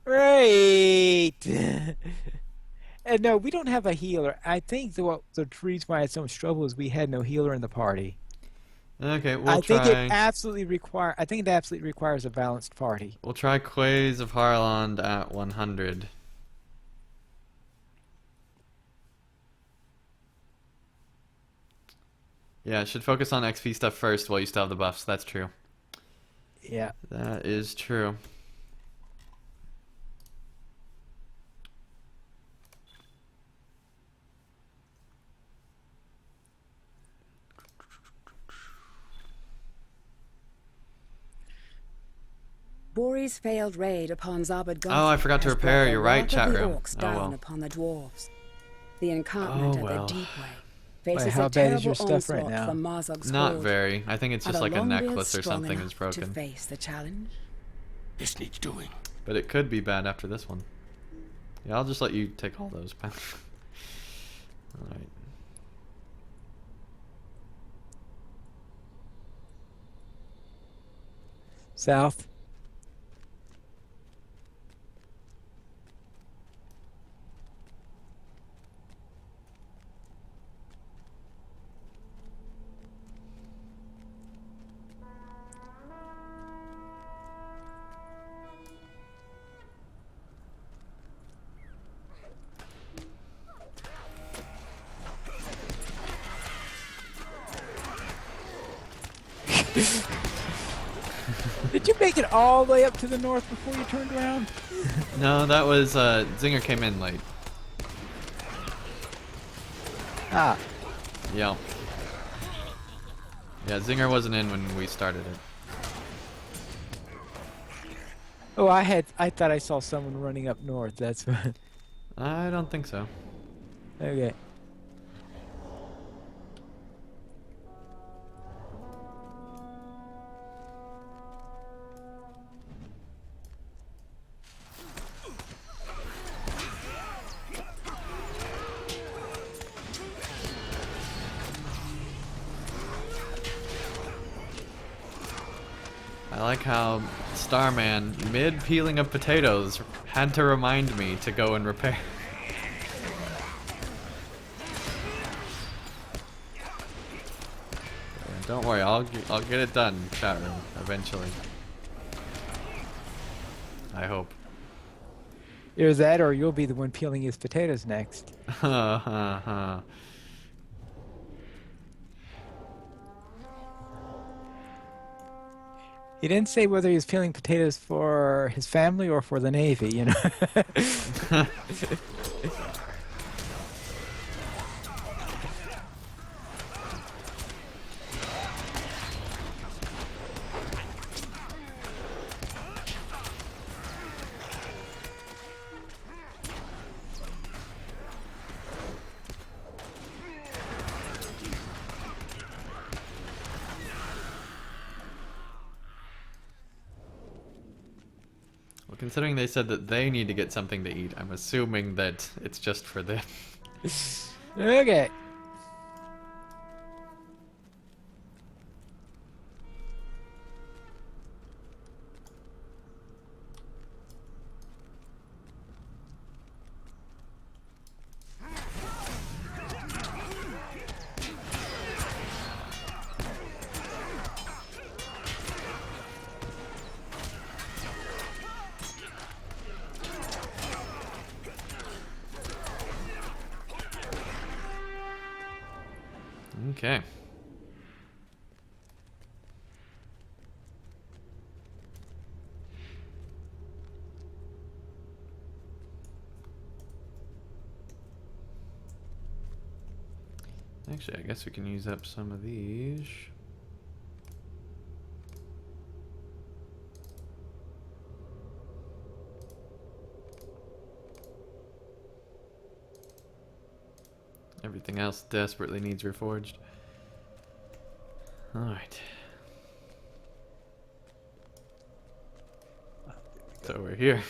Great! And no, we don't have a healer. I think the reason why I had so much trouble is we had no healer in the party. Okay, we'll I think try. it absolutely requires a balanced party. We'll try Quays of Harland at 100. Yeah, it should focus on XP stuff first while you still have the buffs. That's true. Yeah. That is true. Bori's failed raid upon Zabad Oh, I forgot to has repair. brought You're the right, wrath chat of the room. orcs Oh down well. upon the dwarves. The encampment Oh, at well. the Deep Way Wait, faces how a bad is terrible your stuff right onslaught now? from Marzog's Not horde. very. I think it's Are just the like a Longbeards necklace or strong something enough is broken. to face the challenge? This needs doing. But it could be bad after this one. Yeah, I'll just let you take all those. Alright. South. Did you make it all the way up to the north before you turned around? No, that was Zinger came in late. Ah. Yeah. Yeah, Zinger wasn't in when we started it. Oh, I thought I saw someone running up north. That's what. I don't think so. Okay. I like how Starman, mid peeling of potatoes, had to remind me to go and repair. Yeah, don't worry, I'll get it done, chat room, eventually. I hope. Either that, or you'll be the one peeling his potatoes next. Ha ha ha. He didn't say whether he was peeling potatoes for his family or for the Navy, you know. Well, considering they said that they need to get something to eat, I'm assuming that it's just for them. Okay. Okay. Actually, I guess we can use up some of these. Everything else desperately needs reforged. Alright. So we're here.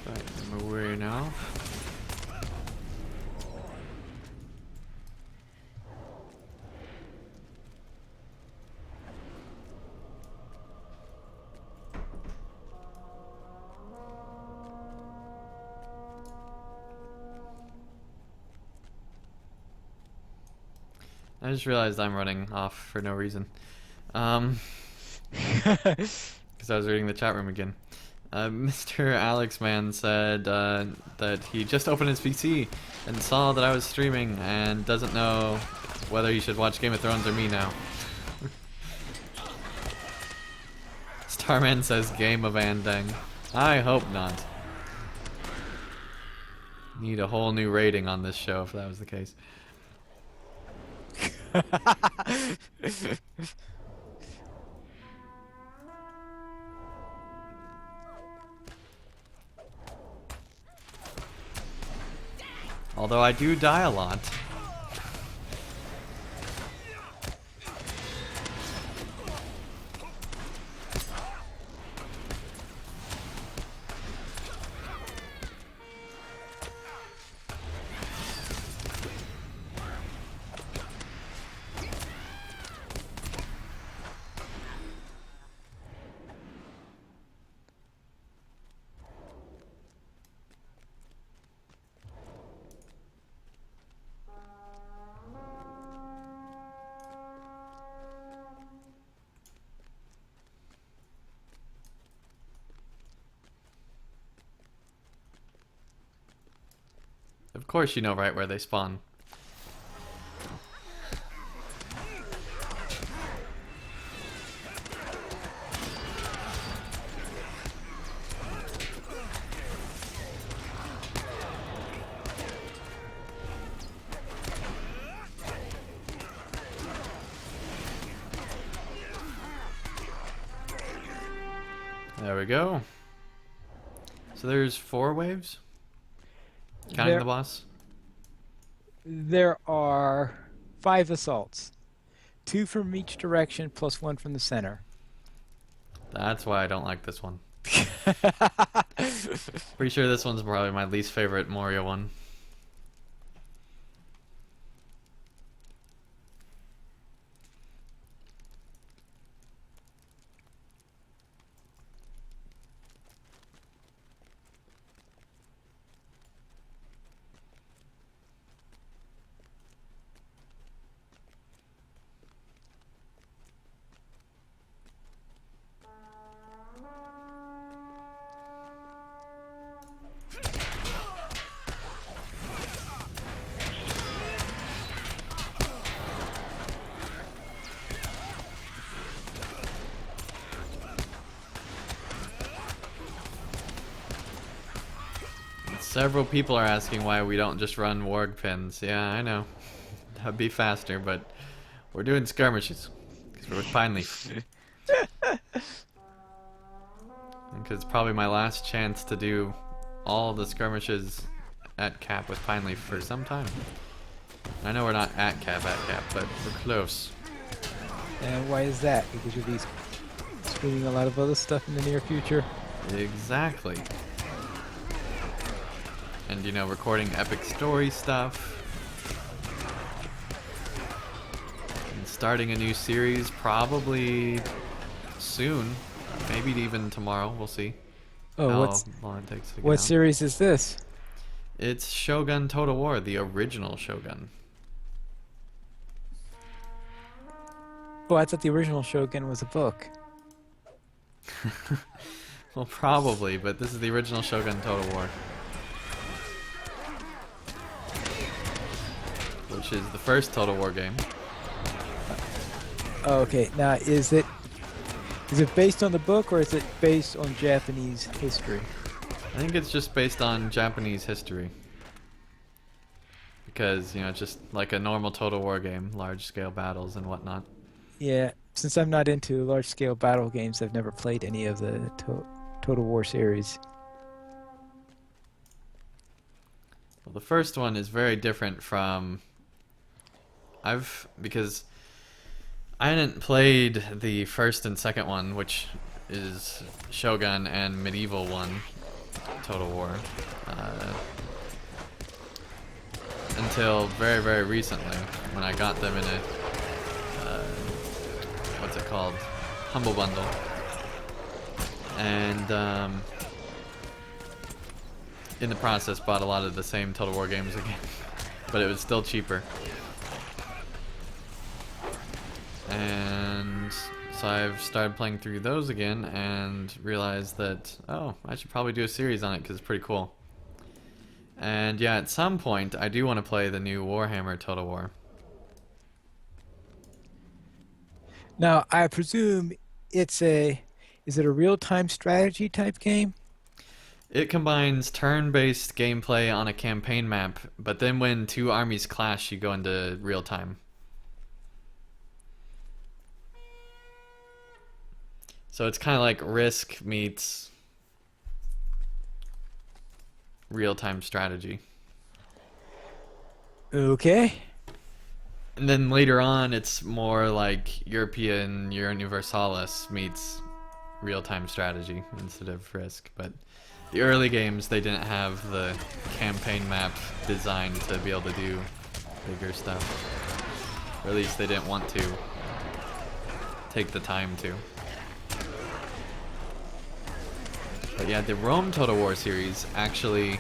Right, remember where you're now. I just realized I'm running off for no reason. Because I was reading the chat room again. Mr. Alex Man said that he just opened his PC and saw that I was streaming and doesn't know whether he should watch Game of Thrones or me now. Starman says Game of Andang. I hope not. Need a whole new rating on this show if that was the case. Although I do die a lot. Of course you know right where they spawn. There we go. So there's 4 waves? Counting the boss? There are 5 assaults. 2 from each direction plus 1 from the center. That's why I don't like this one. Pretty sure this one's probably my least favorite Moria one. Several people are asking why we don't just run warg pins. Yeah, I know. That'd be faster, but we're doing skirmishes. Because we're with Pine Leaf. Because it's probably my last chance to do all the skirmishes at cap with Pine Leaf for some time. I know we're not at cap, but we're close. And why is that? Because you'll be streaming a lot of other stuff in the near future. Exactly. And, you know, recording epic story stuff. And starting a new series probably soon. Maybe even tomorrow. We'll see. Oh, how long it takes to get what out. series is this? It's Shogun Total War, the original Shogun. Oh, I thought the original Shogun was a book. Well, probably, but this is the original Shogun Total War. Which is the first Total War game. Oh, okay. Now, is it based on the book or is it based on Japanese history? I think it's just based on Japanese history. because it's just like a normal Total War game, large scale battles and whatnot. Yeah, since I'm not into large-scale battle games, I've never played any of the Total War series. Well, the first one is very different from because I hadn't played the first and second one, which is Shogun and Medieval one, Total War, until very, very recently when I got them in a what's it called? Humble Bundle. And in the process bought a lot of the same Total War games again. But it was still cheaper. And so I've started playing through those again and realized that, oh, I should probably do a series on it because it's pretty cool. And yeah, at some point I do want to play the new Warhammer Total War. Now, I presume is it a real-time strategy type game? It combines turn-based gameplay on a campaign map, but then when two armies clash, you go into real time. So it's kind of like Risk meets real-time strategy. Okay. And then later on, it's more like European Universalis meets real-time strategy instead of Risk. But the early games, they didn't have the campaign map designed to be able to do bigger stuff. Or at least they didn't want to take the time to. But yeah, the Rome Total War series actually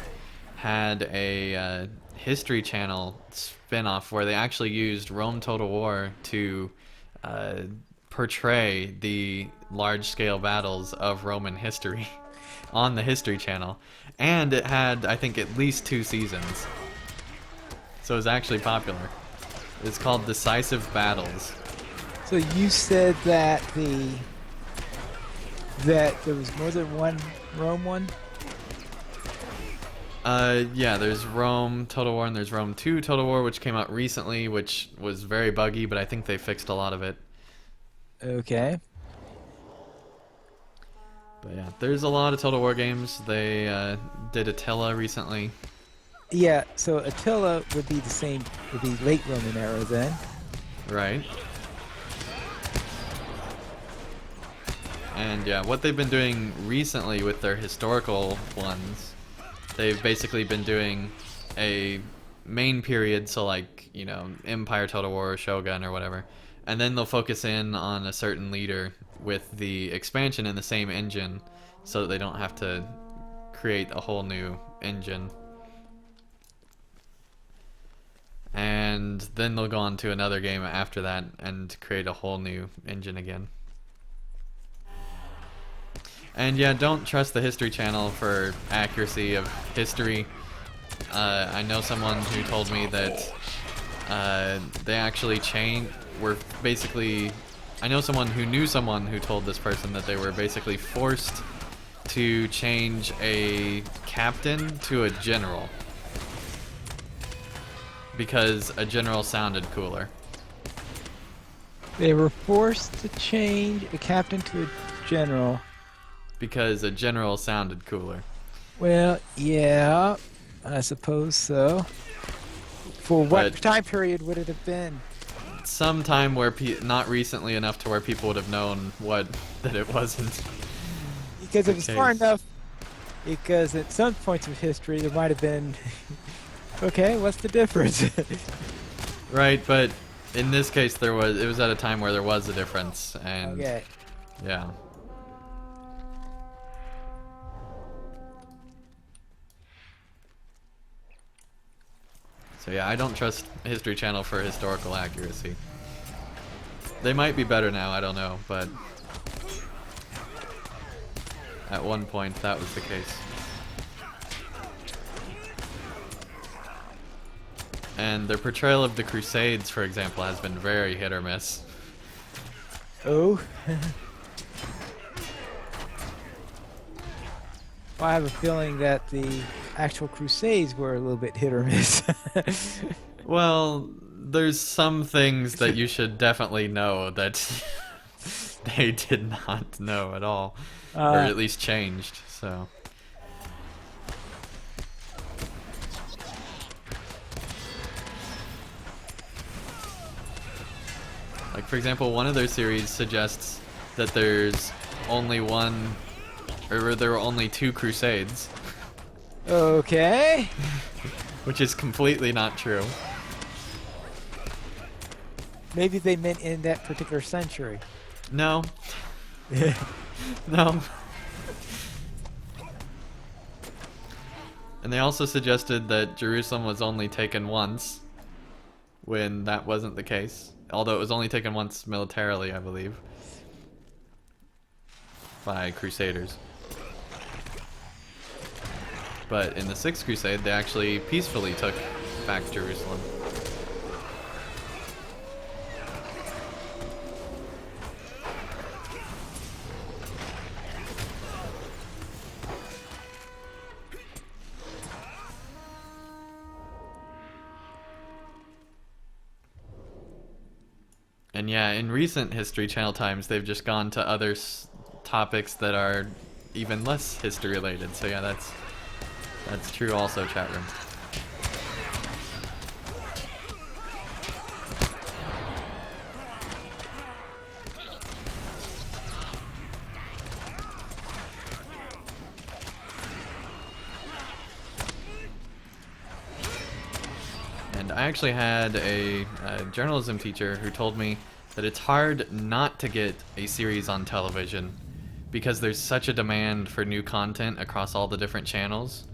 had a History Channel spin-off where they actually used Rome Total War to portray the large-scale battles of Roman history on the History Channel. And it had, I think, at least 2 seasons. So it was actually popular. It's called Decisive Battles. So you said that that there was more than one Rome one? Yeah, there's Rome Total War and there's Rome 2 Total War, which came out recently, which was very buggy, but I think they fixed a lot of it. Okay. But yeah, there's a lot of Total War games. They did Attila recently. Yeah, so Attila would be late Roman era then. Right. And yeah, what they've been doing recently with their historical ones, they've basically been doing a main period, so like, Empire Total War or Shogun or whatever, and then they'll focus in on a certain leader with the expansion in the same engine so that they don't have to create a whole new engine. And then they'll go on to another game after that and create a whole new engine again. And yeah, don't trust the History Channel for accuracy of history. I know someone who told me that they actually I know someone who knew someone who told this person that they were basically forced to change a captain to a general because a general sounded cooler. They were forced to change a captain to a general. Because a general sounded cooler. Well, yeah, I suppose so. For what But time period would it have been? some time where not recently enough to where people would have known that it wasn't. Because it was far case. enough. Because at some points of history there might have been. Okay, what's the difference? Right, but in this case it was at a time where there was a difference, and Okay. yeah. So yeah, I don't trust History Channel for historical accuracy. They might be better now, I don't know, but at one point that was the case. And their portrayal of the Crusades, for example, has been very hit or miss. Oh. Well, I have a feeling that the actual crusades were a little bit hit or miss. Well, there's some things that you should definitely know that they did not know at all, or at least changed. So. Like, for example, one of their series suggests that there's only one, or there were only 2 crusades, Okay. which is completely not true. Maybe they meant in that particular century. No. No. And they also suggested that Jerusalem was only taken once, when that wasn't the case. Although it was only taken once militarily, I believe, by Crusaders. But in the 6th Crusade, they actually peacefully took back Jerusalem. And yeah, in recent History Channel times, they've just gone to other topics that are even less history related. So yeah, that's true also, chat room. And I actually had a journalism teacher who told me that it's hard not to get a series on television because there's such a demand for new content across all the different channels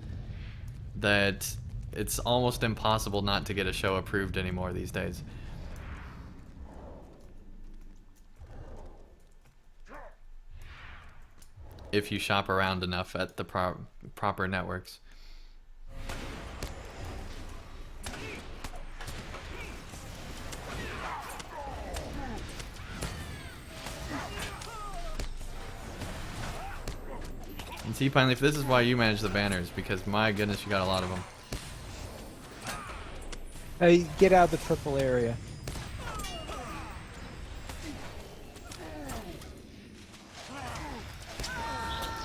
that it's almost impossible not to get a show approved anymore these days. If you shop around enough at the proper networks. And see, finally, if this is why you manage the banners, because my goodness, you got a lot of them. Hey, get out of the purple area.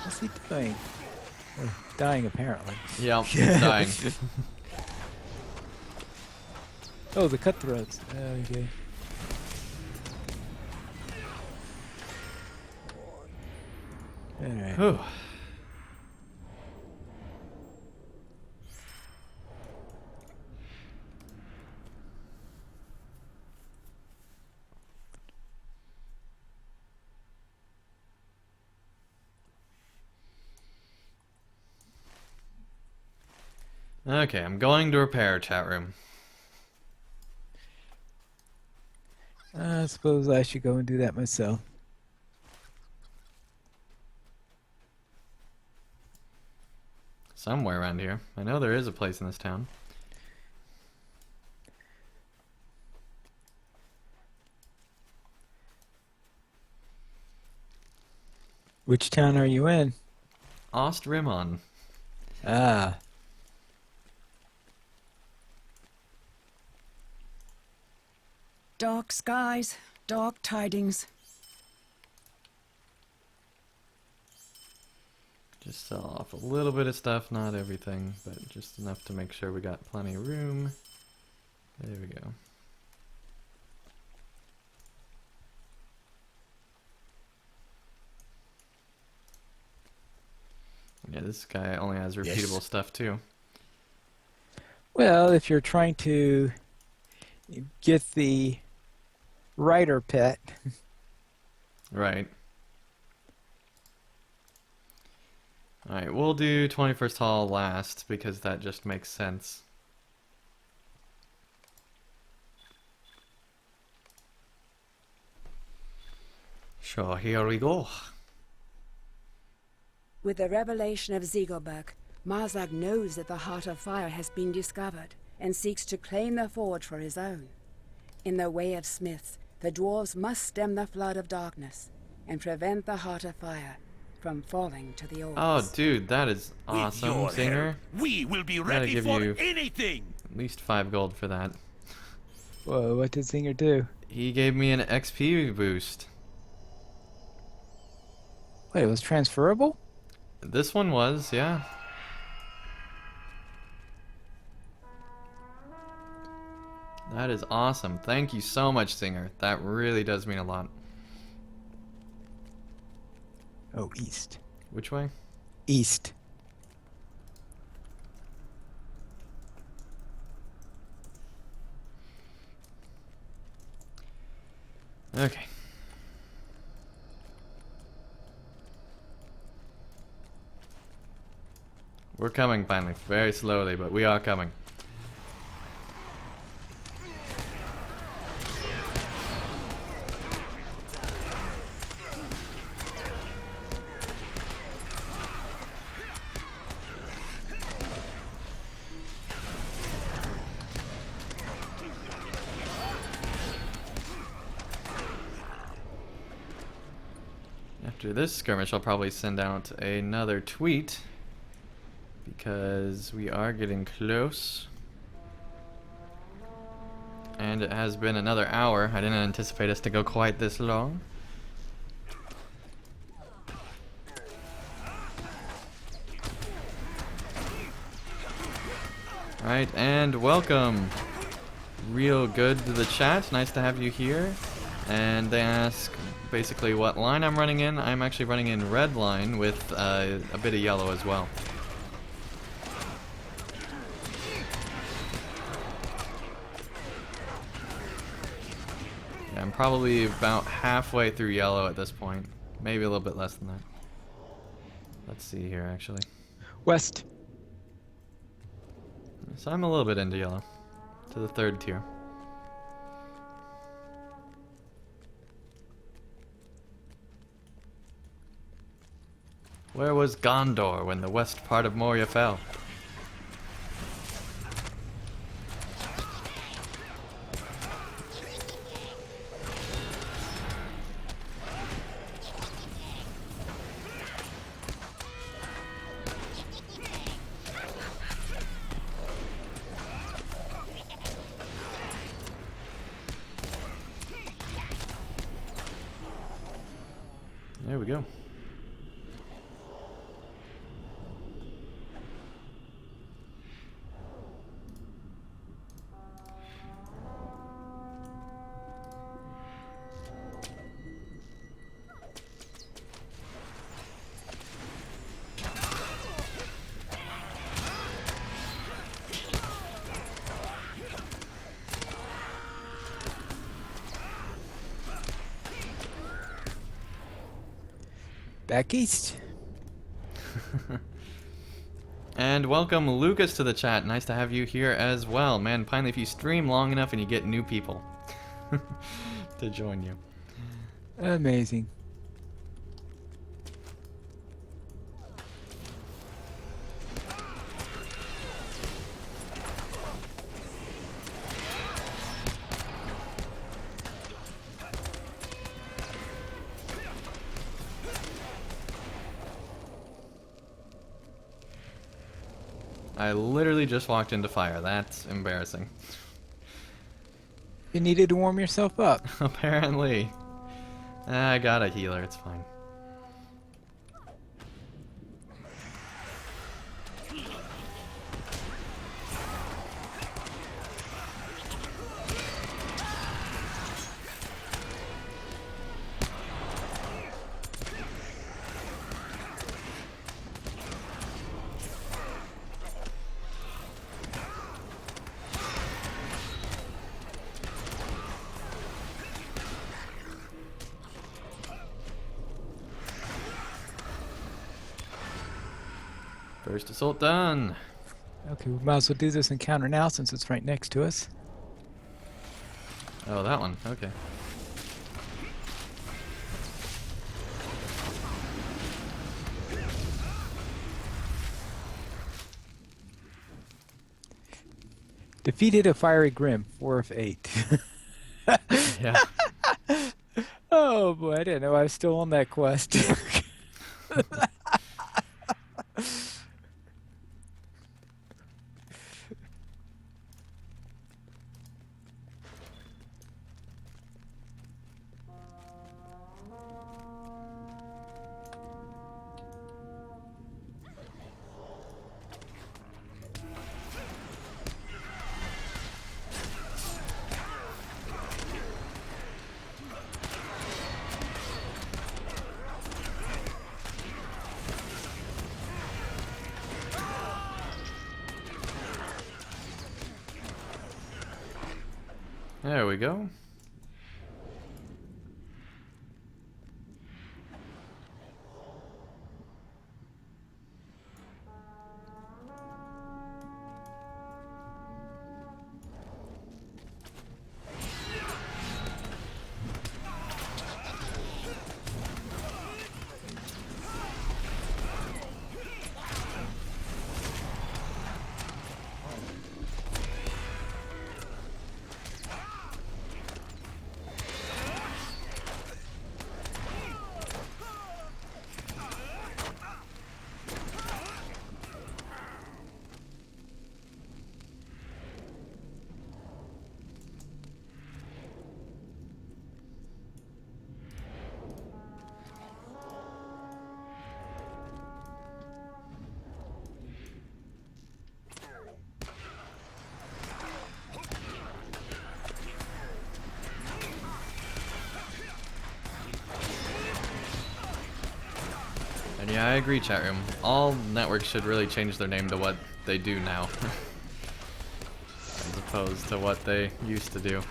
What's he doing? Oh, dying, apparently. Yeah, it's dying. Oh, the cutthroats. Okay. Alright. Whew. Okay, I'm going to repair, chat room. I suppose I should go and do that myself. Somewhere around here. I know there is a place in this town. Which town are you in? Ostrimon. Ah. Dark skies, dark tidings. Just sell off a little bit of stuff, not everything, but just enough to make sure we got plenty of room. There we go. Yeah, this guy only has repeatable stuff too. Well, if you're trying to get the writer pet. Right. Alright, we'll do 21st Hall last because that just makes sense. So here we go. With the revelation of Ziegelberg, Marzag knows that the Heart of Fire has been discovered and seeks to claim the forge for his own. In the way of smiths, the dwarves must stem the flood of darkness and prevent the Heart of Fire from falling to the oars. Oh, dude, that is With awesome, your Singer. help, we will be Gotta ready give for you- anything. At least 5 gold for that. Whoa, what did Singer do? He gave me an XP boost. Wait, it was transferable? This one was, yeah. That is awesome. Thank you so much, Singer. That really does mean a lot. Oh, east. Which way? East. Okay. We're coming finally. Very slowly, but we are coming. After this skirmish, I'll probably send out another tweet because we are getting close. And it has been another hour. I didn't anticipate us to go quite this long. Right, and welcome. Real good to the chat. Nice to have you here. And they ask basically what line I'm running in. I'm actually running in red line with a bit of yellow as well. Yeah, I'm probably about halfway through yellow at this point. Maybe a little bit less than that. Let's see here actually. West. So I'm a little bit into yellow. To the 3rd tier. Where was Gondor when the west part of Moria fell? There we go. Back east. And welcome Lucas to the chat. Nice to have you here as well. Man, finally, if you stream long enough and you get new people to join you. Amazing. I literally just walked into fire. That's embarrassing. You needed to warm yourself up. Apparently. I got a healer, it's fine. First assault done. Okay, we might as well do this encounter now since it's right next to us. Oh, that one. Okay. Defeated a fiery grim, 4 of 8. Yeah. Oh boy, I didn't know I was still on that quest. There we go. And yeah, I agree, chat room. All networks should really change their name to what they do now, as opposed to what they used to do.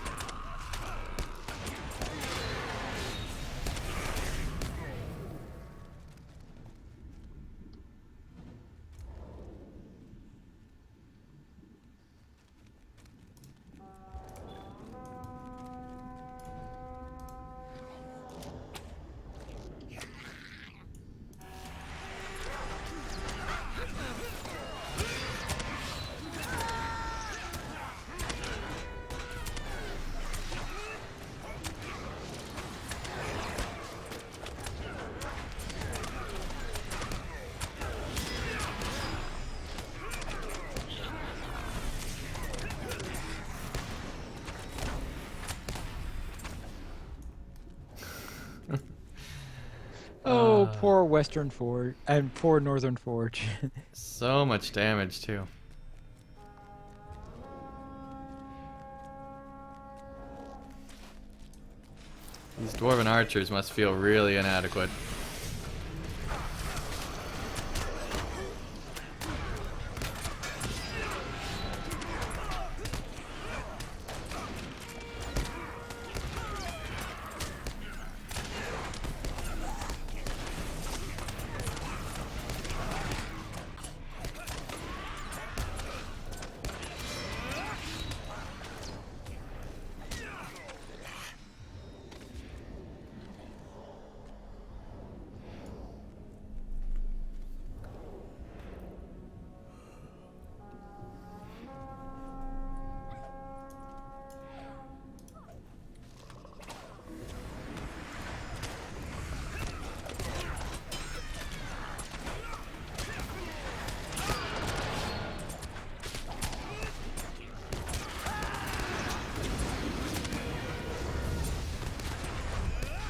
Oh, poor Western Forge and poor Northern Forge. So much damage too. These dwarven archers must feel really inadequate.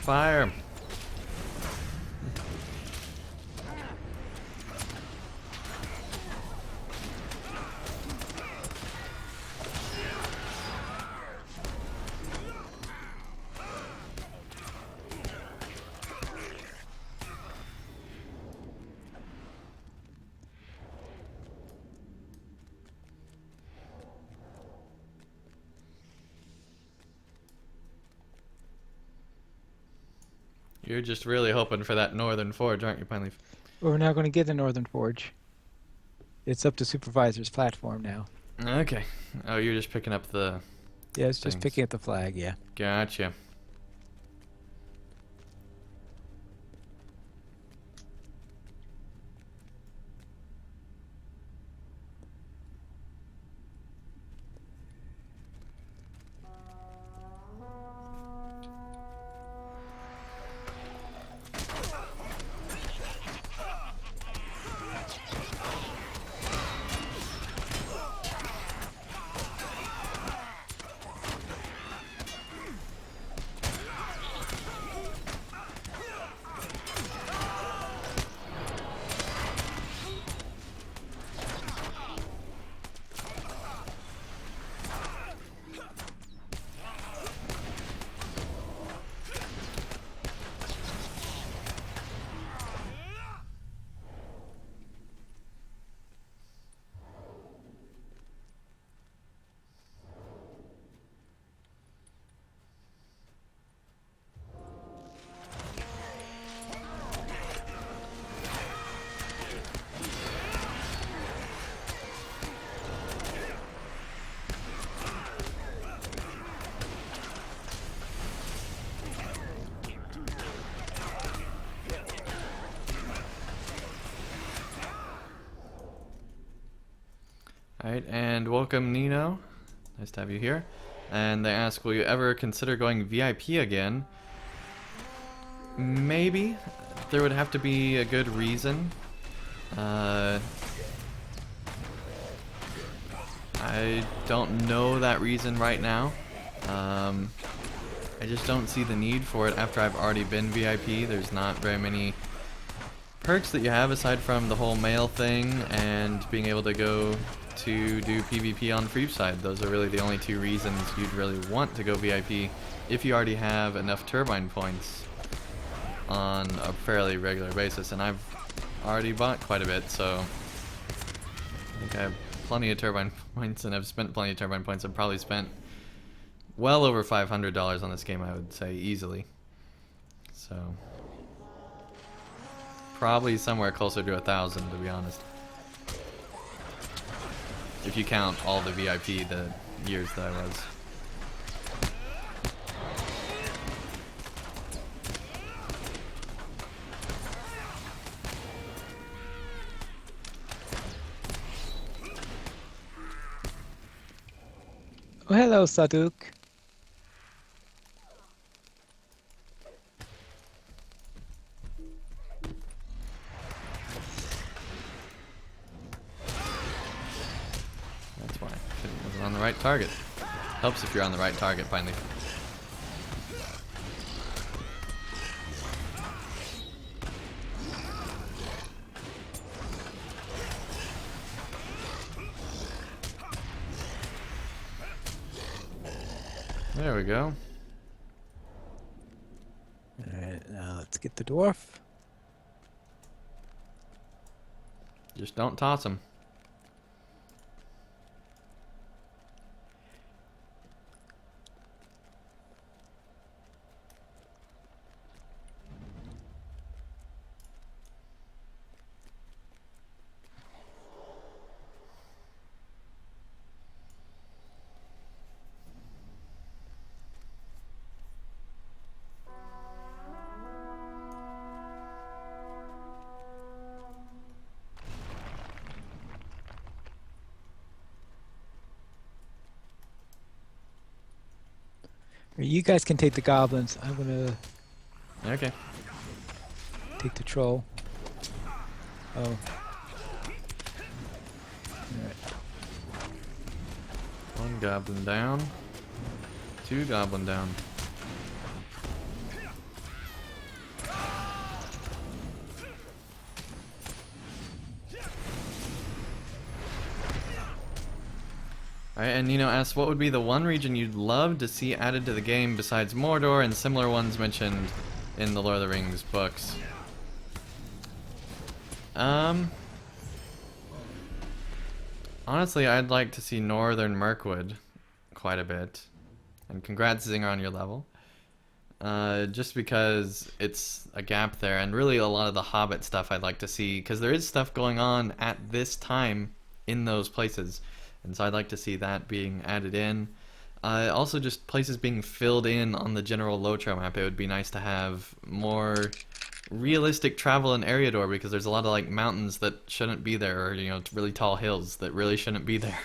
Fire! You're just really hoping for that northern forge, aren't you, Pineleaf? We're now going to get the Northern Forge. It's up to Supervisor's platform now. Okay. Oh, you're just picking up the... Yeah, it's just Things. picking up the flag, yeah. Gotcha. Alright, and welcome Nino. Nice to have you here. And they ask, will you ever consider going VIP again? Maybe. There would have to be a good reason. I don't know that reason right now. I just don't see the need for it after I've already been VIP. There's not very many perks that you have aside from the whole mail thing and being able to go to do PvP on Free side. Those are really the only two reasons you'd really want to go VIP if you already have enough turbine points on a fairly regular basis. And I've already bought quite a bit, so I think I have plenty of turbine points and I've spent plenty of turbine points. I've probably spent well over $500 on this game, I would say, easily. So probably somewhere closer to 1,000, to be honest. If you count all the VIP the years that I was. Oh, hello, Saduk. That's why. I wasn't on the right target. Helps if you're on the right target, finally. There we go. Alright, now let's get the dwarf. Just don't toss him. You guys can take the goblins. I'm gonna Okay. take the troll. Oh. One goblin down. Two goblin down. Alright, and Nino asks, what would be the one region you'd love to see added to the game besides Mordor and similar ones mentioned in the Lord of the Rings books? Honestly, I'd like to see Northern Mirkwood quite a bit. And congrats, Zinger, on your level. Just because it's a gap there, and really a lot of the Hobbit stuff I'd like to see, because there is stuff going on at this time in those places. And so I'd like to see that being added in. Also just places being filled in on the general Lotro map. It would be nice to have more realistic travel in Eriador, because there's a lot of like mountains that shouldn't be there, or you know, really tall hills that really shouldn't be there.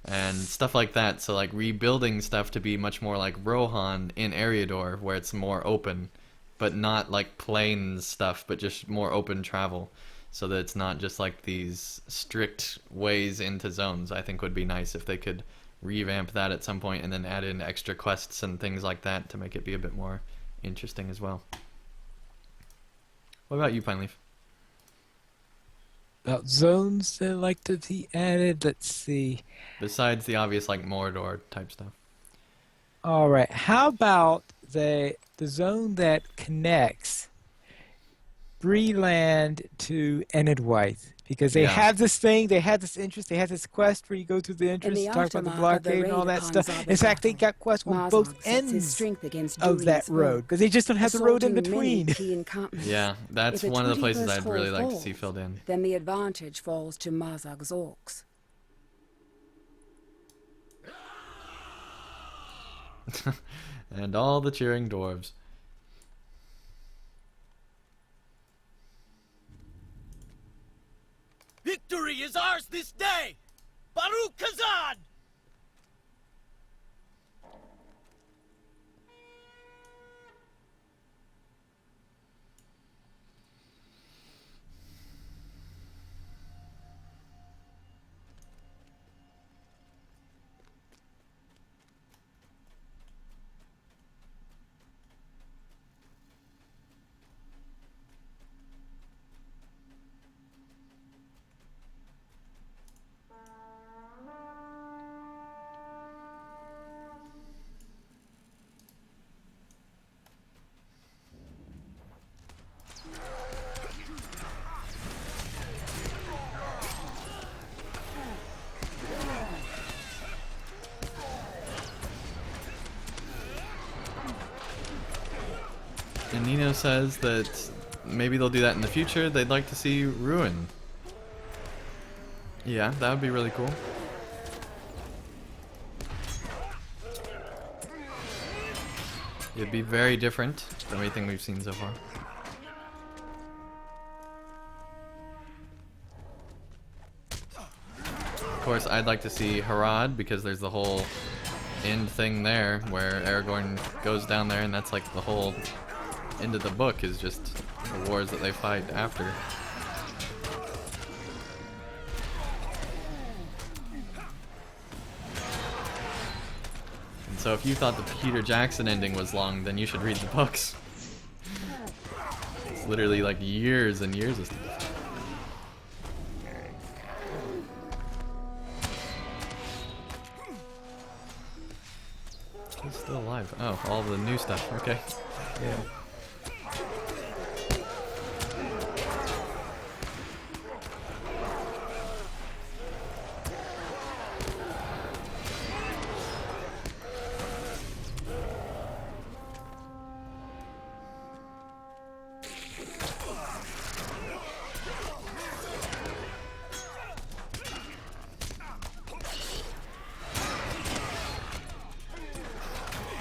And stuff like that. So like rebuilding stuff to be much more like Rohan in Eriador, where it's more open, but not like plains stuff, but just more open travel. So that it's not just like these strict ways into zones. I think would be nice if they could revamp that at some point and then add in extra quests and things like that to make it be a bit more interesting as well. What about you, Pineleaf? About zones that like to be added. Let's see. Besides the obvious like Mordor type stuff. All right. How about the zone that connects Breeland to Enidwaith? Because they have this thing, they had this interest, they had this quest where you go through the entrance, talk about the blockade and all that stuff. In fact, they got quests on both ends of that road, because they just don't have the road in between. Yeah, that's one of the places I'd really like to see filled in. Then the advantage falls to Mazag's orcs. And all the cheering dwarves. Victory is ours this day! Baruch And Nino says that maybe they'll do that in the future. They'd like to see Ruin. Yeah, that would be really cool. It'd be very different from everything we've seen so far. Of course, I'd like to see Harad, because there's the whole end thing there where Aragorn goes down there, and that's like the whole end of the book is just the wars that they fight after. And so if you thought the Peter Jackson ending was long, then you should read the books. It's literally like years and years of stuff. He's still alive. Oh, all the new stuff. Okay. Yeah.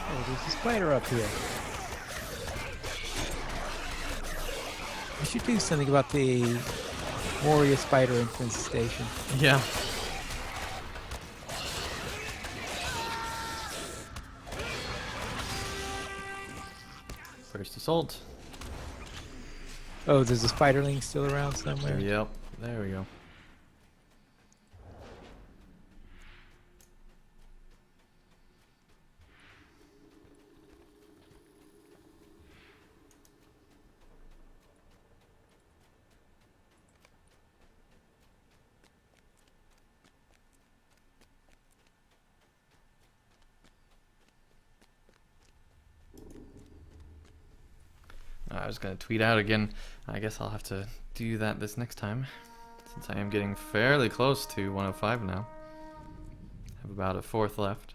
Oh, there's a spider up here. We should do something about the Moria spider infestation. Yeah. First assault. Oh, there's a spiderling still around somewhere. Yep. There we go. I was gonna tweet out again. I guess I'll have to do that this next time, since I am getting fairly close to 105 now. Have about a fourth left.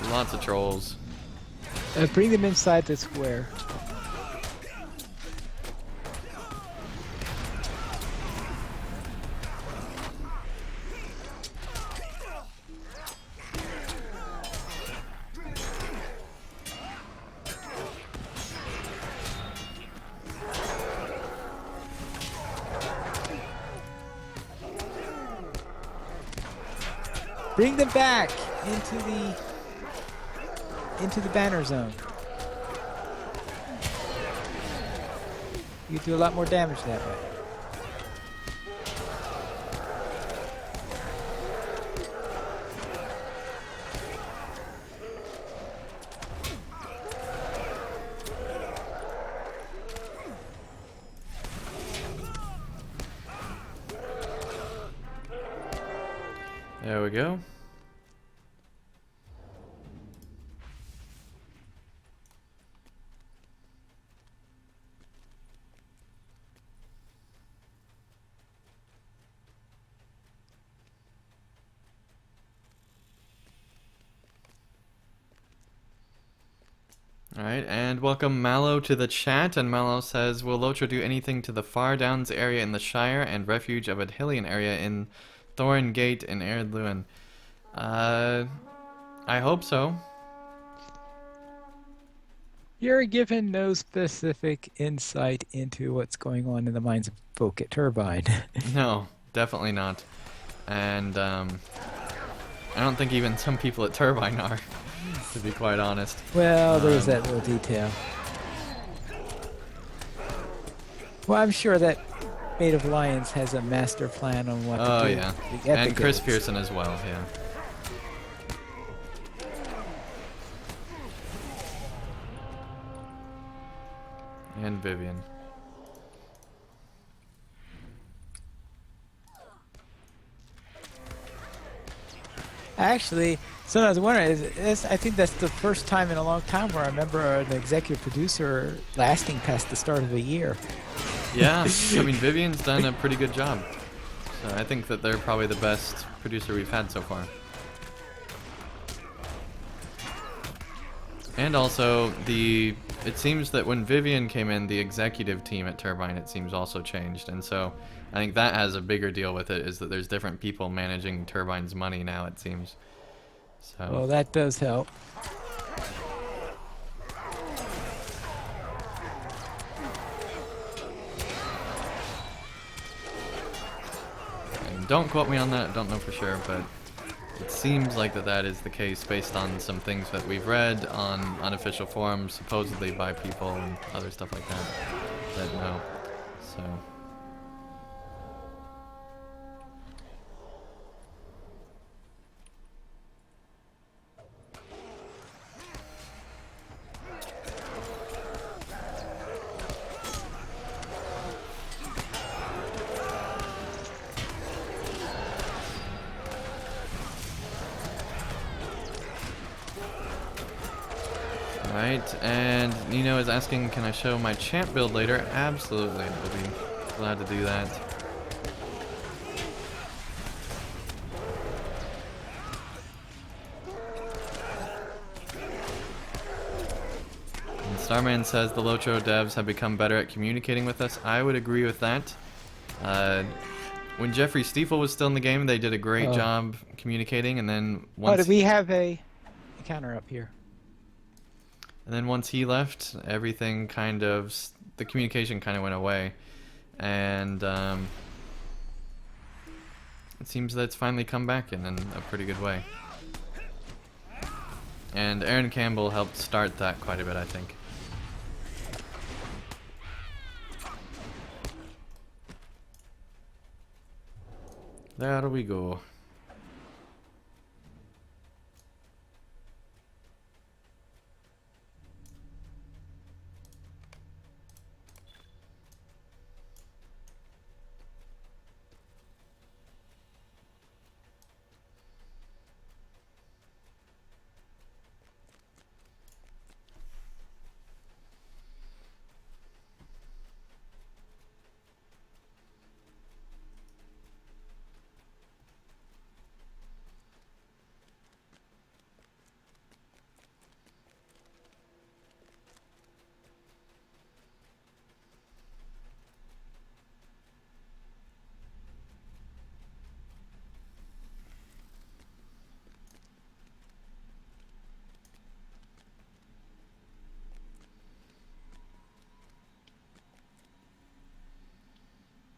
Lots of trolls. Bring them inside the square. Bring them back into the banner zone. You do a lot more damage that way. There we go. Alright, and welcome Mallow to the chat, and Mallow says, will Lotro do anything to the Far Downs area in the Shire and Refuge of Adhilion area in Thorin Gate and Ered Luin? I hope so. You're given no specific insight into what's going on in the minds of folk at Turbine. No, definitely not. And I don't think even some people at Turbine are, to be quite honest. Well, there's that little detail. Well, I'm sure that Maid of Lions has a master plan on what Oh to do. yeah, with the and Chris Epigales. Pearson as well. Yeah. And Vivian. Actually, so I was wondering, I think that's the first time in a long time where I remember an executive producer lasting past the start of a year. Yeah, I mean Vivian's done a pretty good job. So I think that they're probably the best producer we've had so far. And also it seems that when Vivian came in, the executive team at Turbine, it seems, also changed. And so I think that has a bigger deal with it, is that there's different people managing Turbine's money now, it seems. So Well, that does help. and don't quote me on that, don't know for sure, but it seems like that is the case based on some things that we've read on unofficial forums, supposedly by people and other stuff like that know. So Right, and Nino is asking, can I show my champ build later? Absolutely, we'll be glad to do that. And Starman says the Lotro devs have become better at communicating with us. I would agree with that. When Jeffrey Stiefel was still in the game, they did a great job communicating, and then once... Oh, did we have a counter up here? And then once he left, everything kind of, the communication kind of went away. And it seems that it's finally come back in a pretty good way. And Aaron Campbell helped start that quite a bit, I think. There we go.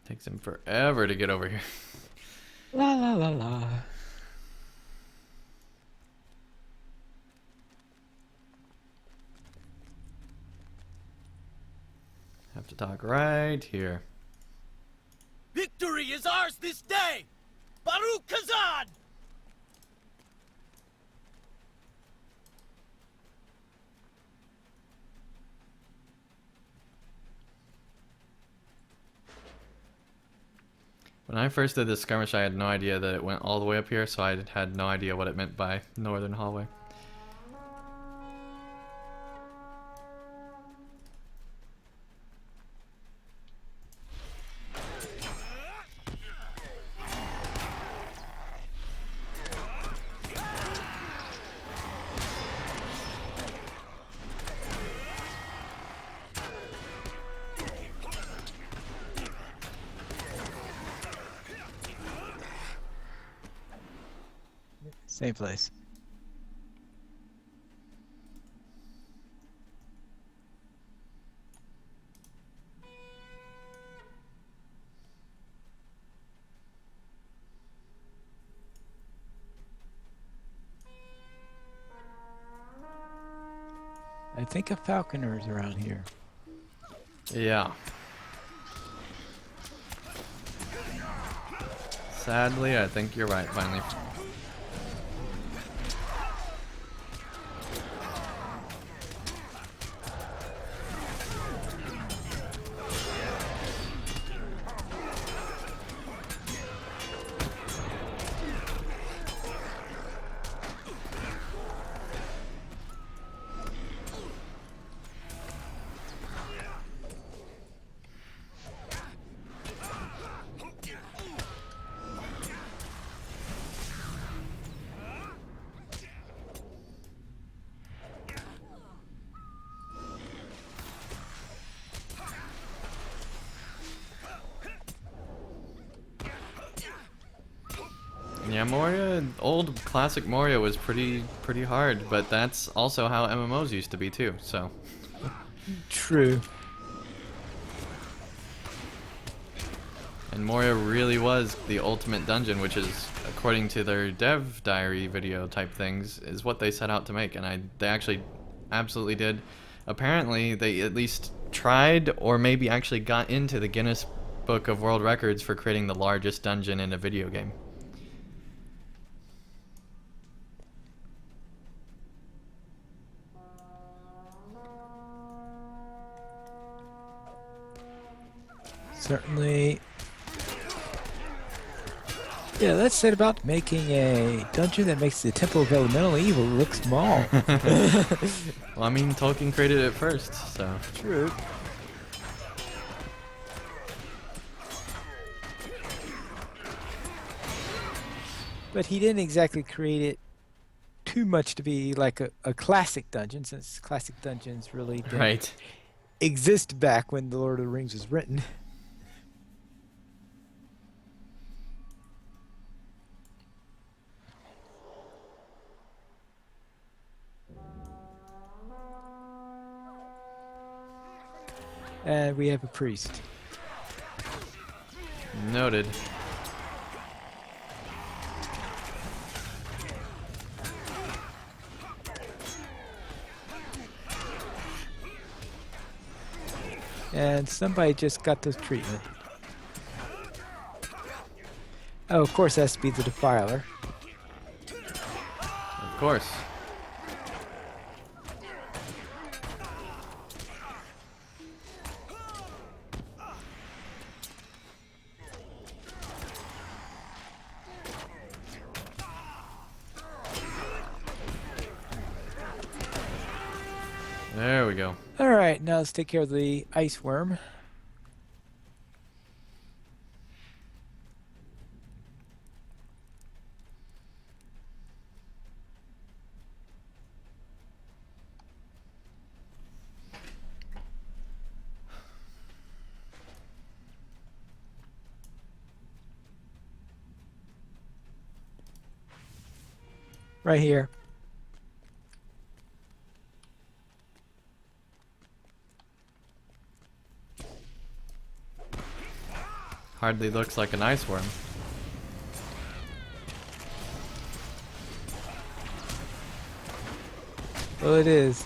Takes him forever to get over here. La la la la. Have to talk right here. Victory is ours this day! Baruch Kazan! When I first did this skirmish, I had no idea that it went all the way up here, so I had no idea what it meant by northern hallway. Same place. I think a falconer is around here. Yeah. Sadly, I think you're right, finally. Yeah, Moria, old classic Moria was pretty hard, but that's also how MMOs used to be too, so. True. And Moria really was the ultimate dungeon, which is, according to their dev diary video type things, is what they set out to make, and they actually absolutely did. Apparently, they at least tried, or maybe actually got into the Guinness Book of World Records for creating the largest dungeon in a video game. Certainly. Yeah, let's set about making a dungeon that makes the Temple of Elemental Evil look small. Well, I mean, Tolkien created it first, so. True. But he didn't exactly create it too much to be like a classic dungeon, since classic dungeons really didn't Right. exist back when The Lord of the Rings was written. And we have a priest. Noted. And somebody just got this treatment. Oh, of course, that has to be the Defiler. Of course. There we go. Alright, now let's take care of the ice worm. Right here. Hardly looks like an ice worm. Well, it is.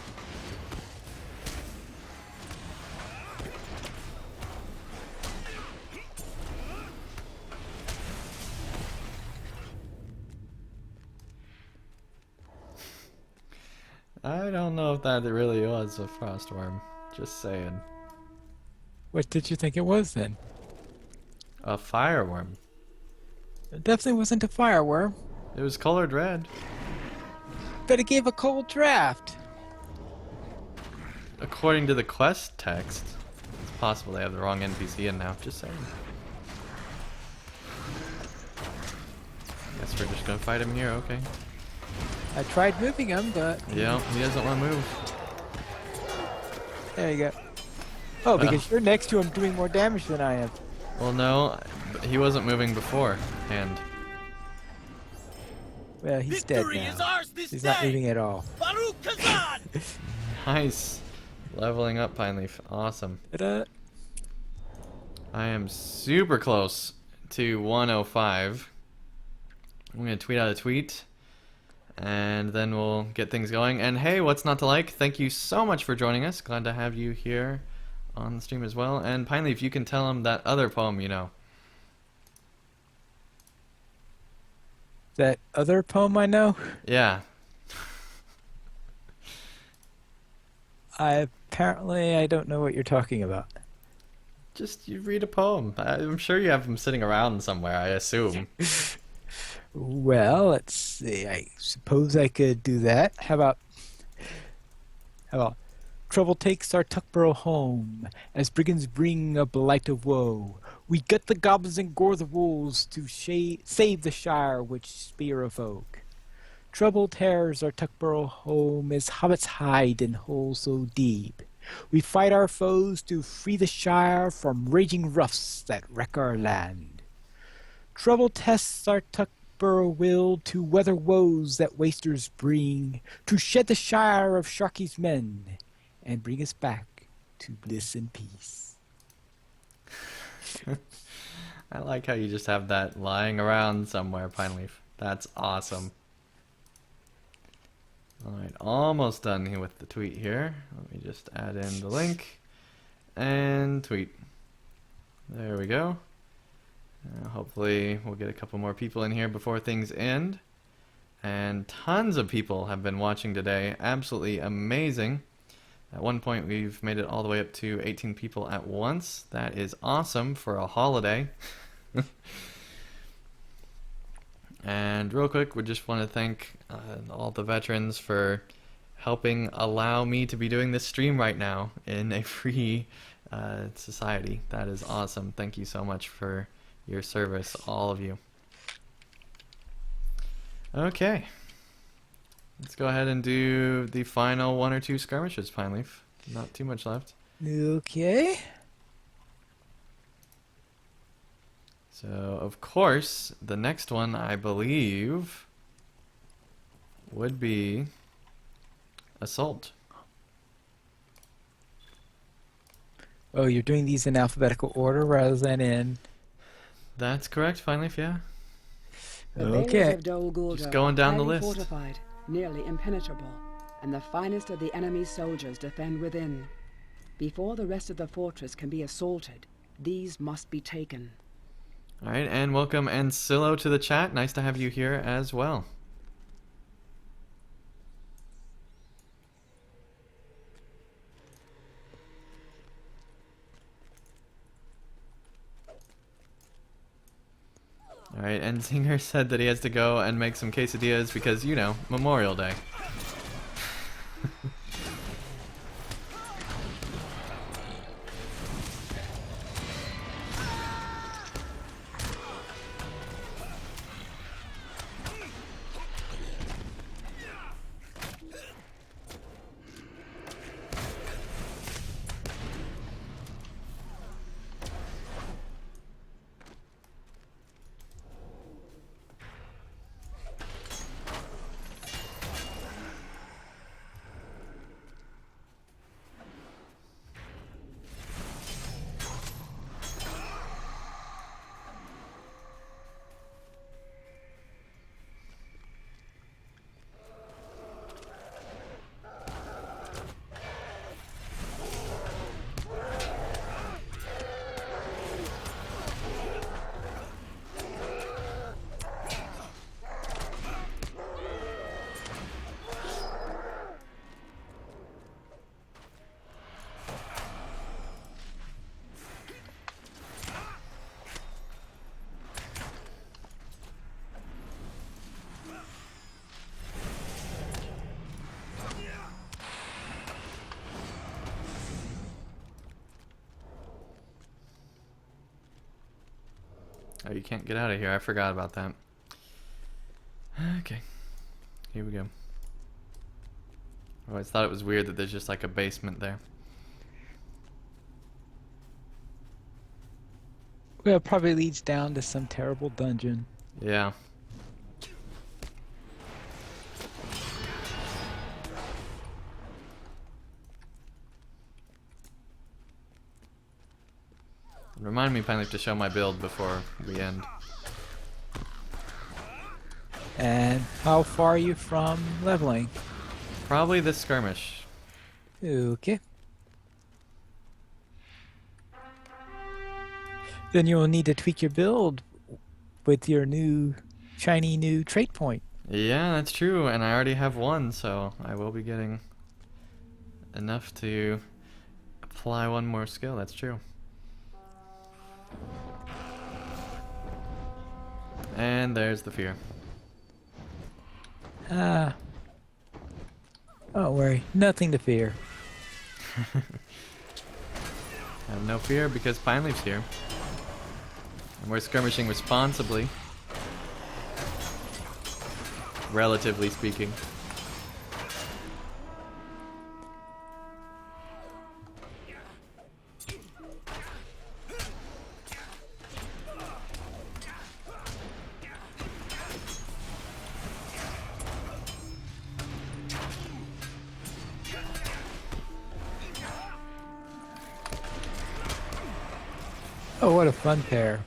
I don't know if that really was a frost worm. Just saying. What did you think it was then? A fireworm. It definitely wasn't a fireworm, It was colored red. but it gave a cold draft. According to the quest text, it's possible they have the wrong NPC in now. Just saying. Guess we're just gonna fight him here, okay. I tried moving him, but Yeah, he doesn't want to move. there you go. Oh, because you're next to him doing more damage than I am. Well, no, he wasn't moving before. And Well, he's dead Victory is now. ours this He's day! not moving at all. Baruch Kazan! nice. Leveling up, Pine Leaf. Awesome. Ta-da. I am super close to 105. I'm going to tweet out a tweet. and then we'll get things going. And hey, what's not to like? Thank you so much for joining us. Glad to have you here on the stream as well. And Pinely, if you can tell him that other poem you know. That other poem I know? Yeah. I don't know what you're talking about. Just you read a poem. I'm sure you have them sitting around somewhere, I assume. Well, let's see. I suppose I could do that. How about trouble takes our Tuckborough home as brigands bring a blight of woe. We gut the goblins and gore the wolves to save the shire which spear a folk. Trouble tears our Tuckborough home as hobbits hide in holes so deep. We fight our foes to free the shire from raging roughs that wreck our land. Trouble tests our Tuckborough will to weather woes that wasters bring, to shed the shire of Sharky's men, and bring us back to bliss and peace. I like how you just have that lying around somewhere, Pineleaf. That's awesome. Alright, almost done here with the tweet here. Let me just add in the link and tweet. There we go. Hopefully we'll get a couple more people in here before things end. And tons of people have been watching today. Absolutely amazing. At one point we've made it all the way up to 18 people at once. That is awesome for a holiday. And real quick, we just want to thank all the veterans for helping allow me to be doing this stream right now in a free society. That is awesome. Thank you so much for your service, all of you. Okay. Let's go ahead and do the final 1 or 2 skirmishes, Pineleaf. Not too much left. Okay. So, of course, the next one, I believe, would be Assault. Oh, you're doing these in alphabetical order rather than in... That's correct, Pineleaf, yeah. The Okay. bays of Dol Guldur Just going down are the highly list. fortified, nearly impenetrable, and the finest of the enemy's soldiers defend within. Before the rest of the fortress can be assaulted, these must be taken. Alright, and welcome Ancillo to the chat. Nice to have you here as well. Alright, and Zinger said that he has to go and make some quesadillas because, you know, Memorial Day. Oh, you can't get out of here. I forgot about that. Okay. Here we go. I always thought it was weird that there's just like a basement there. Well, it probably leads down to some terrible dungeon. Yeah. Remind me, Pineleaf, to show my build before we end. And how far are you from leveling? Probably this skirmish. Okay. Then you'll need to tweak your build with your shiny new trait point. Yeah, that's true, and I already have one, so I will be getting enough to apply one more skill. That's true. And there's the fear. Don't worry, nothing to fear. Have no fear because Pine Leaf's here. And we're skirmishing responsibly. Relatively speaking. Oh, what a fun pair.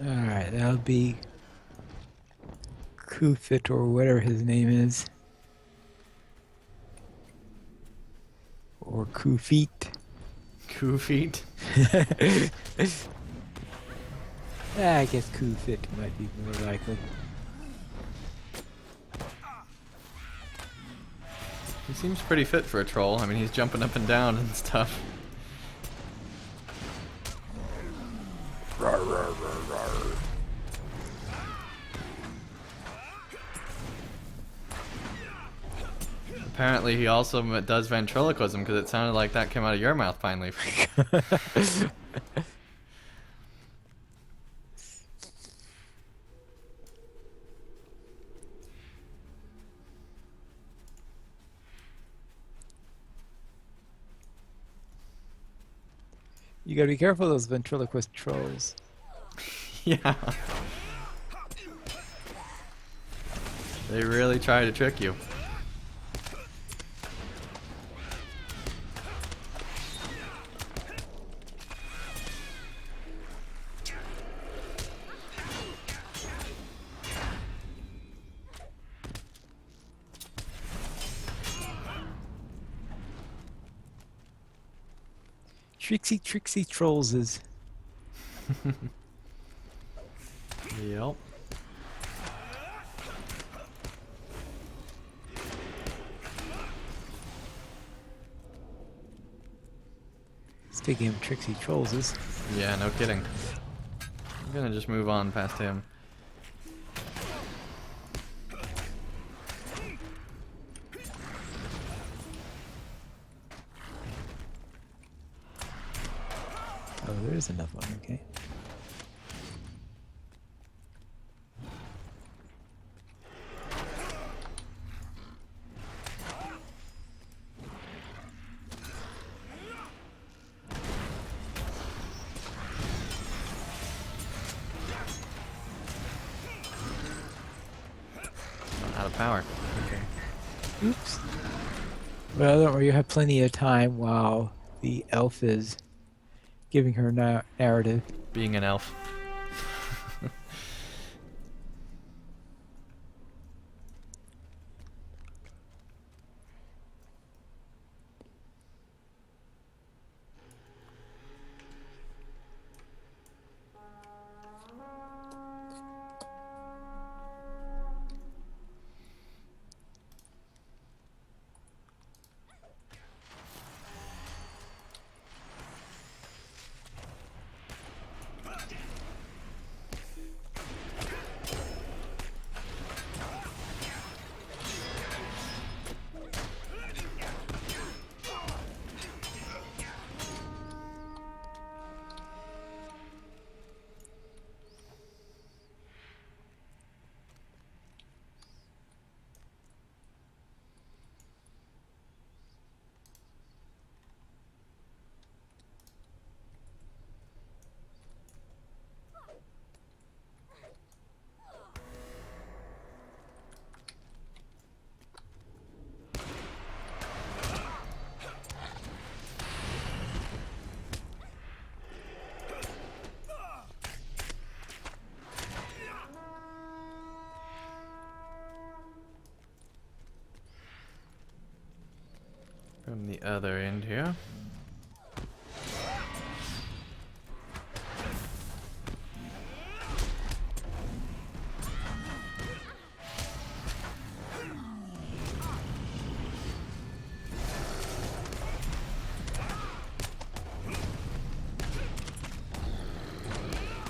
Alright, that'll be Kufit or whatever his name is. Or Kufit. Coup feet. I guess Kufit might be more likely. He seems pretty fit for a troll. I mean, he's jumping up and down and stuff. Apparently, he also does ventriloquism because it sounded like that came out of your mouth, Pine Leaf. You gotta be careful of those ventriloquist trolls. Yeah. They really try to trick you. Tricksy trolls is. Yep. Speaking of tricksy trolls is. Yeah, no kidding. I'm gonna just move on past him. Oh, there's another one, okay. Out of power. Okay. Oops. Well, don't worry, you have plenty of time while the elf is giving her narrative. Being an elf. from the other end here.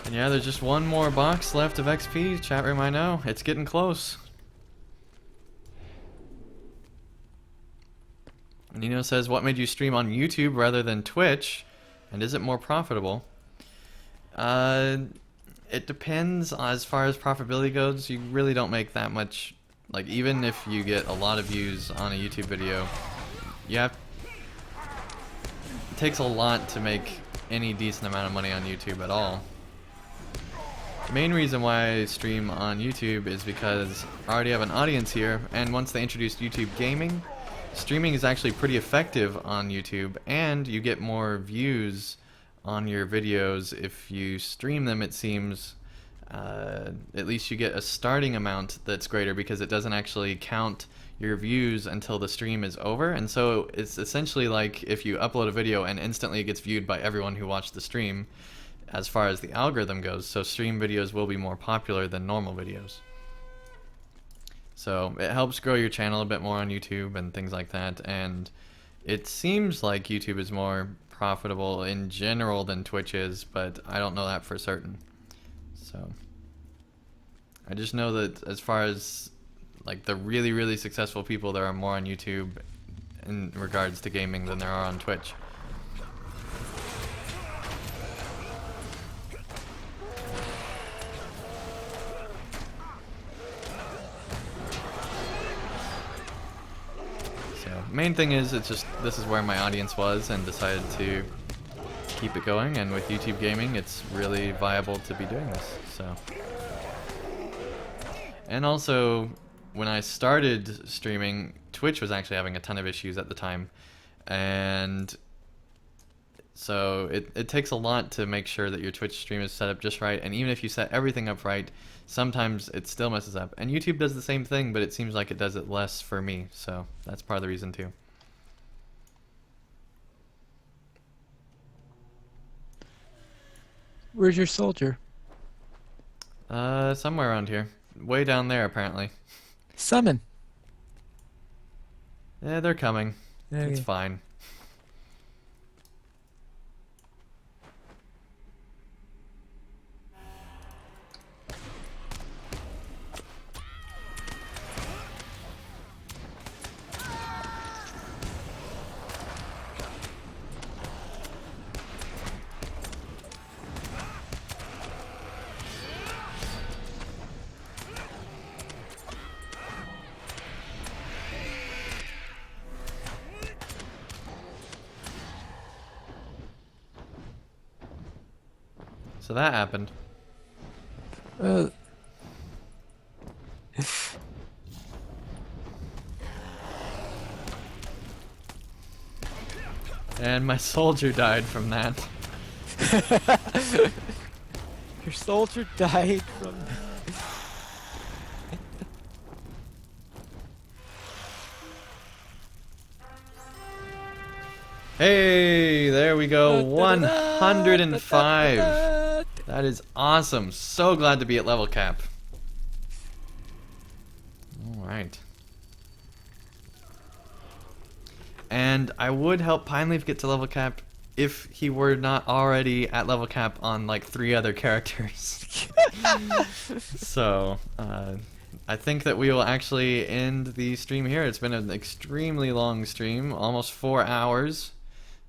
And yeah, there's just one more box left of XP. Chat room, I know. It's getting close. Nino says, what made you stream on YouTube rather than Twitch? And is it more profitable? It depends as far as profitability goes. You really don't make that much. Like, even if you get a lot of views on a YouTube video, you have... It takes a lot to make any decent amount of money on YouTube at all. The main reason why I stream on YouTube is because I already have an audience here, and once they introduced YouTube gaming, streaming is actually pretty effective on YouTube, and you get more views on your videos if you stream them, it seems. At least you get a starting amount that's greater because it doesn't actually count your views until the stream is over, and so it's essentially like if you upload a video and instantly it gets viewed by everyone who watched the stream as far as the algorithm goes, so stream videos will be more popular than normal videos. So it helps grow your channel a bit more on YouTube and things like that, and it seems like YouTube is more profitable in general than Twitch is, but I don't know that for certain. So I just know that as far as like the really successful people, there are more on YouTube in regards to gaming than there are on Twitch. Main thing is, it's just this is where my audience was and decided to keep it going, and with YouTube gaming it's really viable to be doing this. So, and also when I started streaming, Twitch was actually having a ton of issues at the time, and so it takes a lot to make sure that your Twitch stream is set up just right, and even if you set everything up right, sometimes it still messes up. And YouTube does the same thing, but it seems like it does it less for me, so that's part of the reason too. Where's your soldier? Somewhere around here. Way down there, apparently. Summon. Yeah, they're coming. Okay. It's fine. So that happened. And my soldier died from that. Your soldier died from... Hey, there we go. 105. That is awesome. So glad to be at level cap. Alright. And I would help Pineleaf get to level cap if he were not already at level cap on like 3 other characters. So, I think that we will actually end the stream here. It's been an extremely long stream, almost 4 hours.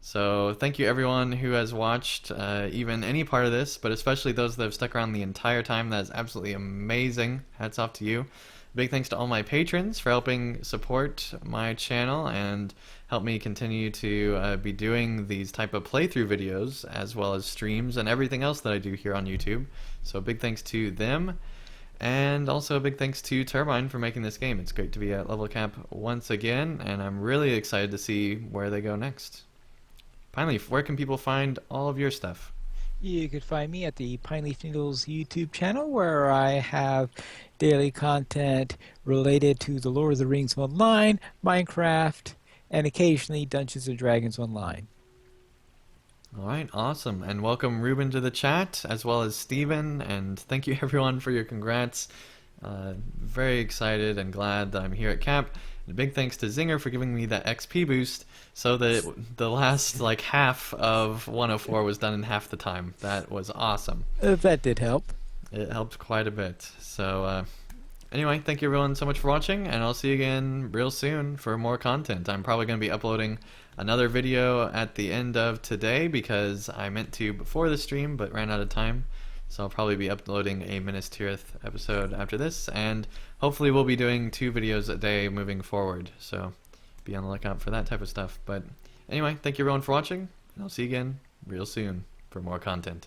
So thank you everyone who has watched even any part of this, but especially those that have stuck around the entire time. That is absolutely amazing. Hats off to you. Big thanks to all my patrons for helping support my channel and help me continue to be doing these type of playthrough videos as well as streams and everything else that I do here on YouTube. So big thanks to them. And also a big thanks to Turbine for making this game. It's great to be at level cap once again, and I'm really excited to see where they go next. Pineleaf, where can people find all of your stuff? You could find me at the Pineleaf Needles YouTube channel, where I have daily content related to the Lord of the Rings Online, Minecraft, and occasionally Dungeons and Dragons Online. All right, awesome. And welcome Ruben to the chat, as well as Steven, and thank you everyone for your congrats. Very excited and glad that I'm here at Camp. And a big thanks to Zinger for giving me that XP boost so that the last like half of 104 was done in half the time. That was awesome. That did help. It helped quite a bit. So anyway, thank you everyone so much for watching, and I'll see you again real soon for more content. I'm probably going to be uploading another video at the end of today because I meant to before the stream but ran out of time. So I'll probably be uploading a Minas Tirith episode after this, and hopefully we'll be doing 2 videos a day moving forward. So be on the lookout for that type of stuff. But anyway, thank you everyone for watching, and I'll see you again real soon for more content.